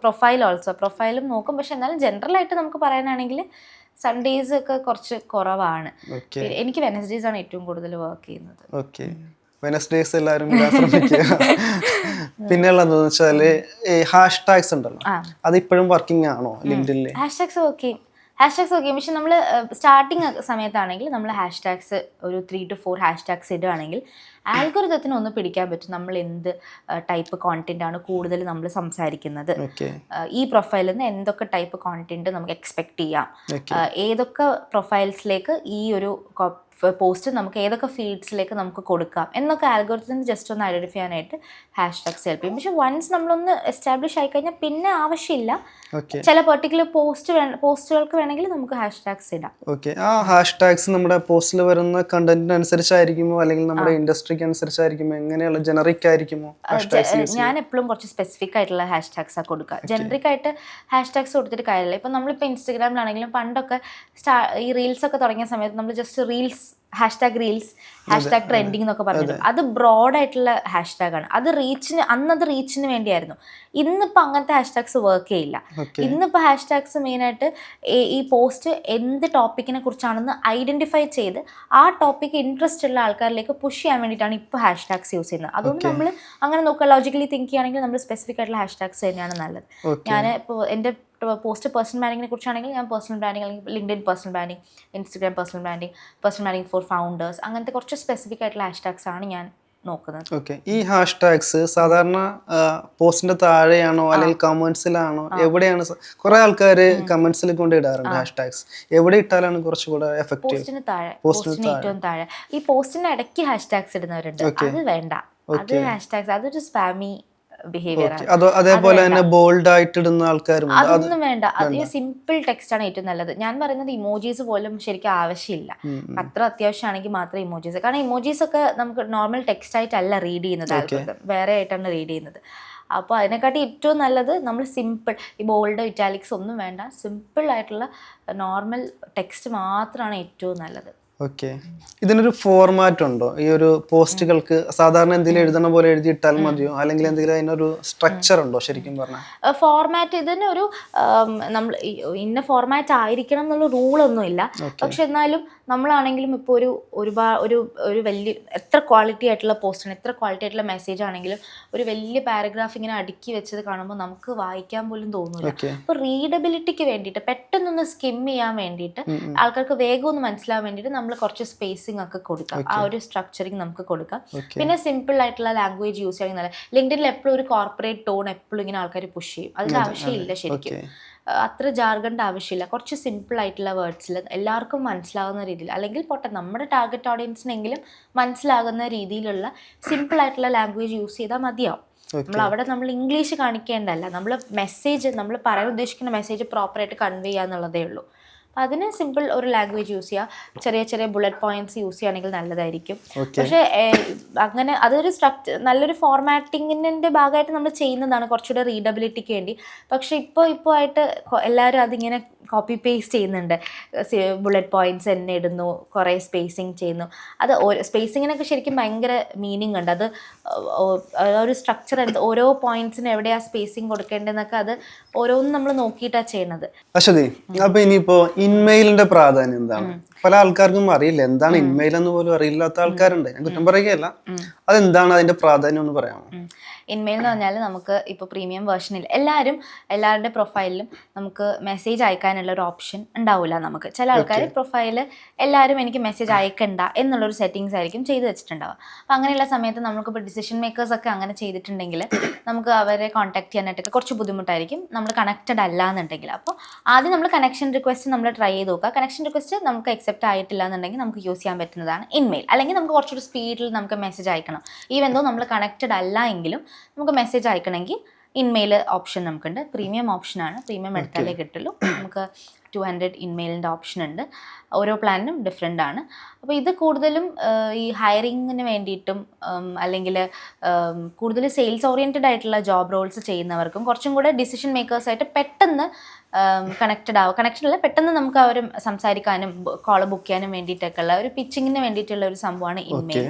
profile also. പ്രൊഫൈലും നോക്കും. പക്ഷെ എന്നാലും ജനറൽ ആയിട്ട് നമുക്ക് പറയാനാണെങ്കിൽ സൺഡേസ് ഒക്കെ കുറച്ച് കുറവാണ്. എനിക്ക് വെനസ്ഡേസ് ആണ് ഏറ്റവും കൂടുതൽ വർക്ക് ചെയ്യുന്നത്. ഓക്കെ. വെനസ്ഡേസ് എല്ലാവരും ശ്രമിക്കുക. പിന്നെ ഉള്ളതെന്ന് വെച്ചാല് ഹാഷ് ടാഗ്സ് ഉണ്ടല്ലോ, അത് ഇപ്പോഴും വർക്കിംഗ് ആണോ ലിങ്ക്ഡിനിൽ? Hashtags working. പക്ഷെ നമ്മൾ സ്റ്റാർട്ടിങ് സമയത്താണെങ്കിൽ നമ്മൾ ഹാഷ്ടാഗ്സ് ഒരു 3 to 4 ഹാഷ്ടാഗ്സ് ഇടുകയാണെങ്കിൽ ആൽഗോരിതത്തിന് ഒന്ന് പിടിക്കാൻ പറ്റും നമ്മൾ എന്ത് ടൈപ്പ് കോണ്ടന്റ് ആണ് കൂടുതൽ നമ്മൾ സംസാരിക്കുന്നത്, ഈ പ്രൊഫൈലിൽ നിന്ന് എന്തൊക്കെ ടൈപ്പ് കോണ്ടന്റ് നമുക്ക് എക്സ്പെക്ട് ചെയ്യാം, ഏതൊക്കെ പ്രൊഫൈൽസിലേക്ക് ഈ ഒരു പോസ്റ്റ് നമുക്ക് ഏതൊക്കെ ഫീൽഡ്സിലേക്ക് നമുക്ക് കൊടുക്കാം എന്നൊക്കെ ആൽഗോരിതത്തിന് ജസ്റ്റ് ഒന്ന് ഐഡന്റിഫൈ ചെയ്യാനായിട്ട് ഹാഷ്ടാഗ്സ് ഹെൽപ്പ് ചെയ്യും. പക്ഷെ വൺസ് നമ്മളൊന്ന് എസ്റ്റാബ്ലിഷ് ആയി കഴിഞ്ഞാൽ പിന്നെ ആവശ്യമില്ല. ചില പെർട്ടിക്കുലർ പോസ്റ്റുകൾക്ക് വേണമെങ്കിൽ നമുക്ക് ഹാഷ്ടാഗ്സ് ഇടാം. ഓക്കെ. ആ ഹാഷ്ടാഗ്സ് നമ്മുടെ പോസ്റ്റിൽ വരുന്ന കണ്ടന്റിന് അനുസരിച്ചായിരിക്കുമോ അല്ലെങ്കിൽ നമ്മുടെ ഇൻഡസ്ട്രിക്ക് അനുസരിച്ചായിരിക്കുമോ, എങ്ങനെയുള്ള ജനറിക് ആയിരിക്കുമോ? ഞാൻ എപ്പോഴും കുറച്ച് സ്പെസിഫിക് ആയിട്ടുള്ള ഹാഷ്ടാഗ്സ് കൊടുക്കുക. ജനറിക് ആയിട്ട് ഹാഷ്ടാഗ്സ് കൊടുത്തിട്ട് കാര്യമില്ല. ഇപ്പം നമ്മളിപ്പോൾ ഇൻസ്റ്റാഗ്രാമിലാണെങ്കിലും പണ്ടൊക്കെ ഈ റീൽസ് ഒക്കെ തുടങ്ങിയ സമയത്ത് നമ്മൾ ജസ്റ്റ് റീൽസ്, #റീൽസ്, #ട്രെൻഡിങ് എന്നൊക്കെ പറഞ്ഞു. അത് ബ്രോഡ് ആയിട്ടുള്ള ഹാഷ്ടാഗാണ്. അത് റീച്ചിന് വേണ്ടിയായിരുന്നു. ഇന്നിപ്പോൾ അങ്ങനത്തെ ഹാഷ്ടാഗ്സ് വർക്ക് ചെയ്യില്ല. ഇന്നിപ്പോൾ ഹാഷ്ടാഗ്സ് മെയിനായിട്ട് ഈ പോസ്റ്റ് എന്ത് ടോപ്പിക്കിനെ കുറിച്ചാണെന്ന് ഐഡന്റിഫൈ ചെയ്ത് ആ ടോപ്പിക്ക് ഇൻട്രസ്റ്റ് ഉള്ള ആൾക്കാരിലേക്ക് പുഷ് ചെയ്യാൻ വേണ്ടിയിട്ടാണ് ഇപ്പോൾ ഹാഷ്ടാഗ്സ് യൂസ് ചെയ്യുന്നത്. അതുകൊണ്ട് നമ്മൾ അങ്ങനെ നോക്കുക, ലോജിക്കലി തിങ്ക് ചെയ്യുകയാണെങ്കിൽ നമ്മൾ സ്പെസിഫിക് ആയിട്ടുള്ള ഹാഷ്ടാഗ്സ് തന്നെയാണ് നല്ലത്. ഞാൻ ഇപ്പോൾ എൻ്റെ പോസ്റ്റ് പേഴ്സണൽ ബ്രാൻഡിങ്ങിനെ കുറിച്ചാണെങ്കിൽ ഞാൻ പേഴ്സണൽ ബ്രാൻഡിങ്, അല്ലെങ്കിൽ LinkedIn personal branding, Instagram personal branding for founders, അങ്ങനത്തെ കുറച്ച് സ്പെസിഫിക് ആയിട്ടുള്ള ഹാഷ്ടാഗ്സ് ആണ് ഞാൻ നോക്കുന്നത്. ഓക്കെ. ഈ ഹാഷ്ടാഗ്സ് സാധാരണ പോസ്റ്റിന്റെ താഴെയാണോ അല്ലെങ്കിൽ കമന്റ്സിലാണോ, എവിടെയാണ്? കുറെ ആൾക്കാർ കമന്റ്സിൽ കൊണ്ട് ഇടാറുണ്ട് ഹാഷ്ടാഗ്സ്. എവിടെ ഇട്ടാലാണ് കുറച്ചുകൂടെ എഫക്റ്റീവ്? പോസ്റ്റിന് താഴെ, പോസ്റ്റിന് ഏറ്റവും താഴെ. ഈ പോസ്റ്റിന് ഇടയ്ക്ക് ഹാഷ്ടാഗ്സ് ഇടുന്നവരുണ്ട്, അത് വേണ്ട. അത് ഹാഷ്ടാഗ്സ് അതൊരു സ്പാമി ബിഹേവിയർ ആണ്. അതേപോലെ തന്നെ ബോൾഡ് ആയിട്ട് ഇടുന്ന ആൾക്കാരും അതൊന്നും വേണ്ട. അത് സിമ്പിൾ ടെക്സ്റ്റ് ആണ് ഏറ്റവും നല്ലത്. ഞാൻ പറയുന്നത് ഇമോജീസ് പോലും ശരിക്കും ആവശ്യമില്ല. അത്ര അത്യാവശ്യമാണെങ്കിൽ മാത്രം ഇമോജീസ്. കാരണം ഇമോജീസ് ഒക്കെ നമുക്ക് നോർമൽ ടെക്സ്റ്റ് ആയിട്ടല്ല റീഡ് ചെയ്യുന്നത്, വേറെ ആയിട്ടാണ് റീഡ് ചെയ്യുന്നത്. അപ്പോൾ അതിനെക്കാട്ടി ഏറ്റവും നല്ലത് നമ്മൾ സിമ്പിൾ, ഈ ബോൾഡ് ഇറ്റാലിക്സ് ഒന്നും വേണ്ട, സിമ്പിൾ ആയിട്ടുള്ള നോർമൽ ടെക്സ്റ്റ് മാത്രമാണ് ഏറ്റവും നല്ലത്. ഓക്കെ. ഇതിനൊരു ഫോർമാറ്റ് ഉണ്ടോ? ഈ ഒരു പോസ്റ്റുകൾക്ക് സാധാരണ എന്തെങ്കിലും എഴുതണ പോലെ എഴുതിയിട്ടാൽ മതിയോ, അല്ലെങ്കിൽ എന്തെങ്കിലും അതിനൊരു സ്ട്രക്ചർ ഉണ്ടോ? ശരിക്കും പറഞ്ഞാൽ ഫോർമാറ്റ് ഇതിനൊരു നമ്മൾ ഇന്ന ഫോർമാറ്റ് ആയിരിക്കണം എന്നുള്ള റൂളൊന്നും ഇല്ല. പക്ഷെ എന്നാലും നമ്മളാണെങ്കിലും ഇപ്പോൾ ഒരു വലിയ എത്ര ക്വാളിറ്റി ആയിട്ടുള്ള പോസ്റ്റാണ്, എത്ര ക്വാളിറ്റി ആയിട്ടുള്ള മെസ്സേജ് ആണെങ്കിലും ഒരു വലിയ പാരഗ്രാഫ് ഇങ്ങനെ അടുക്കി വെച്ചത് കാണുമ്പോൾ നമുക്ക് വായിക്കാൻ പോലും തോന്നില്ല. അപ്പോൾ റീഡബിലിറ്റിക്ക് വേണ്ടിയിട്ട്, പെട്ടെന്നൊന്ന് സ്കിം ചെയ്യാൻ വേണ്ടിയിട്ട്, ആൾക്കാർക്ക് വേഗം ഒന്ന് മനസ്സിലാവാൻ വേണ്ടിയിട്ട് നമ്മൾ കുറച്ച് സ്പേസിംഗ് ഒക്കെ കൊടുക്കാം. ആ ഒരു സ്ട്രക്ചറിങ് നമുക്ക് കൊടുക്കാം. പിന്നെ സിമ്പിൾ ആയിട്ടുള്ള ലാംഗ്വേജ് യൂസ് ചെയ്യുന്നത്. ലിങ്ക്ഡിനിൽ എപ്പോഴും ഒരു കോർപ്പറേറ്റ് ടോൺ എപ്പോഴും ഇങ്ങനെ ആൾക്കാർ പുഷ് ചെയ്യും. അതിന്റെ ആവശ്യമില്ല ശരിക്കും. അത്ര ജാർഗണ്ട് ആവശ്യമില്ല, കുറച്ച് സിമ്പിൾ ആയിട്ടുള്ള വേർഡ്സിൽ എല്ലാവർക്കും മനസ്സിലാകുന്ന രീതിയിൽ, അല്ലെങ്കിൽ പോട്ടെ നമ്മുടെ ടാർഗറ്റ് ഓഡിയൻസിനെങ്കിലും മനസ്സിലാകുന്ന രീതിയിലുള്ള സിമ്പിൾ ആയിട്ടുള്ള ലാംഗ്വേജ് യൂസ് ചെയ്താൽ മതിയാവും. നമ്മൾ ഇംഗ്ലീഷ് കാണിക്കേണ്ടല്ല, നമ്മൾ പറയാൻ ഉദ്ദേശിക്കുന്ന മെസ്സേജ് പ്രോപ്പറായിട്ട് കൺവേ ചെയ്യുക എന്നുള്ളതേ ഉള്ളൂ. അപ്പം അതിന് സിമ്പിൾ ഒരു ലാംഗ്വേജ് യൂസ് ചെയ്യുക, ചെറിയ ചെറിയ ബുള്ളറ്റ് പോയിന്റ്സ് യൂസ് ചെയ്യുകയാണെങ്കിൽ നല്ലതായിരിക്കും. പക്ഷേ അങ്ങനെ അതൊരു നല്ലൊരു ഫോർമാറ്റിങ്ങിൻ്റെ ഭാഗമായിട്ട് നമ്മൾ ചെയ്യുന്നതാണ് കുറച്ചുകൂടെ റീഡബിലിറ്റിക്ക് വേണ്ടി. പക്ഷേ ഇപ്പോൾ ആയിട്ട് എല്ലാവരും അതിങ്ങനെ കോപ്പി പേസ്റ്റ് ചെയ്യുന്നുണ്ട്. ബുള്ളറ്റ് പോയിന്റ്സ് തന്നെ ഇടുന്നു, കുറേ സ്പേസിങ് ചെയ്യുന്നു. അത് സ്പേസിങ്ങിനൊക്കെ ശരിക്കും ഭയങ്കര മീനിങ് ഉണ്ട്. അത് ഒരു സ്ട്രക്ചർ എടുത്ത് ഓരോ പോയിന്റ്സിന് എവിടെയാണ് സ്പേസിങ് കൊടുക്കേണ്ടതെന്നൊക്കെ അത് ഓരോന്നും നമ്മൾ നോക്കിയിട്ടാണ് ചെയ്യുന്നത്. അശ്വതി, അപ്പൊ ഇനിയിപ്പോ ഇൻമെയിലിന്റെ പ്രാധാന്യം എന്താണ്? പല ആൾക്കാർക്കും അറിയില്ല എന്താണ് ഇൻമെയിൽ എന്ന് പോലും അറിയില്ലാത്ത ആൾക്കാരുണ്ട്. ഞാൻ കുറ്റം പറയുകയല്ല, അതെന്താണ് അതിന്റെ പ്രാധാന്യം എന്ന് പറയാമോ? ഇൻമെയിൽ എന്ന് പറഞ്ഞാൽ നമുക്ക് ഇപ്പോൾ പ്രീമിയം വേർഷനിൽ എല്ലാവരുടെ പ്രൊഫൈലിലും നമുക്ക് മെസ്സേജ് അയക്കാനുള്ള ഒരു ഓപ്ഷൻ ഉണ്ടാവില്ല. നമുക്ക് ചില ആൾക്കാർ പ്രൊഫൈല് എല്ലാവരും എനിക്ക് മെസ്സേജ് അയക്കണ്ട എന്നുള്ളൊരു സെറ്റിങ്സ് ആയിരിക്കും ചെയ്ത് വെച്ചിട്ടുണ്ടാവുക. അപ്പം അങ്ങനെയുള്ള സമയത്ത് നമുക്കിപ്പോൾ ഡിസിഷൻ മേക്കേഴ്സ് ഒക്കെ അങ്ങനെ ചെയ്തിട്ടുണ്ടെങ്കിൽ നമുക്ക് അവരെ കോൺടാക്ട് ചെയ്യാനായിട്ടൊക്കെ കുറച്ച് ബുദ്ധിമുട്ടായിരിക്കും, നമ്മൾ കണക്റ്റഡ് അല്ല എന്നുണ്ടെങ്കിൽ. അപ്പോൾ ആദ്യം നമ്മൾ കണക്ഷൻ റിക്വസ്റ്റ് നമ്മൾ ട്രൈ ചെയ്ത് നോക്കുക. കണക്ഷൻ റിക്വസ്റ്റ് നമുക്ക് അക്സെപ്റ്റ് ആയിട്ടില്ല എന്നുണ്ടെങ്കിൽ നമുക്ക് യൂസ് ചെയ്യാൻ പറ്റുന്നതാണ് ഇൻമെയിൽ. അല്ലെങ്കിൽ നമുക്ക് കുറച്ചൊരു സ്പീഡിൽ നമുക്ക് മെസ്സേജ് അയക്കണം, ഈവൻ ദോ നമ്മൾ കണക്റ്റഡ് അല്ല എങ്കിലും നമുക്ക് മെസ്സേജ് അയക്കണമെങ്കിൽ ഇൻമെയിൽ ഓപ്ഷൻ നമുക്കുണ്ട്. പ്രീമിയം ഓപ്ഷനാണ്, പ്രീമിയം എടുത്താലേ കിട്ടുള്ളൂ. നമുക്ക് 200 ഇൻമെയിലിൻ്റെ ഓപ്ഷൻ ഉണ്ട്. ഓരോ പ്ലാനിനും ഡിഫറെൻ്റ് ആണ്. അപ്പോൾ ഇത് കൂടുതലും ഈ ഹയറിങ്ങിന് വേണ്ടിയിട്ടും അല്ലെങ്കിൽ കൂടുതൽ സെയിൽസ് ഓറിയൻറ്റഡ് ആയിട്ടുള്ള ജോബ് റോൾസ് ചെയ്യുന്നവർക്കും കുറച്ചും കൂടെ ഡിസിഷൻ മേക്കേഴ്സായിട്ട് പെട്ടെന്ന് കണക്റ്റഡല്ല, പെട്ടെന്ന് നമുക്ക് അവർ സംസാരിക്കാനും കോൾ ബുക്ക് ചെയ്യാനും വേണ്ടിയിട്ടൊക്കെ ഉള്ള ഒരു പിച്ചിങ്ങിന് വേണ്ടിയിട്ടുള്ള ഒരു സംഭവമാണ് ഇൻമെയിൽ.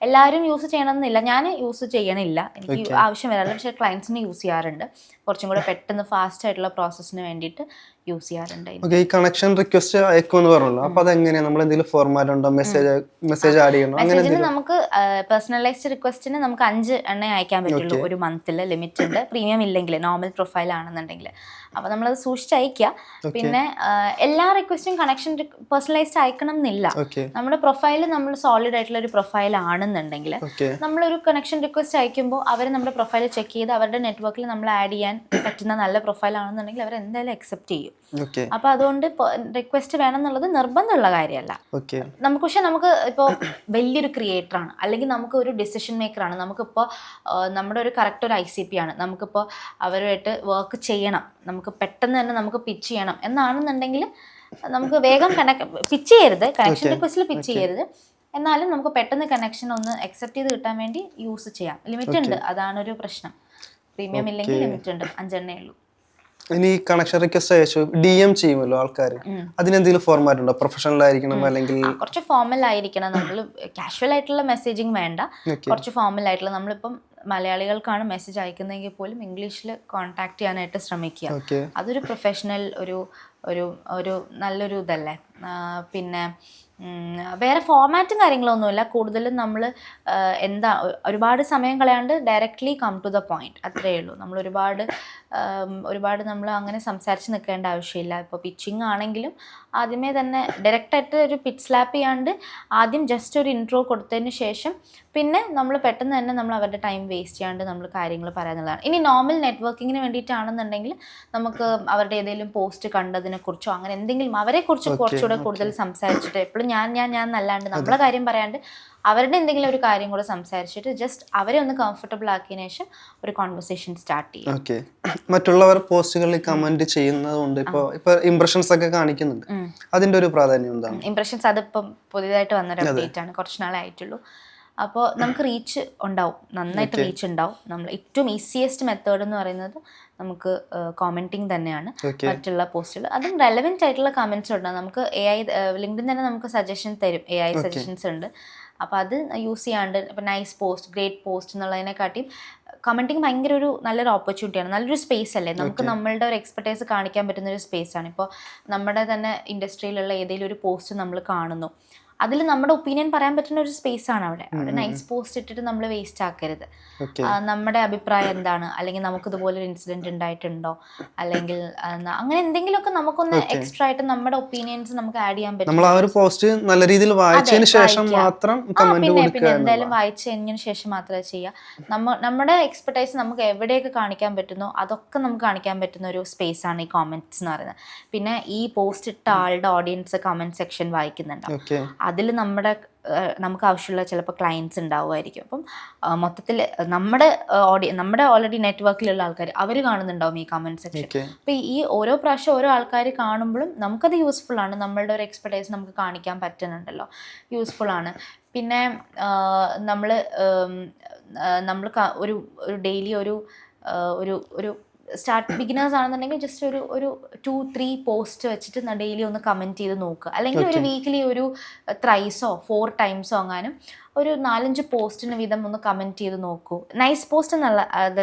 എല്ലാവരും യൂസ് ചെയ്യണമെന്നില്ല, ഞാൻ യൂസ് ചെയ്യണില്ല, എനിക്ക് ആവശ്യം വരാറില്ല. പക്ഷേ ക്ലയൻസിന് യൂസ് ചെയ്യാറുണ്ട്, കുറച്ചും കൂടെ പെട്ടെന്ന് ഫാസ്റ്റ് ആയിട്ടുള്ള പ്രോസസ്സിന് വേണ്ടിയിട്ട് യൂസ് ചെയ്യാറുണ്ട്. ഈ കണക്ഷൻ റിക്വസ്റ്റ് അയക്കുമെന്ന് പറഞ്ഞല്ലോ, അപ്പോൾ അതെങ്ങനെയാണ്? നമ്മൾ എന്തെങ്കിലും ഫോർമാറ്റ് ഉണ്ടോ? മെസ്സേജ് ആഡ് ചെയ്യണോ? മെസ്സേജിന് നമുക്ക് പേഴ്സണലൈസ്ഡ് റിക്വസ്റ്റിന് നമുക്ക് 5 എണ്ണേ അയക്കാൻ പറ്റുള്ളൂ ഒരു മന്തിൽ, ലിമിറ്റ് ഉണ്ട്. പ്രീമിയം ഇല്ലെങ്കിൽ, നോർമൽ പ്രൊഫൈൽ ആണെന്നുണ്ടെങ്കിൽ. അപ്പോൾ നമ്മളത് സൂക്ഷിച്ച് അയക്കുക. പിന്നെ എല്ലാ റിക്വസ്റ്റും കണക്ഷൻ പേഴ്സണലൈസ്ഡ് അയക്കണം എന്നില്ല. നമ്മുടെ പ്രൊഫൈൽ നമ്മൾ സോളിഡ് ആയിട്ടുള്ള ഒരു പ്രൊഫൈൽ ആണെന്നുണ്ടെങ്കിൽ നമ്മളൊരു കണക്ഷൻ റിക്വസ്റ്റ് അയക്കുമ്പോൾ അവർ നമ്മുടെ പ്രൊഫൈൽ ചെക്ക് ചെയ്ത് അവരുടെ നെറ്റ്വർക്കിൽ നമ്മൾ ആഡ് ചെയ്യാൻ പറ്റുന്ന നല്ല പ്രൊഫൈൽ ആണെന്നുണ്ടെങ്കിൽ അവർ എന്തായാലും അക്സെപ്റ്റ് ചെയ്യും. അപ്പൊ അതുകൊണ്ട് റിക്വസ്റ്റ് വേണം എന്നുള്ളത് നിർബന്ധമുള്ള കാര്യമല്ല. നമുക്ക് പക്ഷെ നമുക്ക് ഇപ്പോൾ വലിയൊരു ക്രിയേറ്ററാണ്, അല്ലെങ്കിൽ നമുക്ക് ഒരു ഡിസിഷൻ മേക്കറാണ്, നമുക്കിപ്പോൾ നമ്മുടെ ഒരു കറക്റ്റ് ഒരു ICP ആണ്, നമുക്കിപ്പോൾ അവരുമായിട്ട് വർക്ക് ചെയ്യണം, നമുക്ക് പെട്ടെന്ന് തന്നെ നമുക്ക് പിച്ച് ചെയ്യണം എന്നാണെന്നുണ്ടെങ്കിൽ നമുക്ക് വേഗം പിച്ച് ചെയ്യരുത്, കണക്ഷൻ റിക്വസ്റ്റിൽ പിച്ച് ചെയ്യരുത്, എന്നാലും നമുക്ക് പെട്ടെന്ന് കണക്ഷൻ ഒന്ന് അക്സെപ്റ്റ് ചെയ്ത് കിട്ടാൻ വേണ്ടി യൂസ് ചെയ്യാം. ലിമിറ്റ് ഉണ്ട്, അതാണൊരു പ്രശ്നം. പ്രീമിയം ഇല്ലെങ്കിൽ ലിമിറ്റ് ഉണ്ട്, 5 എണ്ണേ ഉള്ളൂ. ഇനി കണക്ഷൻ റിക്വസ്റ്റ് അയച്ചു DM ചെയ്യുമല്ലോ ആൾക്കാർ, അതിനെന്തെങ്കിലും ഫോർമാറ്റ് ഉണ്ടോ? പ്രൊഫഷണൽ ആയിരിക്കണം അല്ലെങ്കിൽ കുറച്ച് ഫോർമൽ ആയിരിക്കണം? നമ്മൾ കാഷ്വൽ ആയിട്ടുള്ള മെസ്സേജിങ് വേണ്ട, കുറച്ച് ഫോർമൽ ആയിട്ടുള്ള. നമ്മളിപ്പം മലയാളികൾക്കാണ് മെസ്സേജ് അയക്കുന്നതെങ്കിൽ പോലും ഇംഗ്ലീഷിൽ കോൺടാക്ട് ചെയ്യാനായിട്ട് ശ്രമിക്കുക. അതൊരു പ്രൊഫഷണൽ ഒരു നല്ലൊരു ഇതല്ലേ. പിന്നെ വേറെ ഫോർമാറ്റും കാര്യങ്ങളൊന്നുമില്ല. കൂടുതലും നമ്മൾ ഒരുപാട് സമയം കളയാണ്ട് directly come to the point, അത്രയേ ഉള്ളൂ. നമ്മൾ ഒരുപാട് നമ്മൾ അങ്ങനെ സംസാരിച്ച് നിൽക്കേണ്ട ആവശ്യമില്ല. ഇപ്പോൾ പിച്ചിങ് ആണെങ്കിലും ആദ്യമേ തന്നെ ഡയറക്റ്റായിട്ട് ഒരു പിച്ച് സ്ലാപ്പ് ചെയ്യാണ്ട് ആദ്യം ജസ്റ്റ് ഒരു ഇൻട്രോ കൊടുത്തതിന് ശേഷം പിന്നെ നമ്മൾ പെട്ടെന്ന് തന്നെ നമ്മൾ അവരുടെ ടൈം വേസ്റ്റ് ചെയ്യാണ്ട് നമ്മൾ കാര്യങ്ങൾ പറയാനുള്ളതാണ്. ഇനി നോർമൽ നെറ്റ്വർക്കിങ്ങിന് വേണ്ടിയിട്ടാണെന്നുണ്ടെങ്കിൽ നമുക്ക് അവരുടെ ഏതെങ്കിലും പോസ്റ്റ് കണ്ടതിനെക്കുറിച്ചോ അങ്ങനെ എന്തെങ്കിലും അവരെക്കുറിച്ച് കുറച്ചുകൂടെ കൂടുതൽ സംസാരിച്ചിട്ട്, എപ്പോഴും ഞാൻ നല്ലാണ്ട് നമ്മളെ കാര്യം പറയാണ്ട് അവരുടെ എന്തെങ്കിലും ഒരു കാര്യം കൂടെ സംസാരിച്ചിട്ട് ജസ്റ്റ് അവരെ ഒന്ന് കംഫർട്ടബിൾ ആക്കിയതിനു ശേഷം ഒരു കോൺവെർസേഷൻ സ്റ്റാർട്ട് ചെയ്യും. മറ്റുള്ളവർ പോസ്റ്റുകളിൽ കമന്റ് ചെയ്യുന്നതുകൊണ്ട് ഇപ്പൊ ഇംപ്രഷൻസ് ഒക്കെ കാണിക്കുന്നുണ്ട്, അതിന്റെ ഒരു പ്രാധാന്യം എന്താണ്? ഇംപ്രഷൻസ് അതിപ്പം പുതിയതായിട്ട് വന്നൊരു അപ്ഡേറ്റ് ആണ്, കുറച്ച് നാളെ ആയിട്ടുള്ളൂ. അപ്പോൾ നമുക്ക് റീച്ച് ഉണ്ടാവും, നന്നായിട്ട് റീച്ച് ഉണ്ടാവും. നമ്മൾ ഏറ്റവും ഈസിയസ്റ്റ് മെത്തേഡ് എന്ന് പറയുന്നത് നമുക്ക് കോമെന്റിങ് തന്നെയാണ് മറ്റുള്ള പോസ്റ്റുകൾ. അതും റെലവെന്റ് ആയിട്ടുള്ള കമന്റ്സ് ഉണ്ടാവും. നമുക്ക് ലിങ്ക്ഡിൻ തന്നെ നമുക്ക് സജഷൻ തരും, AI സജഷൻസ് ഉണ്ട്. അപ്പോൾ അത് യൂസ് ചെയ്യാണ്ട് ഇപ്പോൾ നൈസ് പോസ്റ്റ്, ഗ്രേറ്റ് പോസ്റ്റ് എന്നുള്ളതിനെക്കാട്ടിയും കമൻറ്റിങ് ഭയങ്കര നല്ലൊരു ഓപ്പർച്യൂണിറ്റിയാണ്, നല്ലൊരു സ്പേസ് അല്ലേ. നമുക്ക് നമ്മളുടെ ഒരു എക്സ്പെർട്ടൈസ് കാണിക്കാൻ പറ്റുന്ന ഒരു സ്പേസാണ്. ഇപ്പോൾ നമ്മുടെ തന്നെ ഇൻഡസ്ട്രിയിലുള്ള ഏതെങ്കിലും ഒരു പോസ്റ്റ് നമ്മൾ കാണുന്നു, അതിൽ നമ്മുടെ ഒപ്പീനിയൻ പറയാൻ പറ്റുന്ന ഒരു സ്പേസ് ആണ് അവിടെ നൈസ് പോസ്റ്റ് ഇട്ടിട്ട് നമ്മൾ വേസ്റ്റ് ആക്കരുത്. നമ്മുടെ അഭിപ്രായം എന്താണ്, അല്ലെങ്കിൽ നമുക്ക് ഇതുപോലെ ഒരു ഇൻസിഡന്റ് ഉണ്ടായിട്ടുണ്ടോ, അല്ലെങ്കിൽ അങ്ങനെ എന്തെങ്കിലുമൊക്കെ നമുക്കൊന്ന് എക്സ്ട്രാ ആയിട്ട് നമ്മുടെ ഒപ്പീനിയൻസ് നമുക്ക് ആഡ് ചെയ്യാൻ പറ്റും. നമ്മൾ ആ ഒരു പോസ്റ്റ് നല്ല രീതിയിൽ വായിച്ചതിന് ശേഷം മാത്രം പിന്നെ എന്തായാലും വായിച്ചു കഴിഞ്ഞതിന് ശേഷം മാത്രമേ ചെയ്യുക. നമ്മുടെ എക്സ്പെർട്ടൈസ് നമുക്ക് എവിടെയൊക്കെ കാണിക്കാൻ പറ്റുന്നോ അതൊക്കെ നമുക്ക് കാണിക്കാൻ പറ്റുന്ന ഒരു സ്പേസ് ആണ് ഈ കോമെന്റ്സ് എന്ന് പറയുന്നത്. പിന്നെ ഈ പോസ്റ്റ് ഇട്ട ആളുടെ ഓഡിയൻസ് കമന്റ് സെക്ഷൻ വായിക്കുന്നുണ്ടാവും. അതിൽ നമുക്ക് ആവശ്യമുള്ള ചിലപ്പോൾ ക്ലയൻസ് ഉണ്ടാവുമായിരിക്കും. അപ്പം മൊത്തത്തിൽ നമ്മുടെ ഓൾറെഡി നെറ്റ്വർക്കിലുള്ള ആൾക്കാർ അവർ കാണുന്നുണ്ടാവും ഈ കമന്റ് സെക്ഷൻ. അപ്പം ഈ ഓരോ പ്രാവശ്യം ഓരോ ആൾക്കാർ കാണുമ്പോഴും നമുക്കത് യൂസ്ഫുൾ ആണ്. നമ്മളുടെ ഒരു എക്സ്പെർട്ടൈസ് നമുക്ക് കാണിക്കാൻ പറ്റുന്നുണ്ടല്ലോ, യൂസ്ഫുൾ ആണ്. പിന്നെ നമ്മൾ ഒരു ഡെയിലി ഒരു ബിഗിനേഴ്സ് ആണെന്നുണ്ടെങ്കിൽ ജസ്റ്റ് ഒരു 2-3 പോസ്റ്റ് വെച്ചിട്ട് ഡെയിലി ഒന്ന് കമൻറ്റ് ചെയ്ത് നോക്കുക. അല്ലെങ്കിൽ ഒരു വീക്കിലി ഒരു 4 ടൈംസോ അങ്ങാനും ഒരു 4-5 പോസ്റ്റിന് വീതം ഒന്ന് കമൻറ്റ് ചെയ്ത് നോക്കൂ. നൈസ് പോസ്റ്റ് എന്നുള്ള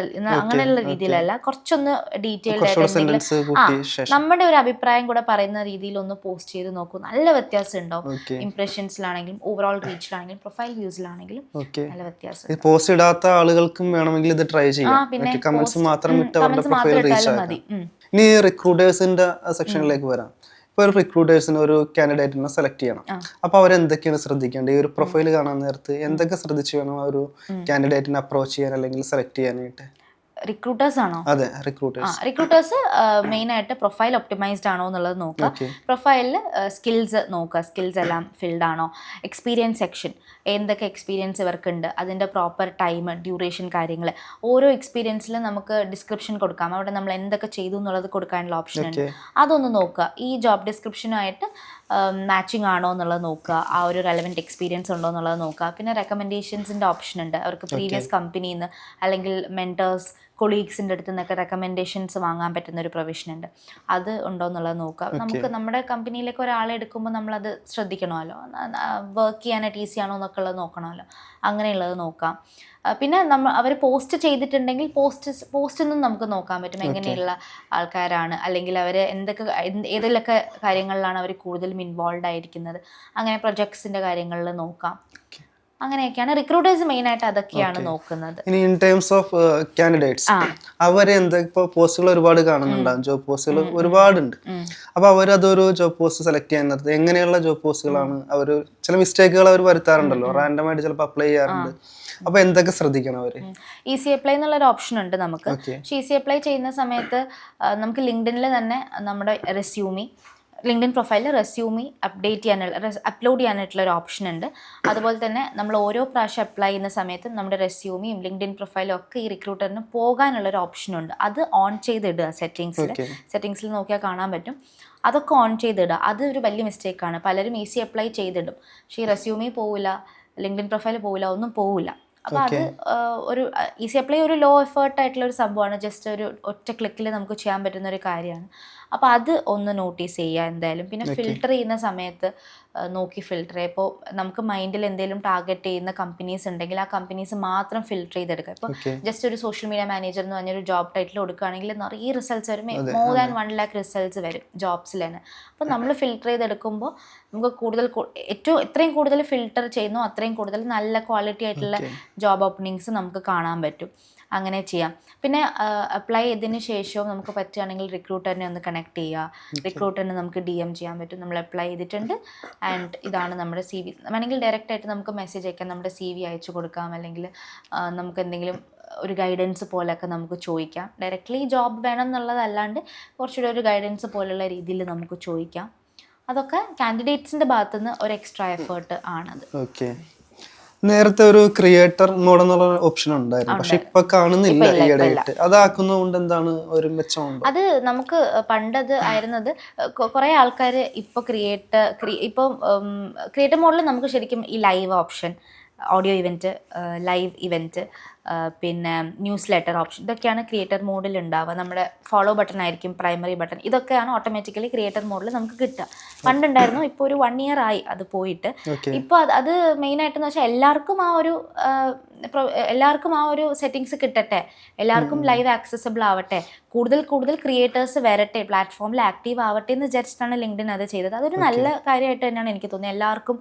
അങ്ങനെയുള്ള രീതിയിലല്ല, കുറച്ചൊന്ന് ഡീറ്റെയിൽഡ് ആയിട്ട് നമ്മുടെ ഒരു അഭിപ്രായം കൂടെ പറയുന്ന രീതിയിൽ ഒന്ന് പോസ്റ്റ് ചെയ്ത് നോക്കൂ. നല്ല വ്യത്യാസം ഉണ്ടാവും. ഇംപ്രഷൻസിലാണെങ്കിലും ഓവറോൾ റീച്ചിലാണെങ്കിലും പ്രൊഫൈൽ വ്യൂസിലാണെങ്കിലും നല്ല വ്യത്യാസം. പോസ്റ്റ് ഇടാത്ത ആളുകൾക്കും വേണമെങ്കിൽ ഇത് ട്രൈ ചെയ്യാം. കമന്റ്സ് മാത്രം ഇട്ടാലും മതി. ഇനി റിക്രൂട്ടേഴ്സിന്റെ സെക്ഷനിലേക്ക് വരാം. ഇപ്പോൾ ഒരു റിക്രൂട്ടേഴ്സിന് ഒരു കാൻഡിഡേറ്റിനെ സെലക്ട് ചെയ്യണം. അപ്പോൾ അവരെന്തൊക്കെയാണ് ശ്രദ്ധിക്കേണ്ടത്? ഈ ഒരു പ്രൊഫൈൽ കാണാൻ നേരത്ത് എന്തൊക്കെ ശ്രദ്ധിച്ചു വേണം ആ ഒരു കാൻഡിഡേറ്റിനെ അപ്രോച്ച് ചെയ്യാൻ അല്ലെങ്കിൽ സെലക്ട് ചെയ്യാനായിട്ട്? റിക്രൂട്ടേഴ്സ് ആണോ? അതെ, റിക്രൂട്ടേഴ്സ് മെയിൻ ആയിട്ട് പ്രൊഫൈൽ ഒപ്റ്റിമൈസ്ഡ് ആണോ എന്നുള്ളത് നോക്കുക. പ്രൊഫൈലിൽ സ്കിൽസ് നോക്കുക, സ്കിൽസ് എല്ലാം ഫിൽഡ് ആണോ. എക്സ്പീരിയൻസ് സെക്ഷൻ, എന്തൊക്കെ എക്സ്പീരിയൻസ് ഇവർക്കുണ്ട്, അതിൻ്റെ പ്രോപ്പർ ടൈം, ഡ്യൂറേഷൻ, കാര്യങ്ങൾ. ഓരോ എക്സ്പീരിയൻസിലും നമുക്ക് ഡിസ്ക്രിപ്ഷൻ കൊടുക്കാം. അവിടെ നമ്മൾ എന്തൊക്കെ ചെയ്തു എന്നുള്ളത് കൊടുക്കാനുള്ള ഓപ്ഷൻ ഉണ്ട്. അതൊന്ന് നോക്കുക. ഈ ജോബ് ഡിസ്ക്രിപ്ഷനുമായിട്ട് മാച്ചിങ് ആണോ എന്നുള്ളത് നോക്കുക. ആ ഒരു റെലവൻറ്റ് എക്സ്പീരിയൻസ് ഉണ്ടോ എന്നുള്ളത് നോക്കുക. പിന്നെ റെക്കമെൻഡേഷൻസിൻ്റെ ഓപ്ഷൻ ഉണ്ട്. അവർക്ക് പ്രീവിയസ് കമ്പനിയിൽ നിന്ന് അല്ലെങ്കിൽ മെൻറ്റേഴ്സ്, കൊളീഗ്സിൻ്റെ അടുത്ത് നിന്നൊക്കെ റെക്കമെൻഡേഷൻസ് വാങ്ങാൻ പറ്റുന്ന ഒരു പ്രൊവിഷൻ ഉണ്ട്. അത് ഉണ്ടോ എന്നുള്ളത് നോക്കുക. നമുക്ക് നമ്മുടെ കമ്പനിയിലേക്ക് ഒരാളെ എടുക്കുമ്പോൾ നമ്മളത് ശ്രദ്ധിക്കണമല്ലോ. വർക്ക് ചെയ്യാനായിട്ട് ഈസി ആണോ എന്നൊക്കെ ഉള്ളത് നോക്കണമല്ലോ. അങ്ങനെയുള്ളത് നോക്കാം. പിന്നെ അവർ പോസ്റ്റ് ചെയ്തിട്ടുണ്ടെങ്കിൽ പോസ്റ്റ് നിന്നും നമുക്ക് നോക്കാൻ പറ്റും എങ്ങനെയുള്ള ആൾക്കാരാണ്, അല്ലെങ്കിൽ അവർ ഏതിലൊക്കെ കാര്യങ്ങളിലാണ് അവർ കൂടുതലും ഇൻവോൾവ് ആയിരിക്കുന്നത്. അങ്ങനെ പ്രൊജക്ട്സിൻ്റെ കാര്യങ്ങളിൽ നോക്കാം. അങ്ങനെയൊക്കെയാണ് റിക്രൂട്ടേഴ്സ് മെയിൻ ആയിട്ട് അതൊക്കെയാണ് നോക്കുന്നത്. ഇനി ഇൻ ടേംസ് ഓഫ് കാൻഡിഡേറ്റ്സ്, അവരെ ഇപ്പൊ പോസ്റ്റുകൾ ഒരുപാട് കാണുന്നുണ്ടാവും, ജോബ് പോസ്റ്റുകൾ ഒരുപാടുണ്ട്. അപ്പൊ അവരതൊരു ജോബ് പോസ്റ്റ് സെലക്ട് ചെയ്യാൻ നേരത്ത് എങ്ങനെയുള്ള ജോബ് പോസ്റ്റുകളാണ് അവർ, ചില മിസ്റ്റേക്കുകൾ അവർ വരുത്താറുണ്ടല്ലോ, റാൻഡമായിട്ട് ചിലപ്പോൾ അപ്ലൈ ചെയ്യാറുണ്ട്. അപ്പൊ എന്തൊക്കെ ശ്രദ്ധിക്കണം അവര്? ഈസി അപ്ലൈ എന്നുള്ളൊരു ഓപ്ഷൻ ഉണ്ട് നമുക്ക്. ഈസി അപ്ലൈ ചെയ്യുന്ന സമയത്ത് നമുക്ക് ലിങ്ക്ഡിനിൽ തന്നെ നമ്മുടെ ലിങ്ക്ഡിൻ പ്രൊഫൈലിൽ റെസ്യൂമി അപ്ലോഡ് ചെയ്യാനായിട്ടുള്ള ഒരു ഓപ്ഷൻ ഉണ്ട്. അതുപോലെ തന്നെ നമ്മൾ ഓരോ പ്രാവശ്യം അപ്ലൈ ചെയ്യുന്ന സമയത്തും നമ്മുടെ റെസ്യൂമിയും ലിങ്ക്ഡിൻ പ്രൊഫൈലും ഒക്കെ ഈ റിക്രൂട്ടറിന് പോകാനുള്ളൊരു ഓപ്ഷനുണ്ട്. അത് ഓൺ ചെയ്തിടുക. സെറ്റിങ്സിൽ നോക്കിയാൽ കാണാൻ പറ്റും. അതൊക്കെ ഓൺ ചെയ്തിടുക. അത് ഒരു വലിയ മിസ്റ്റേക്കാണ്. പലരും ഈസി അപ്ലൈ ചെയ്തിടും, പക്ഷേ ഈ റെസ്യൂമി പോവില്ല, ലിങ്ക്ഡിൻ പ്രൊഫൈൽ പോവില്ല, ഒന്നും പോവില്ല. അപ്പോൾ അത് ഒരു ഈസി അപ്ലൈ ഒരു ലോ എഫേർട്ട് ആയിട്ടുള്ള ഒരു സംഭവമാണ്. ജസ്റ്റ് ഒരു ഒറ്റ ക്ലിക്കിൽ നമുക്ക് ചെയ്യാൻ പറ്റുന്ന ഒരു കാര്യമാണ്. അപ്പോൾ അത് ഒന്ന് നോട്ടീസ് ചെയ്യുക എന്തായാലും. പിന്നെ ഫിൽട്ടർ ചെയ്യുന്ന സമയത്ത് നോക്കി ഫിൽട്ടർ ചെയ്യുക. ഇപ്പോൾ നമുക്ക് മൈൻഡിൽ എന്തെങ്കിലും ടാർഗറ്റ് ചെയ്യുന്ന കമ്പനീസ് ഉണ്ടെങ്കിൽ ആ കമ്പനീസ് മാത്രം ഫിൽട്ടർ ചെയ്തെടുക്കുക. ഇപ്പോൾ ജസ്റ്റ് ഒരു സോഷ്യൽ മീഡിയ മാനേജർ എന്ന് പറഞ്ഞൊരു ജോബ് ടൈറ്റിൽ കൊടുക്കുകയാണെങ്കിൽ നിറയെ റിസൾട്ട്സ് വരും. മോർ ദാൻ 1 lakh റിസൾട്ട്സ് വരും ജോബ്സിൽ തന്നെ. അപ്പോൾ നമ്മൾ ഫിൽട്ടർ ചെയ്തെടുക്കുമ്പോൾ നമുക്ക് എത്രയും കൂടുതൽ ഫിൽട്ടർ ചെയ്യുന്നു അത്രയും കൂടുതൽ നല്ല ക്വാളിറ്റി ആയിട്ടുള്ള ജോബ് ഓപ്പണിങ്സ് നമുക്ക് കാണാൻ പറ്റും. അങ്ങനെ ചെയ്യാം. പിന്നെ അപ്ലൈ ചെയ്തതിന് ശേഷവും നമുക്ക് പറ്റുകയാണെങ്കിൽ റിക്രൂട്ടറിനെ ഒന്ന് കണക്ട് ചെയ്യുക. റിക്രൂട്ടറിന് നമുക്ക് DM ചെയ്യാൻ പറ്റും, നമ്മൾ അപ്ലൈ ചെയ്തിട്ടുണ്ട് ആൻഡ് ഇതാണ് നമ്മുടെ CV. വേണമെങ്കിൽ ഡയറക്റ്റായിട്ട് നമുക്ക് മെസ്സേജ് അയക്കാം, നമ്മുടെ CV അയച്ചു കൊടുക്കാം. അല്ലെങ്കിൽ നമുക്ക് എന്തെങ്കിലും ഒരു ഗൈഡൻസ് പോലെയൊക്കെ നമുക്ക് ചോദിക്കാം. ഡയറക്റ്റ്ലി ജോബ് വേണം എന്നുള്ളതല്ലാണ്ട് കുറച്ചുകൂടെ ഒരു ഗൈഡൻസ് പോലുള്ള രീതിയിൽ നമുക്ക് ചോദിക്കാം. അതൊക്കെ കാൻഡിഡേറ്റ്സിൻ്റെ ഭാഗത്തുനിന്ന് ഒരു എക്സ്ട്രാ എഫേർട്ട് ആണത്. നേരത്തെ ഒരു ക്രിയേറ്റർ മോഡ് എന്നുള്ള ഓപ്ഷൻ ഉണ്ടായിരുന്നു, പക്ഷെ ഇപ്പൊ കാണുന്നില്ല ഈയിടെയായിട്ട്. അതാക്കുന്നതുകൊണ്ട് എന്താണ് ഒരു മെച്ചമുണ്ട്? അത് നമുക്ക് പണ്ടത് ആയിരുന്നത് കുറെ ആൾക്കാർ ഇപ്പൊ ക്രിയേറ്റർ മോഡിൽ നമുക്ക് ശരിക്കും ഈ live option, audio event, live event, പിന്നെ ന്യൂസ് ലെറ്റർ ഓപ്ഷൻ, ഇതൊക്കെയാണ് ക്രിയേറ്റർ മോഡിൽ ഉണ്ടാവുക. നമ്മുടെ ഫോളോ ബട്ടൺ ആയിരിക്കും പ്രൈമറി ബട്ടൺ, ഇതൊക്കെയാണ് ഓട്ടോമാറ്റിക്കലി ക്രിയേറ്റർ മോഡിൽ നമുക്ക് കിട്ടുക. പണ്ടുണ്ടായിരുന്നു, ഇപ്പോൾ ഒരു 1 year ആയി അത് പോയിട്ട്. ഇപ്പോൾ അത് മെയിനായിട്ടെന്ന് വെച്ചാൽ എല്ലാവർക്കും ആ ഒരു സെറ്റിങ്സ് കിട്ടട്ടെ, എല്ലാവർക്കും ലൈവ് ആക്സസിബിൾ ആവട്ടെ, കൂടുതൽ ക്രിയേറ്റേഴ്സ് വരട്ടെ, പ്ലാറ്റ്ഫോമിൽ ആക്റ്റീവ് ആവട്ടെ എന്ന് വിചാരിച്ചിട്ടാണ് ലിങ്ക്ഡിൻ അത് ചെയ്തത്. അതൊരു നല്ല കാര്യമായിട്ട് തന്നെയാണ് എനിക്ക് തോന്നുന്നത്. എല്ലാവർക്കും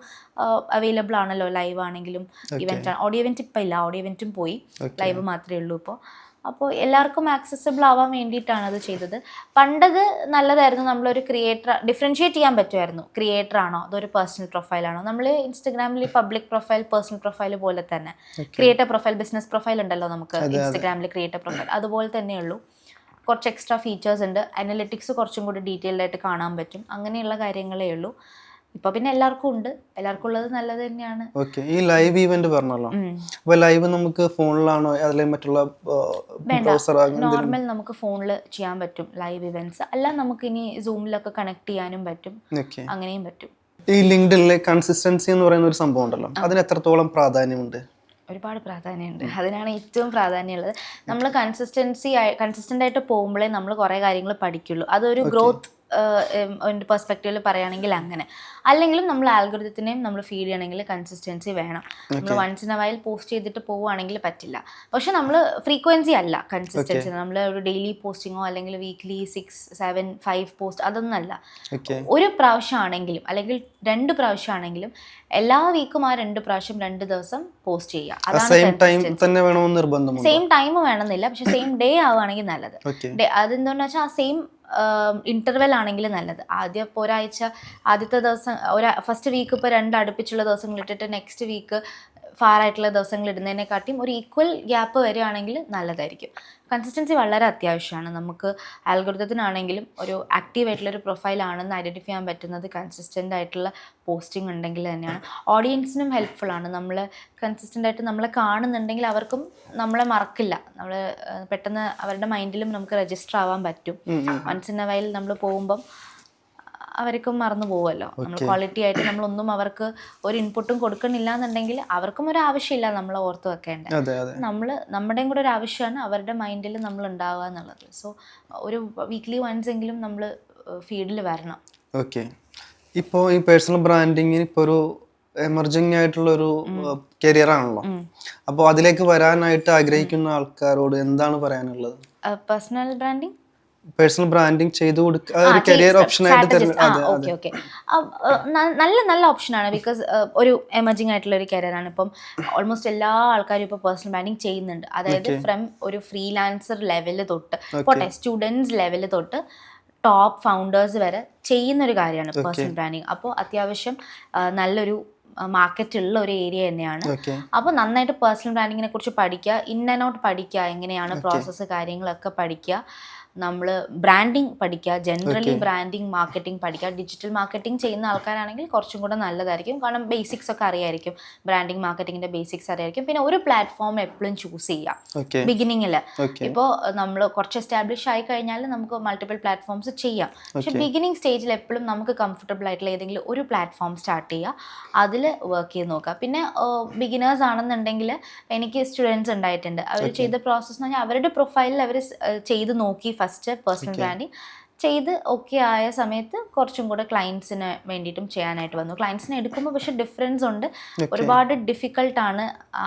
അവൈലബിൾ ആണല്ലോ, ലൈവ് ആണെങ്കിലും ഇവന്റ്. ഓഡിയോ ഇവന്റ് ഇപ്പം ഇല്ല, ഓഡിയോ ഇവന്റും പോയി, ലൈവ് മാത്രമേ ഉള്ളൂ ഇപ്പോൾ. അപ്പോൾ എല്ലാവർക്കും ആക്സസിബിൾ ആവാൻ വേണ്ടിയിട്ടാണ് അത് ചെയ്തത്. പണ്ടത് നല്ലതായിരുന്നു, നമ്മളൊരു ക്രിയേറ്റർ ഡിഫറൻഷിയേറ്റ് ചെയ്യാൻ പറ്റുമായിരുന്നു. ക്രിയേറ്റർ ആണോ അതൊരു പേഴ്സണൽ പ്രൊഫൈലാണോ? നമ്മൾ ഇൻസ്റ്റഗ്രാമിൽ പബ്ലിക് പ്രൊഫൈൽ, പേഴ്സണൽ പ്രൊഫൈൽ പോലെ തന്നെ ക്രിയേറ്റർ പ്രൊഫൈൽ, ബിസിനസ് പ്രൊഫൈൽ ഉണ്ടല്ലോ നമുക്ക് ഇൻസ്റ്റഗ്രാമിൽ, ക്രിയേറ്റർ പ്രൊഫൈൽ അതുപോലെ തന്നെയുള്ളൂ. കുറച്ച് എക്സ്ട്രാ ഫീച്ചേഴ്സ് ഉണ്ട്, അനലിറ്റിക്സ് കുറച്ചും കൂടി ഡീറ്റെയിൽഡ് ആയിട്ട് കാണാൻ പറ്റും, അങ്ങനെയുള്ള കാര്യങ്ങളേ ഉള്ളൂ. ഇപ്പൊ പിന്നെ എല്ലാവർക്കും ഉണ്ട്, എല്ലാവർക്കും ഉള്ളത് നല്ലത് തന്നെയാണ്. ഓക്കെ, ഈ ലൈവ് ഇവന്റ് പറഞ്ഞല്ലോ, അപ്പൊ ലൈവ് നമുക്ക് ഫോണിലാണോ അല്ലെങ്കിൽ മറ്റുള്ള ബ്രൗസർ? നോർമൽ നമുക്ക് ഫോണിൽ ചെയ്യാൻ പറ്റും ലൈവ് ഇവന്റ്സ്, അല്ല നമുക്ക് ഇനി സൂമിലൊക്കെ കണക്ട് ചെയ്യാനും പറ്റും, അങ്ങനെയും പറ്റും. ഈ ലിങ്ക്ഡിനിലെ കൺസിസ്റ്റൻസി എന്ന് പറയുന്ന ഒരു സംഭവം ഉണ്ടല്ലോ, അതിന് എത്രത്തോളം പ്രാധാന്യമുണ്ട്? ഒരുപാട് പ്രാധാന്യമുണ്ട്, അതിനാണ് ഏറ്റവും പ്രാധാന്യമുള്ളത്. നമ്മൾ കൺസിസ്റ്റൻ്റ് ആയിട്ട് പോകുമ്പോഴേ നമ്മൾ കുറേ കാര്യങ്ങൾ പഠിക്കുള്ളൂ. അതൊരു ഗ്രോത്ത് പെർസ്പെക്റ്റീവിൽ പറയുകയാണെങ്കിൽ അങ്ങനെ. അല്ലെങ്കിലും നമ്മൾ ആൽഗോരിതത്തിനെയും നമ്മൾ ഫീഡ് ചെയ്യണമെങ്കിൽ കൺസിസ്റ്റൻസി വേണം. നമ്മൾ once in a while post ചെയ്തിട്ട് പോവുകയാണെങ്കിൽ പറ്റില്ല. പക്ഷെ നമ്മൾ ഫ്രീക്വൻസി അല്ല കൺസിസ്റ്റൻസി, നമ്മൾ ഒരു ഡെയിലി പോസ്റ്റിങ്ങോ അല്ലെങ്കിൽ വീക്ക്ലി 6, 7, 5 പോസ്റ്റ് അതൊന്നല്ല. ഒരു പ്രാവശ്യമാണെങ്കിലും അല്ലെങ്കിൽ 2 പ്രാവശ്യമാണെങ്കിലും എല്ലാ വീക്കും ആ 2 പ്രാവശ്യം 2 ദിവസം പോസ്റ്റ് ചെയ്യുക. അതാണ് സെയിം ടൈം വേണമെന്നില്ല, പക്ഷെ സെയിം ഡേ ആവുകയാണെങ്കിൽ നല്ലത്. അതെന്താണെന്ന് വെച്ചാൽ ആ സെയിം ഇന്റർവെൽ ആണെങ്കിൽ നല്ലത്. ആദ്യത്തെ ഒരാഴ്ച, ആദ്യത്തെ ദിവസം ഫസ്റ്റ് വീക്ക് ഇപ്പോൾ 2 അടുപ്പിച്ചുള്ള ദിവസങ്ങൾ ഇട്ടിട്ട് നെക്സ്റ്റ് വീക്ക് ഫാറായിട്ടുള്ള ദിവസങ്ങൾ ഇടുന്നതിനെക്കാട്ടിയും ഒരു ഈക്വൽ ഗ്യാപ്പ് വരികയാണെങ്കിൽ നല്ലതായിരിക്കും. കൺസിസ്റ്റൻസി വളരെ അത്യാവശ്യമാണ്. നമുക്ക് ആൽഗോരിതത്തിനാണെങ്കിലും ഒരു ആക്റ്റീവ് ആയിട്ടുള്ളൊരു പ്രൊഫൈലാണെന്ന് ഐഡൻറ്റിഫൈ ചെയ്യാൻ പറ്റുന്നത് കൺസിസ്റ്റൻ്റ് ആയിട്ടുള്ള പോസ്റ്റിംഗ് ഉണ്ടെങ്കിൽ തന്നെയാണ്. ഓഡിയൻസിനും ഹെൽപ്ഫുള്ളാണ്. നമ്മൾ കൺസിസ്റ്റൻ്റ് ആയിട്ട് നമ്മളെ കാണുന്നുണ്ടെങ്കിൽ അവർക്കും നമ്മളെ മറക്കില്ല, നമ്മൾ പെട്ടെന്ന് അവരുടെ മൈൻഡിലും നമുക്ക് രജിസ്റ്റർ ആവാൻ പറ്റും. വൺസ് ഇൻ എ വൈൽ നമ്മൾ പോകുമ്പം അവർക്കും മറന്നു പോകുമല്ലോ. നമ്മൾ ക്വാളിറ്റി ആയിട്ട് നമ്മളൊന്നും അവർക്ക് ഒരു ഇൻപുട്ടും കൊടുക്കണില്ല എന്നുണ്ടെങ്കിൽ അവർക്കും ഒരു ആവശ്യമില്ല നമ്മൾ ഓർത്ത് വെക്കേണ്ടത്. നമ്മുടെയും കൂടെ ഒരു ആവശ്യമാണ് അവരുടെ മൈൻഡിൽ നമ്മൾ ഉണ്ടാവുക എന്നുള്ളത്. സോ ഒരു വീക്ക്ലി വൺസ് എങ്കിലും നമ്മൾ ഫീൽഡിൽ വരണം. ഓക്കെ, ഇപ്പോൾ ഈ പേഴ്സണൽ ബ്രാൻഡിങ്ങിന് ഇപ്പോൾ ഒരു എമർജിങ് ആയിട്ടുള്ളൊരു കരിയർ ആണല്ലോ, അപ്പോൾ അതിലേക്ക് വരാനായിട്ട് ആഗ്രഹിക്കുന്ന ആൾക്കാരോട് എന്താണ് പറയാനുള്ളത്? പേഴ്സണൽ ബ്രാൻഡിങ് ചെയ്തു കൊടുക്കുക ഒരു കരിയർ ഓപ്ഷൻ ആയിട്ട്. ഓക്കെ, നല്ല ഓപ്ഷനാണ്. ബിക്കോസ് ഒരു എമർജിങ് ആയിട്ടുള്ള ഒരു കരിയറാണ്. ഇപ്പം ഓൾമോസ്റ്റ് എല്ലാ ആൾക്കാരും ഇപ്പോൾ പേഴ്സണൽ ബ്രാൻഡിങ് ചെയ്യുന്നുണ്ട്. അതായത് ഫ്രം ഒരു ഫ്രീലാൻസർ ലെവൽ തൊട്ട് പോട്ടെ സ്റ്റുഡൻസ് ലെവൽ തൊട്ട് ടോപ്പ് ഫൗണ്ടേഴ്സ് വരെ ചെയ്യുന്നൊരു കാര്യമാണ് പേഴ്സണൽ ബ്രാൻഡിങ്. അപ്പോൾ അത്യാവശ്യം നല്ലൊരു മാർക്കറ്റ് ഉള്ള ഒരു ഏരിയ തന്നെയാണ്. അപ്പോൾ നന്നായിട്ട് പേഴ്സണൽ ബ്രാൻഡിങ്ങിനെ കുറിച്ച് പഠിക്കുക, ഇൻ ആൻഡ് ഔട്ട് പഠിക്കുക, എങ്ങനെയാണ് പ്രോസസ്സ് കാര്യങ്ങളൊക്കെ പഠിക്കുക. നമ്മൾ ബ്രാൻഡിങ് പഠിക്കുക, ജനറലി ബ്രാൻഡിങ് മാർക്കറ്റിംഗ് പഠിക്കുക. ഡിജിറ്റൽ മാർക്കറ്റിംഗ് ചെയ്യുന്ന ആൾക്കാരാണെങ്കിൽ കുറച്ചും കൂടെ നല്ലതായിരിക്കും, കാരണം ബേസിക്സ് ഒക്കെ അറിയായിരിക്കും, ബ്രാൻഡിങ് മാർക്കറ്റിങ്ങിന്റെ ബേസിക്സ് അറിയായിരിക്കും. പിന്നെ ഒരു പ്ലാറ്റ്ഫോം എപ്പോഴും ചൂസ് ചെയ്യാം ബിഗിനിങ്ങിൽ. ഇപ്പോൾ നമ്മൾ കുറച്ച് എസ്റ്റാബ്ലിഷ് ആയി കഴിഞ്ഞാൽ നമുക്ക് മൾട്ടിപ്പിൾ പ്ലാറ്റ്ഫോംസ് ചെയ്യാം. പക്ഷെ ബിഗിനിങ് സ്റ്റേജിൽ എപ്പോഴും നമുക്ക് കംഫർട്ടബിൾ ആയിട്ടുള്ള ഏതെങ്കിലും ഒരു പ്ലാറ്റ്ഫോം സ്റ്റാർട്ട് ചെയ്യുക, അതിൽ വർക്ക് ചെയ്ത് നോക്കുക. പിന്നെ ബിഗിനേഴ്സ് ആണെന്നുണ്ടെങ്കിൽ എനിക്ക് സ്റ്റുഡൻസ് ഉണ്ടായിട്ടുണ്ട്, അവർ ചെയ്ത പ്രോസസ്സ് എന്ന് പറഞ്ഞാൽ അവരുടെ പ്രൊഫൈലിൽ അവർ ചെയ്ത് നോക്കി ഫസ്റ്റ് പേഴ്സണൽ ബ്രാൻഡിങ് ചെയ്ത് ഓക്കെ ആയ സമയത്ത് കുറച്ചും കൂടെ ക്ലയൻസിന് വേണ്ടിയിട്ടും ചെയ്യാനായിട്ട് വന്നു. ക്ലയൻസിനെ എടുക്കുമ്പോൾ പക്ഷെ ഡിഫറൻസ് ഉണ്ട്, ഒരുപാട് ഡിഫിക്കൽട്ടാണ്.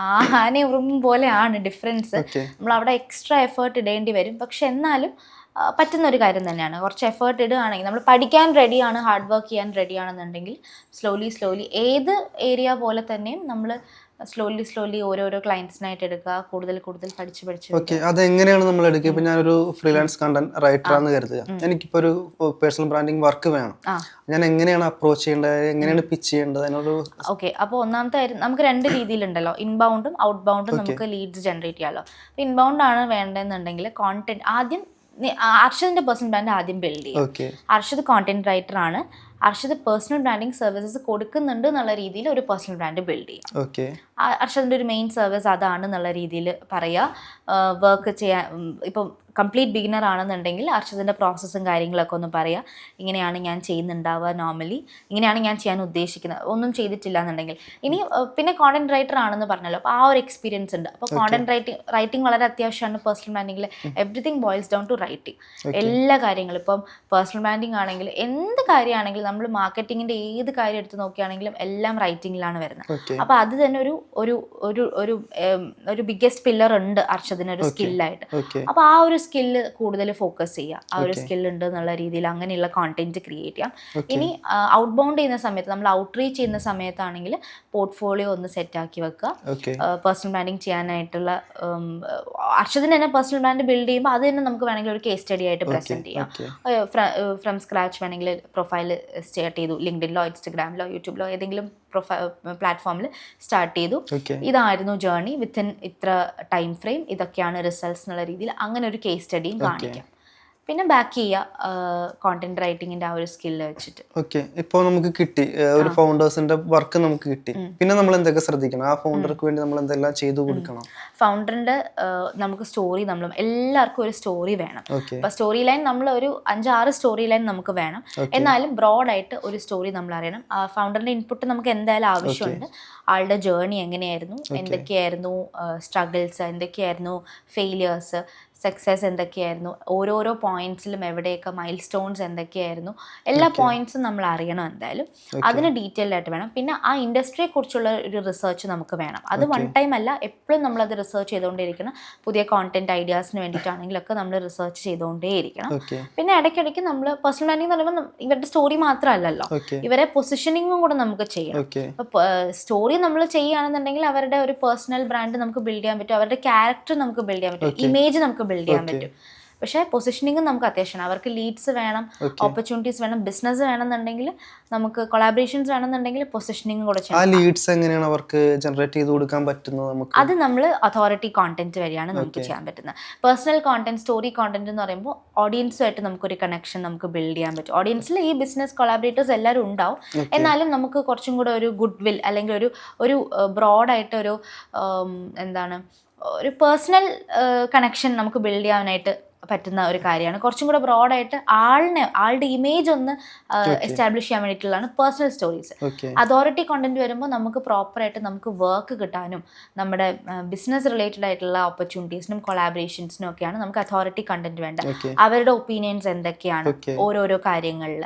ആനെ ഉറുമ്പും പോലെയാണ് ഡിഫറൻസ്. നമ്മൾ അവിടെ എക്സ്ട്രാ എഫേർട്ട് ഇടേണ്ടി വരും. പക്ഷെ എന്നാലും പറ്റുന്ന ഒരു കാര്യം തന്നെയാണ്. കുറച്ച് എഫേർട്ട് ഇടുകയാണെങ്കിൽ, നമ്മൾ പഠിക്കാൻ റെഡിയാണ്, ഹാർഡ് വർക്ക് ചെയ്യാൻ റെഡിയാണെന്നുണ്ടെങ്കിൽ സ്ലോലി ഏത് ഏരിയ പോലെ തന്നെയും നമ്മൾ സ്ലോലി ഓരോരോ ക്ലയൻസിനായിട്ട് എടുക്കുക, കൂടുതൽ പഠിച്ച്. ഓക്കെ, അതെങ്ങനെയാണ് നമ്മൾ എടുക്കുക? ഇപ്പൊ ഞാനൊരു ഫ്രീലാൻസ് കണ്ടന്റ് റൈറ്റർ ആണെന്ന് കരുതുക, എനിക്കിപ്പോ ഒരു പേഴ്സണൽ ബ്രാൻഡിങ് വർക്ക് വേണം, ഞാൻ എങ്ങനെയാണ് അപ്രോച്ച് ചെയ്യേണ്ടത്, എങ്ങനെയാണ് പിച്ച് ചെയ്യേണ്ടത്? അതിനൊരു ഓക്കെ, അപ്പോൾ ഒന്നാമത്തെ കാര്യം, നമുക്ക് 2 രീതിയിലുണ്ടല്ലോ, ഇൻബൗണ്ടും ഔട്ട് ബൗണ്ടും നമുക്ക് ലീഡ്സ് ജനറേറ്റ് ചെയ്യാമല്ലോ. അപ്പോൾ ഇൻബൗണ്ട് ആണ് വേണ്ടതെന്നുണ്ടെങ്കിൽ കോണ്ടന്റ് ആദ്യം അർഷദിന്റെ പേഴ്സണൽ ബ്രാൻഡ് ആദ്യം ബിൽഡ് ചെയ്യും. അർഷദ് കോണ്ടന്റ് റൈറ്റർ ആണ്, അർഷദ് പേഴ്സണൽ ബ്രാൻഡിങ് സർവീസസ് കൊടുക്കുന്നുണ്ട് എന്നുള്ള രീതിയിൽ ഒരു പേഴ്സണൽ ബ്രാൻഡ് ബിൽഡ് ചെയ്യാം. അർഷദിന്റെ ഒരു മെയിൻ സർവീസ് അതാണ് എന്നുള്ള രീതിയിൽ പറയുക. വർക്ക് ചെയ്യാൻ ഇപ്പം കംപ്ലീറ്റ് ബിഗിനർ ആണെന്നുണ്ടെങ്കിൽ അർഷദിൻ്റെ പ്രോസസ്സും കാര്യങ്ങളൊക്കെ ഒന്ന് പറയാം. ഇങ്ങനെയാണ് ഞാൻ ചെയ്യുന്നുണ്ടാവുക നോർമലി, ഇങ്ങനെയാണ് ഞാൻ ചെയ്യാൻ ഉദ്ദേശിക്കുന്നത്, ഒന്നും ചെയ്തിട്ടില്ല എന്നുണ്ടെങ്കിൽ. ഇനി പിന്നെ കോണ്ടന്റ് റൈറ്റർ ആണെന്ന് പറഞ്ഞല്ലോ, അപ്പോൾ ആ ഒരു എക്സ്പീരിയൻസ് ഉണ്ട്. അപ്പോൾ കോണ്ടന്റ് റൈറ്റിംഗ് വളരെ അത്യാവശ്യമാണ് പേഴ്സണൽ ബ്രാൻഡിങ്ങിൽ. Everything boils down to writing. എല്ലാ കാര്യങ്ങളും ഇപ്പം പേഴ്സണൽ ബ്രാൻഡിങ് ആണെങ്കിൽ എന്ത് കാര്യമാണെങ്കിലും നമ്മൾ മാർക്കറ്റിങ്ങിൻ്റെ ഏത് കാര്യം എടുത്ത് നോക്കുകയാണെങ്കിലും എല്ലാം റൈറ്റിങ്ങിലാണ് വരുന്നത്. അപ്പോൾ അത് തന്നെ ഒരു ബിഗ്ഗസ്റ്റ് പില്ലർ ഉണ്ട് അർഷദിനൊരു സ്കില്ലായിട്ട്. അപ്പോൾ ആ ഒരു സ്കില്ല് കൂടുതൽ ഫോക്കസ് ചെയ്യുക. ആ ഒരു സ്കിൽ ഉണ്ട് എന്നുള്ള രീതിയിൽ അങ്ങനെയുള്ള കോണ്ടന്റ് ക്രിയേറ്റ് ചെയ്യാം. ഇനി ഔട്ട് ബൗണ്ട് ചെയ്യുന്ന സമയത്ത്, നമ്മൾ ഔട്ട് റീച്ച് ചെയ്യുന്ന സമയത്താണെങ്കിൽ പോർട്ട്ഫോളിയോ ഒന്ന് സെറ്റാക്കി വെക്കുക. പേഴ്സണൽ ബ്രാൻഡിങ് ചെയ്യാനായിട്ടുള്ള അർഷദിന് തന്നെ പേഴ്സണൽ ബ്രാൻഡ് ബിൽഡ് ചെയ്യുമ്പോൾ അത് തന്നെ നമുക്ക് വേണമെങ്കിൽ ഒരു കേസ് സ്റ്റഡി ആയിട്ട് പ്രസന്റ് ചെയ്യാം. ഫ്രം സ്ക്രാച്ച് വേണമെങ്കിൽ പ്രൊഫൈൽ സ്റ്റാർട്ട് ചെയ്തു, ലിങ്ക്ഡിനിലോ ഇൻസ്റ്റഗ്രാമിലോ യൂട്യൂബിലോ ഏതെങ്കിലും പ്ലാറ്റ്ഫോമിൽ സ്റ്റാർട്ട് ചെയ്തു. ഇതായിരുന്നു ജേർണി വിത്തിൻ ഇത്ര ടൈം ഫ്രെയിം, ഇതൊക്കെയാണ് റിസൾട്ട്സ് എന്നുള്ള രീതിയിൽ അങ്ങനെ ഒരു കേസ് സ്റ്റഡിയും കാണിക്കാം. പിന്നെ ബാക്ക് ചെയ്യുക കോണ്ടന്റ് റൈറ്റിംഗിന്റെ ആ ഒരു സ്കില്ല് വെച്ചിട്ട്. ഓക്കെ, ഇപ്പോൾ നമുക്ക് കിട്ടി ഒരു ഫൗണ്ടേഴ്സിന്റെ വർക്ക് നമുക്ക് കിട്ടി, പിന്നെ നമ്മൾ എന്തൊക്കെ ശ്രദ്ധിക്കണം? ആ ഫൗണ്ടർക്ക് വേണ്ടി നമ്മൾ എന്തെല്ലാം ചെയ്തു കൊടുക്കണം? ഫൗണ്ടറിന്റെ നമുക്ക് സ്റ്റോറി, നമ്മൾ എല്ലാവർക്കും ഒരു സ്റ്റോറി വേണം. അപ്പൊ സ്റ്റോറി ലൈൻ നമ്മൾ ഒരു 5-6 സ്റ്റോറി ലൈൻ നമുക്ക് വേണം. എന്നാലും ബ്രോഡായിട്ട് ഒരു സ്റ്റോറി നമ്മൾ അറിയണം. ഫൗണ്ടറിന്റെ ഇൻപുട്ട് നമുക്ക് എന്തായാലും ആവശ്യമുണ്ട്. ആളുടെ ജേർണി എങ്ങനെയായിരുന്നു, എന്തൊക്കെയായിരുന്നു സ്ട്രഗിൾസ്, എന്തൊക്കെയായിരുന്നു ഫെയിലിയേഴ്സ്, സക്സസ് എന്തൊക്കെയായിരുന്നു, ഓരോരോ പോയിന്റ്സിലും എവിടെയൊക്കെ മൈൽ സ്റ്റോൺസ് എന്തൊക്കെയായിരുന്നു, എല്ലാ പോയിന്റ്സും നമ്മൾ അറിയണം എന്തായാലും. അതിന് ഡീറ്റെയിൽഡ് ആയിട്ട് വേണം. പിന്നെ ആ ഇൻഡസ്ട്രിയെ കുറിച്ചുള്ള ഒരു റിസർച്ച് നമുക്ക് വേണം. അത് വൺ ടൈം അല്ല, എപ്പോഴും നമ്മളത് റിസർച്ച് ചെയ്തുകൊണ്ടേയിരിക്കണം. പുതിയ കോണ്ടന്റ് ഐഡിയാസിന് വേണ്ടിയിട്ടാണെങ്കിലൊക്കെ നമ്മൾ റിസർച്ച് ചെയ്തുകൊണ്ടേയിരിക്കണം. പിന്നെ ഇടയ്ക്കിടയ്ക്ക് നമ്മൾ പേഴ്സണൽ ബ്രാൻഡിംഗ് എന്ന് പറയുമ്പോൾ ഇവരുടെ സ്റ്റോറി മാത്രമല്ലല്ലോ, ഇവരെ പൊസിഷനിങ്ങും കൂടെ നമുക്ക് ചെയ്യണം. അപ്പോൾ സ്റ്റോറി നമ്മൾ ചെയ്യുകയാണെന്നുണ്ടെങ്കിൽ അവരുടെ ഒരു പേഴ്സണൽ ബ്രാൻഡ് നമുക്ക് ബിൽഡ് ചെയ്യാൻ പറ്റും, അവരുടെ ക്യാരക്ടർ നമുക്ക് ബിൽഡ് ചെയ്യാൻ പറ്റും, ഇമേജ് നമുക്ക് ബിൽഡ് ചെയ്യാൻ പറ്റും. പക്ഷേ പൊസിഷനിങ്ങും നമുക്ക് അത്യാവശ്യമാണ്. അവർക്ക് ലീഡ്സ് വേണം, ഓപ്പർച്യൂണിറ്റീസ് വേണം, ബിസിനസ് വേണമെന്നുണ്ടെങ്കിൽ, നമുക്ക് കൊളാബറേഷൻസ് വേണമെന്നുണ്ടെങ്കിൽ പൊസിഷനിങ് കൂടെ ചെയ്യണം. ആ ലീഡ്സ് എങ്ങനെയാണ് അവർക്ക് ജനറേറ്റ് ചെയ്ത് കൊടുക്കാൻ പറ്റുന്നത്? അത് നമ്മൾ അതോറിറ്റി കോണ്ടന്റ് വഴിയാണ് നമുക്ക് ചെയ്യാൻ പറ്റുന്നത്. പേഴ്സണൽ കോണ്ടന്റ്, സ്റ്റോറി കോണ്ടന്റ് എന്ന് പറയുമ്പോൾ ഓഡിയൻസുമായിട്ട് നമുക്കൊരു കണക്ഷൻ നമുക്ക് ബിൽഡ് ചെയ്യാൻ പറ്റും. ഓഡിയൻസിൽ ഈ ബിസിനസ് കൊളാബറേറ്റേഴ്സ് എല്ലാവരും ഉണ്ടാവും. എന്നാലും നമുക്ക് കുറച്ചും കൂടെ ഒരു ഗുഡ് വിൽ അല്ലെങ്കിൽ ഒരു ബ്രോഡായിട്ടൊരു എന്താണ് ഒരു പേഴ്സണൽ കണക്ഷൻ നമുക്ക് ബിൽഡ് ചെയ്യാനായിട്ട് പറ്റുന്ന ഒരു കാര്യമാണ്. കുറച്ചും കൂടെ ബ്രോഡായിട്ട് ആളുടെ ഇമേജ് ഒന്ന് എസ്റ്റാബ്ലിഷ് ചെയ്യാൻ വേണ്ടിയിട്ടുള്ളതാണ് പേഴ്സണൽ സ്റ്റോറീസ്. അതോറിറ്റി കോണ്ടന്റ് വരുമ്പോൾ നമുക്ക് പ്രോപ്പറായിട്ട് നമുക്ക് വർക്ക് കിട്ടാനും നമ്മുടെ ബിസിനസ് റിലേറ്റഡ് ആയിട്ടുള്ള ഓപ്പർച്യൂണിറ്റീസിനും കൊളാബറേഷൻസിനും ഒക്കെയാണ് നമുക്ക് അതോറിറ്റി കണ്ടന്റ് വേണ്ടത്. അവരുടെ ഒപ്പീനിയൻസ് എന്തൊക്കെയാണ് ഓരോരോ കാര്യങ്ങളിൽ,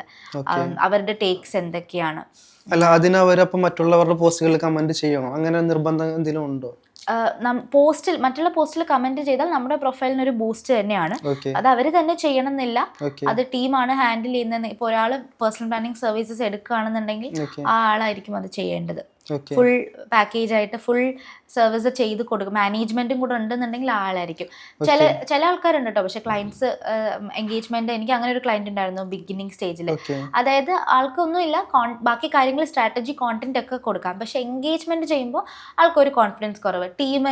അവരുടെ ടേക്സ് എന്തൊക്കെയാണ്. അല്ല, അതിന് അവരപ്പം മറ്റുള്ളവരുടെ പോസ്റ്റുകളിൽ കമന്റ് ചെയ്യണോ? അങ്ങനെ നിർബന്ധം എന്തെങ്കിലും ഉണ്ടോ? പോസ്റ്റിൽ, മറ്റുള്ള പോസ്റ്റിൽ കമന്റ് ചെയ്താൽ നമ്മുടെ പ്രൊഫൈലിന് ഒരു ബൂസ്റ്റ് തന്നെയാണ്. അത് അവർ തന്നെ ചെയ്യണമെന്നില്ല, അത് ടീമാണ് ഹാൻഡിൽ ചെയ്യുന്നത്. ഇപ്പോൾ ഒരാൾ പേഴ്സണൽ ബ്രാൻഡിങ് സർവീസസ് എടുക്കുകയാണെന്നുണ്ടെങ്കിൽ ആ ആളായിരിക്കും അത് ചെയ്യേണ്ടത്. ഫുൾ പാക്കേജ് ആയിട്ട് ഫുൾ സർവീസ് ചെയ്ത് കൊടുക്കും. മാനേജ്മെന്റും കൂടെ ഉണ്ടെന്നുണ്ടെങ്കിൽ ആളായിരിക്കും. ചില ആൾക്കാരുണ്ട് കേട്ടോ, പക്ഷെ ക്ലയൻസ് എൻഗേജ്മെന്റ്, എനിക്ക് അങ്ങനെ ഒരു ക്ലയന്റ് ഉണ്ടായിരുന്നു ബിഗിനിങ് സ്റ്റേജിൽ. അതായത് ആൾക്കൊന്നുമില്ല, ബാക്കി കാര്യങ്ങൾ സ്ട്രാറ്റജി കോണ്ടന്റ് ഒക്കെ കൊടുക്കാം, പക്ഷെ എൻഗേജ്മെന്റ് ചെയ്യുമ്പോൾ ആൾക്കൊരു കോൺഫിഡൻസ് കുറവ്. ടീം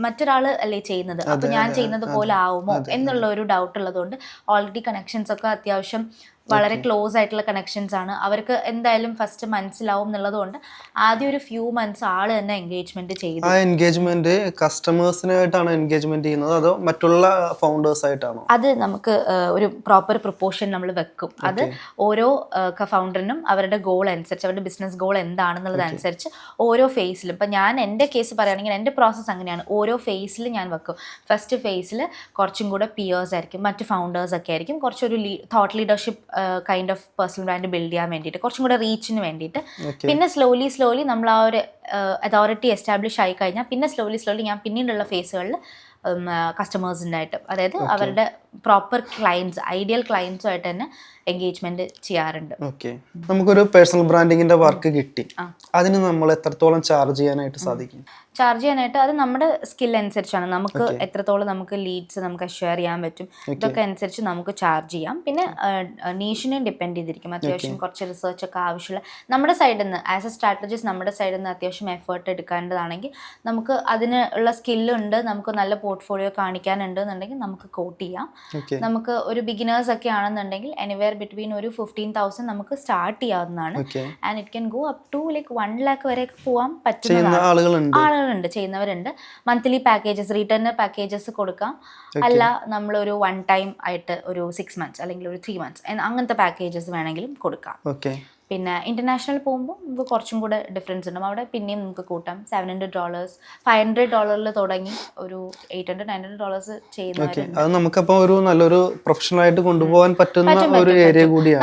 മറ്റൊരാൾ അല്ലേ ചെയ്യുന്നത്, അപ്പൊ ഞാൻ ചെയ്യുന്നത് പോലെ ആവുമോ എന്നുള്ള ഒരു ഡൗട്ട് ഉള്ളതുകൊണ്ട് ഓൾറെഡി കണക്ഷൻസ് ഒക്കെ അത്യാവശ്യം വളരെ ക്ലോസ് ആയിട്ടുള്ള കണക്ഷൻസ് ആണ്. അവർക്ക് എന്തായാലും ഫസ്റ്റ് മനസ്സിലാവും എന്നുള്ളതുകൊണ്ട് ആദ്യം ഒരു ഫ്യൂ മന്ത്സ് ആള് തന്നെ എൻഗേജ്മെന്റ് ചെയ്തു. ആ എൻഗേജ്മെന്റ് കസ്റ്റമേഴ്സിനായിട്ടാണ് എൻഗേജ്മെന്റ് ചെയ്യുന്നത് അതോ മറ്റുള്ള ഫൗണ്ടേഴ്സ് ആയിട്ടാണോ? അത് നമുക്ക് ഒരു പ്രോപ്പർ പ്രൊപ്പോർഷൻ നമ്മൾ വെക്കും. അത് ഓരോ ഫൗണ്ടറിനും അവരുടെ ഗോൾ അനുസരിച്ച്, അവരുടെ ബിസിനസ് ഗോൾ എന്താണെന്നുള്ളത് അനുസരിച്ച് ഓരോ ഫേസിലും, ഇപ്പം ഞാൻ എൻ്റെ കേസ് പറയുകയാണെങ്കിൽ എൻ്റെ പ്രോസസ്സ് അങ്ങനെയാണ്. ഓരോ ഫേസിൽ ഞാൻ വെക്കും. ഫസ്റ്റ് ഫേസിൽ കുറച്ചും കൂടെ പിയേഴ്സ് ആയിരിക്കും, മറ്റ് ഫൗണ്ടേഴ്സ് ഒക്കെ ആയിരിക്കും, കുറച്ചൊരു thought leadership kind of personal brand build ചെയ്യാൻ വേണ്ടിയിട്ട്, കുറച്ചും കൂടെ റീച്ചിന് വേണ്ടിയിട്ട്. പിന്നെ സ്ലോലി നമ്മൾ ആ ഒരു അതോറിറ്റി എസ്റ്റാബ്ലിഷ് ആയി കഴിഞ്ഞാൽ പിന്നെ സ്ലോലി ഞാൻ പിന്നീടുള്ള ഫേസുകളിൽ കസ്റ്റമേഴ്സിനായിട്ട്, അതായത് അവരുടെ പ്രോപ്പർ ക്ലയൻസ്, ഐഡിയൽ ക്ലയൻസുമായിട്ട് തന്നെ എൻഗേജ്മെന്റ് ചെയ്യാറുണ്ട്. ഓക്കെ, നമുക്കൊരു പേഴ്സണൽ ബ്രാൻഡിങ്ങിന്റെ വർക്ക് കിട്ടി, അതിന് നമ്മൾ എത്രത്തോളം ചാർജ് ചെയ്യാനായിട്ട് സാധിക്കും? ചാർജ് ചെയ്യാനായിട്ട് അത് നമ്മുടെ സ്കിൽ അനുസരിച്ചാണ്. നമുക്ക് എത്രത്തോളം നമുക്ക് ലീഡ്സ് നമുക്ക് ഷെയർ ചെയ്യാൻ പറ്റും, ഇതൊക്കെ അനുസരിച്ച് നമുക്ക് ചാർജ് ചെയ്യാം. പിന്നെ നീഷിനെ ഡിപ്പെൻഡ് ചെയ്തിരിക്കും. അത്യാവശ്യം കുറച്ച് റിസർച്ച് ഒക്കെ ആവശ്യമുള്ള നമ്മുടെ സൈഡിൽ നിന്ന്, ആസ് എ സ്ട്രാറ്റജിസ്റ്റ് നമ്മുടെ സൈഡിൽ നിന്ന് അത്യാവശ്യം എഫേർട്ട് എടുക്കേണ്ടതാണെങ്കിൽ നമുക്ക് അതിനുള്ള സ്കില്ലുണ്ട്, നമുക്ക് നല്ല പോർട്ട്ഫോളിയോ കാണിക്കാനുണ്ട് എന്നുണ്ടെങ്കിൽ നമുക്ക് കോട്ട് ചെയ്യാം. Okay. നമുക്ക് ഒരു ബിഗിനേഴ്സ് ഒക്കെ ആണെന്നുണ്ടെങ്കിൽ എനിവെയർ ബിറ്റ്വീൻ ഒരു 15,000 നമുക്ക് സ്റ്റാർട്ട് ചെയ്യാവുന്നതാണ്. Okay. And it can go up to like 1 lakh വരെ പോകാൻ ചെയ്യുന്ന പറ്റുന്ന ആളുകളുണ്ട്, ചെയ്യുന്നവരുണ്ട്. മന്ത്ലി പാക്കേജസ്, റീറ്റേൺ പാക്കേജസ് കൊടുക്കാം. അല്ല നമ്മളൊരു 1 ടൈം ആയിട്ട് ഒരു 6 months അല്ലെങ്കിൽ ഒരു 3 months അങ്ങനത്തെ പാക്കേജസ് വേണമെങ്കിലും കൊടുക്കാം. ഓക്കെ. പിന്നെ ഇന്റർനാഷണൽ പോകുമ്പോൾ നമുക്ക് കുറച്ചും കൂടെ ഡിഫറൻസ് ഉണ്ടാവും. അവിടെ പിന്നെയും നമുക്ക് കൂട്ടാം. $700 $500 തുടങ്ങി ഒരു $800-900 ചെയ്യുന്നവരുണ്ട്. അത് നമുക്കപ്പോൾ ഒരു നല്ലൊരു പ്രൊഫഷണൽ ആയിട്ട് കൊണ്ടുപോകാൻ പറ്റുന്ന ഒരു ഏരിയ കൂടിയാണ്.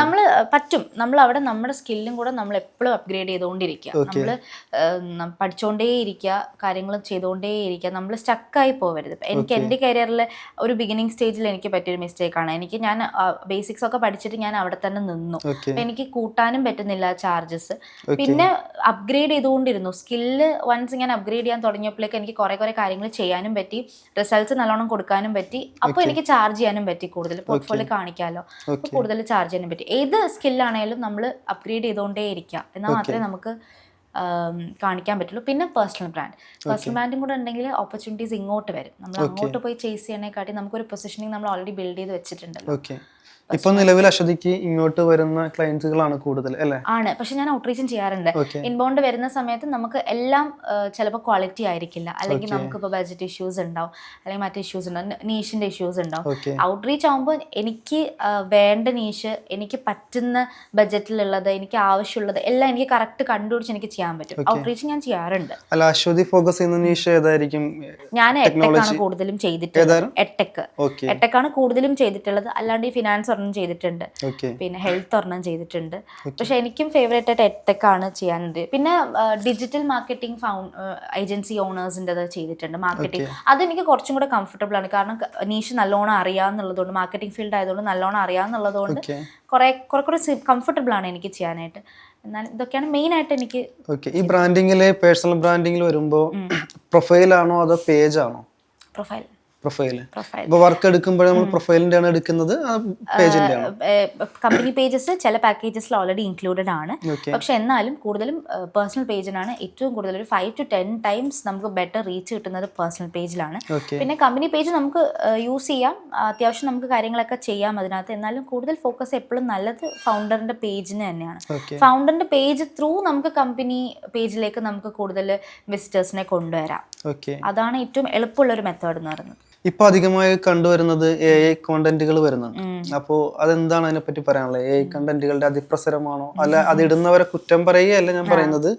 നമ്മൾ അവിടെ നമ്മുടെ സ്കില്ലും കൂടെ നമ്മൾ എപ്പോഴും അപ്ഗ്രേഡ് ചെയ്തുകൊണ്ടിരിക്കുക. നമ്മൾ പഠിച്ചുകൊണ്ടേയിരിക്കുക, കാര്യങ്ങൾ ചെയ്തുകൊണ്ടേയിരിക്കുക. നമ്മൾ സ്റ്റക്കായി പോകരുത്. എനിക്ക് എൻ്റെ കരിയറിൽ ഒരു ബിഗിനിങ് സ്റ്റേജിൽ എനിക്ക് പറ്റിയൊരു മിസ്റ്റേക്കാണ്. ഞാൻ ബേസിക്സ് ഒക്കെ പഠിച്ചിട്ട് ഞാൻ അവിടെ തന്നെ നിന്നു. എനിക്ക് കൂട്ടാനും പറ്റുന്നില്ല ചാർജസ്. പിന്നെ അപ്ഗ്രേഡ് ചെയ്തുകൊണ്ടിരുന്നു. സ്കില്ല് വൺസ് ഞാൻ അപ്ഗ്രേഡ് ചെയ്യാൻ തുടങ്ങിയപ്പോഴേക്ക് എനിക്ക് കുറെ കാര്യങ്ങൾ ചെയ്യാനും പറ്റി, റിസൾട്ട്സ് നല്ലോണം കൊടുക്കാനും പറ്റി. അപ്പോൾ എനിക്ക് ചാർജ് ചെയ്യാനും പറ്റി, കൂടുതൽ പോർട്ട്ഫോളിയോ കാണിക്കാമല്ലോ, അപ്പോൾ കൂടുതൽ ചാർജ് ചെയ്യാനും പറ്റി. ഏത് സ്കില്ലാണേലും നമ്മൾ അപ്ഗ്രേഡ് ചെയ്തുകൊണ്ടേ ഇരിക്കുക, എന്നാൽ മാത്രമേ നമുക്ക് കാണിക്കാൻ പറ്റുള്ളൂ. പിന്നെ പേഴ്സണൽ ബ്രാൻഡും കൂടെ ഉണ്ടെങ്കിൽ ഓപ്പർച്യൂണിറ്റീസ് ഇങ്ങോട്ട് വരും. നമ്മൾ അങ്ങോട്ട് പോയി ചേസ് ചെയ്യാനേക്കാട്ടി നമുക്കൊരു പൊസിഷനിങ് നമ്മൾ ഓൾറെഡി ബിൽഡ് ചെയ്ത് വെച്ചിട്ടുണ്ടല്ലോ. ഇപ്പൊ നിലവിൽ അശ്വതിക്ക് ഇങ്ങോട്ട് വരുന്ന ക്ലയന്റ്സുകളാണ് കൂടുതൽ അല്ലേ? ആണ്. പക്ഷെ ഞാൻ ഔട്ട്റീച്ചും ചെയ്യാറുണ്ട്. ഇൻബൗണ്ട് വരുന്ന സമയത്ത് നമുക്ക് എല്ലാം ചിലപ്പോൾ ക്വാളിറ്റി ആയിരിക്കില്ല, അല്ലെങ്കിൽ നമുക്കിപ്പോൾ ബഡ്ജറ്റ് ഇഷ്യൂസ് ഉണ്ടാവും, അല്ലെങ്കിൽ മറ്റു ഇഷ്യൂസ് ഉണ്ടാവും, നീഷിന്റെ ഇഷ്യൂസ് ഉണ്ടാവും. ഔട്ട്റീച്ച് ആകുമ്പോൾ എനിക്ക് വേണ്ട നീഷ്, എനിക്ക് പറ്റുന്ന ബഡ്ജറ്റിലുള്ളത്, എനിക്ക് ആവശ്യമുള്ളത് എല്ലാം എനിക്ക് കറക്റ്റ് കണ്ടുപിടിച്ച് എനിക്ക് ചെയ്യാൻ പറ്റും. ഔട്ട്റീച്ച് ഞാൻ ചെയ്യാറുണ്ട്. അല്ല, അശ്വതി ഫോക്കസ് ചെയ്യുന്ന നീഷ് ഏതായിരിക്കും? ഞാൻ എട്ടെക്കാണ് കൂടുതലും ചെയ്തിട്ടുള്ളത്. എട്ടെക്കാണ് കൂടുതലും ചെയ്തിട്ടുള്ളത്. അല്ലാണ്ട് ഈ ഫിനാൻസ് ചെയ്തിട്ടുണ്ട്, പിന്നെ ഹെൽത്ത് ഒരെണ്ണം ചെയ്തിട്ടുണ്ട്. പക്ഷെ എനിക്കും ഫേവറേറ്റ് ആയിട്ട് എട്ടെക്കാണ് ചെയ്യാനുണ്ട്. പിന്നെ ഡിജിറ്റൽ മാർക്കറ്റിംഗ് ഏജൻസി ഓണേഴ്സിൻ്റെ ചെയ്തിട്ടുണ്ട്. മാർക്കറ്റിംഗ് അതെനിക്ക് കുറച്ചും കൂടെ കംഫർട്ടബിൾ ആണ്. കാരണം നീഷ് നല്ലോണം അറിയാമെന്നുള്ളതുകൊണ്ട്, മാർക്കറ്റിംഗ് ഫീൽഡ് ആയതുകൊണ്ട് നല്ലോണം അറിയാമെന്നുള്ളതുകൊണ്ട് കുറെ കംഫർട്ടബിൾ ആണ് എനിക്ക് ചെയ്യാനായിട്ട്. എന്നാൽ ഇതൊക്കെയാണ് മെയിൻ ആയിട്ട് എനിക്ക്. ഈ ബ്രാൻഡിങ്ങില്, പേഴ്സണൽ ബ്രാൻഡിങ്ങിൽ വരുമ്പോൾ പ്രൊഫൈലാണോ അതോ പേജ് ആണോ? പ്രൊഫൈൽ. വർക്ക് എടുക്കുമ്പോൾ നമ്മൾ പ്രൊഫൈലിന്റെ ആണ് എടുക്കുന്നത്, പേജിന്റെ ആണോ? കമ്പനി പേജസ് ചില പാക്കേജസിൽ ഓൾറെഡി ഇൻക്ലൂഡഡ് ആണ്. പക്ഷെ എന്നാലും കൂടുതലും പേഴ്സണൽ പേജിനാണ് ഏറ്റവും കൂടുതൽ. ഒരു 5 to 10 times നമുക്ക് ബെറ്റർ റീച്ച് കിട്ടുന്നത് പേഴ്സണൽ പേജിലാണ്. പിന്നെ കമ്പനി പേജ് നമുക്ക് യൂസ് ചെയ്യാം, അത്യാവശ്യം നമുക്ക് കാര്യങ്ങളൊക്കെ ചെയ്യാം അതിനകത്ത്. എന്നാലും കൂടുതൽ ഫോക്കസ് എപ്പോഴും നല്ലത് ഫൗണ്ടറിന്റെ പേജിന് തന്നെയാണ്. ഫൗണ്ടറിന്റെ പേജ് ത്രൂ നമുക്ക് കമ്പനി പേജിലേക്ക് നമുക്ക് കൂടുതൽ വിസിറ്റേഴ്സിനെ കൊണ്ടുവരാം. അതാണ് ഏറ്റവും എളുപ്പമുള്ള ഒരു മെത്തേഡ് എന്ന് പറയുന്നത്. ഇപ്പൊ അധികമായി കണ്ടുവരുന്നത് AI കോണ്ടന്റുകൾ വരുന്നുണ്ട്. അപ്പോ അതെന്താണ് അതിനെപ്പറ്റി പറയാനുള്ളത്? AI കണ്ടന്റുകളുടെ അതിപ്രസരമാണോ, അല്ല അതിടുന്നവരെ കുറ്റം പറയുകയല്ല ഞാൻ പറയുന്നത്,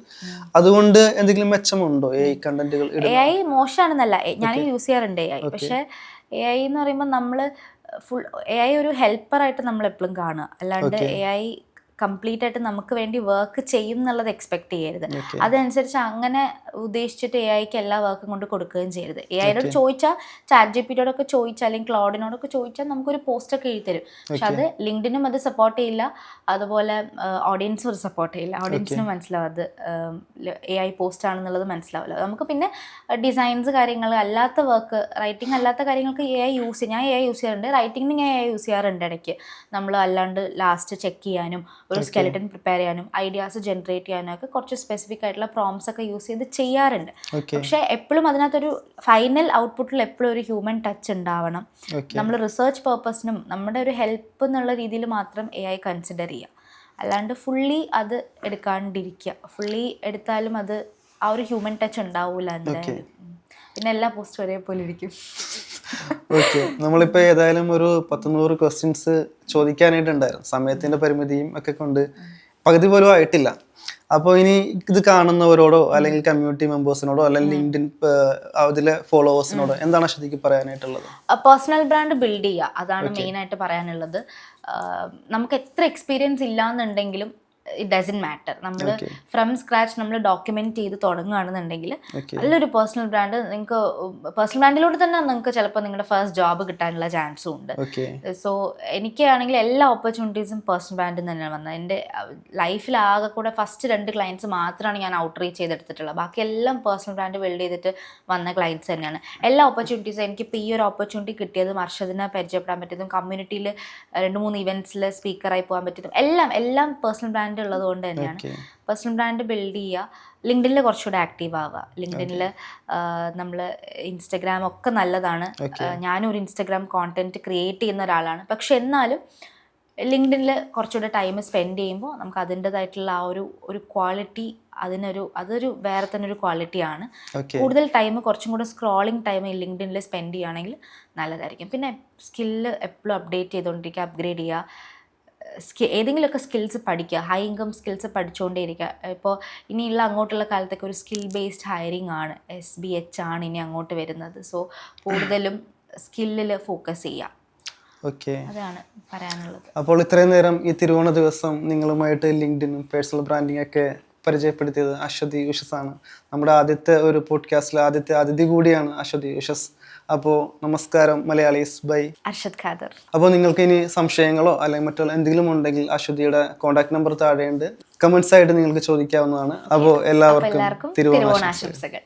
അതുകൊണ്ട് എന്തെങ്കിലും മെച്ചമുണ്ടോ AI കണ്ടന്റുകൾ? AI മോശമാണെന്നല്ല, ഞാൻ യൂസ് ചെയ്യാറുണ്ട് AI. പക്ഷെ AI എന്ന് പറയുമ്പോൾ നമ്മൾ ഫുൾ AI ഒരു ഹെൽപ്പറായിട്ട് നമ്മൾ എപ്പോഴും കാണുക, അല്ലാണ്ട് AI കംപ്ലീറ്റ് ആയിട്ട് നമുക്ക് വേണ്ടി വർക്ക് ചെയ്യും എന്നുള്ളത് എക്സ്പെക്ട് ചെയ്യരുത്. അതനുസരിച്ച് അങ്ങനെ ഉദ്ദേശിച്ചിട്ട് AIക്ക് എല്ലാ വർക്കും കൊണ്ട് കൊടുക്കുകയും ചെയ്യരുത്. AIയോട് ചോദിച്ചാൽ, ChatGPTയോടൊക്കെ ചോദിച്ചാൽ, അല്ലെങ്കിൽ ക്ലൗഡിനോടൊക്കെ ചോദിച്ചാൽ നമുക്കൊരു പോസ്റ്റൊക്കെ എഴുതി തരും. പക്ഷെ അത് ലിങ്ക്ഡിനും അത് സപ്പോർട്ട് ചെയ്യില്ല, അതുപോലെ ഓഡിയൻസും അത് സപ്പോർട്ട് ചെയ്യില്ല. ഓഡിയൻസിനും മനസ്സിലാവും അത് AI പോസ്റ്റ് ആണെന്നുള്ളത് മനസ്സിലാവില്ല. നമുക്ക് പിന്നെ ഡിസൈൻസ് കാര്യങ്ങൾ അല്ലാത്ത വർക്ക്, റൈറ്റിംഗ് അല്ലാത്ത കാര്യങ്ങൾക്ക് AI യൂസ് ചെയ്യും. ഞാൻ AI യൂസ് ചെയ്യാറുണ്ട്, റൈറ്റിംഗിന് ഞാൻ AI യൂസ് ചെയ്യാറുണ്ട് ഇടയ്ക്ക്. നമ്മൾ അല്ലാണ്ട് ലാസ്റ്റ് ചെക്ക് ചെയ്യാനും ഒരു സ്കെലറ്റൻ പ്രിപ്പയർ ചെയ്യാനും ഐഡിയാസ് ജനറേറ്റ് ചെയ്യാനും ഒക്കെ കുറച്ച് സ്പെസിഫിക് ആയിട്ടുള്ള പ്രോംസ് ഒക്കെ യൂസ് ചെയ്ത് ചെയ്യാറുണ്ട്. പക്ഷെ എപ്പോഴും അതിനകത്തൊരു ഫൈനൽ ഔട്ട്പുട്ടിൽ എപ്പോഴും ഒരു ഹ്യൂമൻ ടച്ച് ഉണ്ടാവണം. നമ്മൾ റിസർച്ച് പേർപ്പസിനും നമ്മുടെ ഒരു ഹെൽപ്പ് എന്നുള്ള രീതിയിൽ മാത്രം AI കൺസിഡർ ചെയ്യുക, അല്ലാണ്ട് ഫുള്ളി അത് എടുക്കാണ്ടിരിക്കുക. ഫുള്ളി എടുത്താലും അത് ആ ഒരു ഹ്യൂമൻ ടച്ച് ഉണ്ടാവില്ല എന്തായാലും. പിന്നെ എല്ലാ പോസ്റ്റും ഒരേപോലെ ഇരിക്കും. നമ്മളിപ്പോ ഏതായാലും ഒരു 100 ക്വസ്റ്റ്യൻസ് ചോദിക്കാനായിട്ടുണ്ടായിരുന്നു. സമയത്തിന്റെ പരിമിതിയും ഒക്കെ കൊണ്ട് പകുതി പോലും ആയിട്ടില്ല. അപ്പോൾ ഇനി ഇത് കാണുന്നവരോടോ അല്ലെങ്കിൽ കമ്മ്യൂണിറ്റി മെമ്പേഴ്സിനോടോ അല്ലെങ്കിൽ ലിങ്ക്ഡിൻ അതിലെ ഫോളോവേഴ്സിനോടോ എന്താണ് അശ്വതിക്ക് പറയാനായിട്ടുള്ളത്? പേഴ്സണൽ ബ്രാൻഡ് ബിൽഡ് ചെയ്യുക, അതാണ് മെയിൻ ആയിട്ട് പറയാനുള്ളത്. നമുക്ക് എത്ര എക്സ്പീരിയൻസ് ഇല്ലാന്നുണ്ടെങ്കിലും ഇറ്റ് ഡസൻറ്റ് മാറ്റർ. നമ്മൾ ഫ്രം സ്ക്രാച്ച് നമ്മൾ ഡോക്യുമെന്റ് ചെയ്ത് തുടങ്ങുകയാണെന്നുണ്ടെങ്കിൽ നല്ലൊരു പേഴ്സണൽ ബ്രാൻഡ് നിങ്ങൾക്ക്, പേഴ്സണൽ ബ്രാൻഡിലൂടെ തന്നെ നിങ്ങൾക്ക് ചിലപ്പോൾ നിങ്ങളുടെ ഫസ്റ്റ് ജോബ് കിട്ടാനുള്ള ചാൻസും ഉണ്ട്. സോ എനിക്കാണെങ്കിൽ എല്ലാ ഓപ്പർച്യൂണിറ്റീസും പേഴ്സണൽ ബ്രാൻഡിൽ നിന്ന് തന്നെയാണ് വന്നത്. എൻ്റെ ലൈഫിലാകെ കൂടെ ഫസ്റ്റ് 2 ക്ലയൻറ്റ്സ് മാത്രമാണ് ഞാൻ ഔട്ട് റീച്ച് ചെയ്തെടുത്തിട്ടുള്ളത്. ബാക്കി എല്ലാം പേഴ്സണൽ ബ്രാൻഡ് ബിൽഡ് ചെയ്തിട്ട് വന്ന ക്ലയൻറ്റ്സ് തന്നെയാണ്. എല്ലാ ഓപ്പർച്യൂണിറ്റീസും എനിക്കിപ്പോൾ ഈ ഒരു ഓപ്പർച്യൂണിറ്റി കിട്ടിയതും അർഷദിനെ പരിചയപ്പെടാൻ പറ്റിയതും കമ്മ്യൂണിറ്റിയിൽ 2-3 ഇവൻറ്റ്സിൽ സ്പീക്കറായി പോകാൻ പറ്റിയതും എല്ലാം പേഴ്സണൽ ബ്രാൻഡ് ബ്രാൻഡ് ഉള്ളത് കൊണ്ട് തന്നെയാണ്. Okay. പേഴ്സണൽ ബ്രാൻഡ് ബിൽഡ് ചെയ്യുക, ലിങ്ക്ഡിനിൽ കുറച്ചുകൂടെ ആക്റ്റീവ് ആവുക. ലിങ്ക്ഡിനിൽ നമ്മൾ ഇൻസ്റ്റഗ്രാം ഒക്കെ നല്ലതാണ്. ഞാനും ഒരു ഇൻസ്റ്റഗ്രാം കോണ്ടന്റ് ക്രിയേറ്റ് ചെയ്യുന്ന ഒരാളാണ്. പക്ഷെ എന്നാലും ലിങ്ക്ഡിനിൽ കുറച്ചുകൂടെ ടൈം സ്പെൻഡ് ചെയ്യുമ്പോൾ നമുക്ക് അതിൻ്റെതായിട്ടുള്ള ആ ഒരു ക്വാളിറ്റി, അതൊരു വേറെ തന്നെ ഒരു ക്വാളിറ്റിയാണ്. കൂടുതൽ ടൈം, കുറച്ചും കൂടെ സ്ക്രോളിംഗ് ടൈം ഈ ലിങ്ക്ഡിനിൽ സ്പെൻഡ് ചെയ്യുകയാണെങ്കിൽ നല്ലതായിരിക്കും. പിന്നെ സ്കില്ല് എപ്പോഴും അപ്ഡേറ്റ് ചെയ്തുകൊണ്ടിരിക്കുക, അപ്ഗ്രേഡ് ചെയ്യുക, ഏതെങ്കിലുമൊക്കെ സ്കിൽസ് പഠിക്കുക, ഹൈ ഇൻകം സ്കിൽസ് പഠിച്ചുകൊണ്ടേയിരിക്കുക. ഇപ്പോൾ ഇനിയുള്ള അങ്ങോട്ടുള്ള കാലത്തൊക്കെ ഒരു സ്കിൽ ബേസ്ഡ് ഹയറിംഗ് ആണ്, SBH ആണ് ഇനി അങ്ങോട്ട് വരുന്നത്. സോ കൂടുതലും സ്കില്ലിൽ ഫോക്കസ് ചെയ്യുക. ഓക്കെ, അതാണ് പറയാനുള്ളത്. അപ്പോൾ ഇത്രയും നേരം ഈ തിരുവോണ ദിവസം നിങ്ങളുമായിട്ട് ലിങ്ക്ഡിനും പേഴ്സണൽ ബ്രാൻഡിംഗ് ഒക്കെ പരിചയപ്പെടുത്തിയത് അശ്വതി ഉഷസ് ആണ്. നമ്മുടെ ആദ്യത്തെ ഒരു പോഡ്കാസ്റ്റിലെ ആദ്യത്തെ അതിഥി കൂടിയാണ് അശ്വതി ഉഷസ്. അപ്പോൾ നമസ്കാരം മലയാളീസ് ബൈ അർഷദ് ഖാദർ. അപ്പോൾ നിങ്ങൾക്ക് ഇനി സംശയങ്ങളോ അല്ലെങ്കിൽ മറ്റുള്ള എന്തെങ്കിലും ഉണ്ടെങ്കിൽ അശ്വതിയുടെ കോൺടാക്ട് നമ്പർ താഴെയുണ്ട്, കമന്റ്സ് ആയിട്ട് നിങ്ങൾക്ക് ചോദിക്കാവുന്നതാണ്. അപ്പോൾ എല്ലാവർക്കും തിരുവോണാശംസകൾ.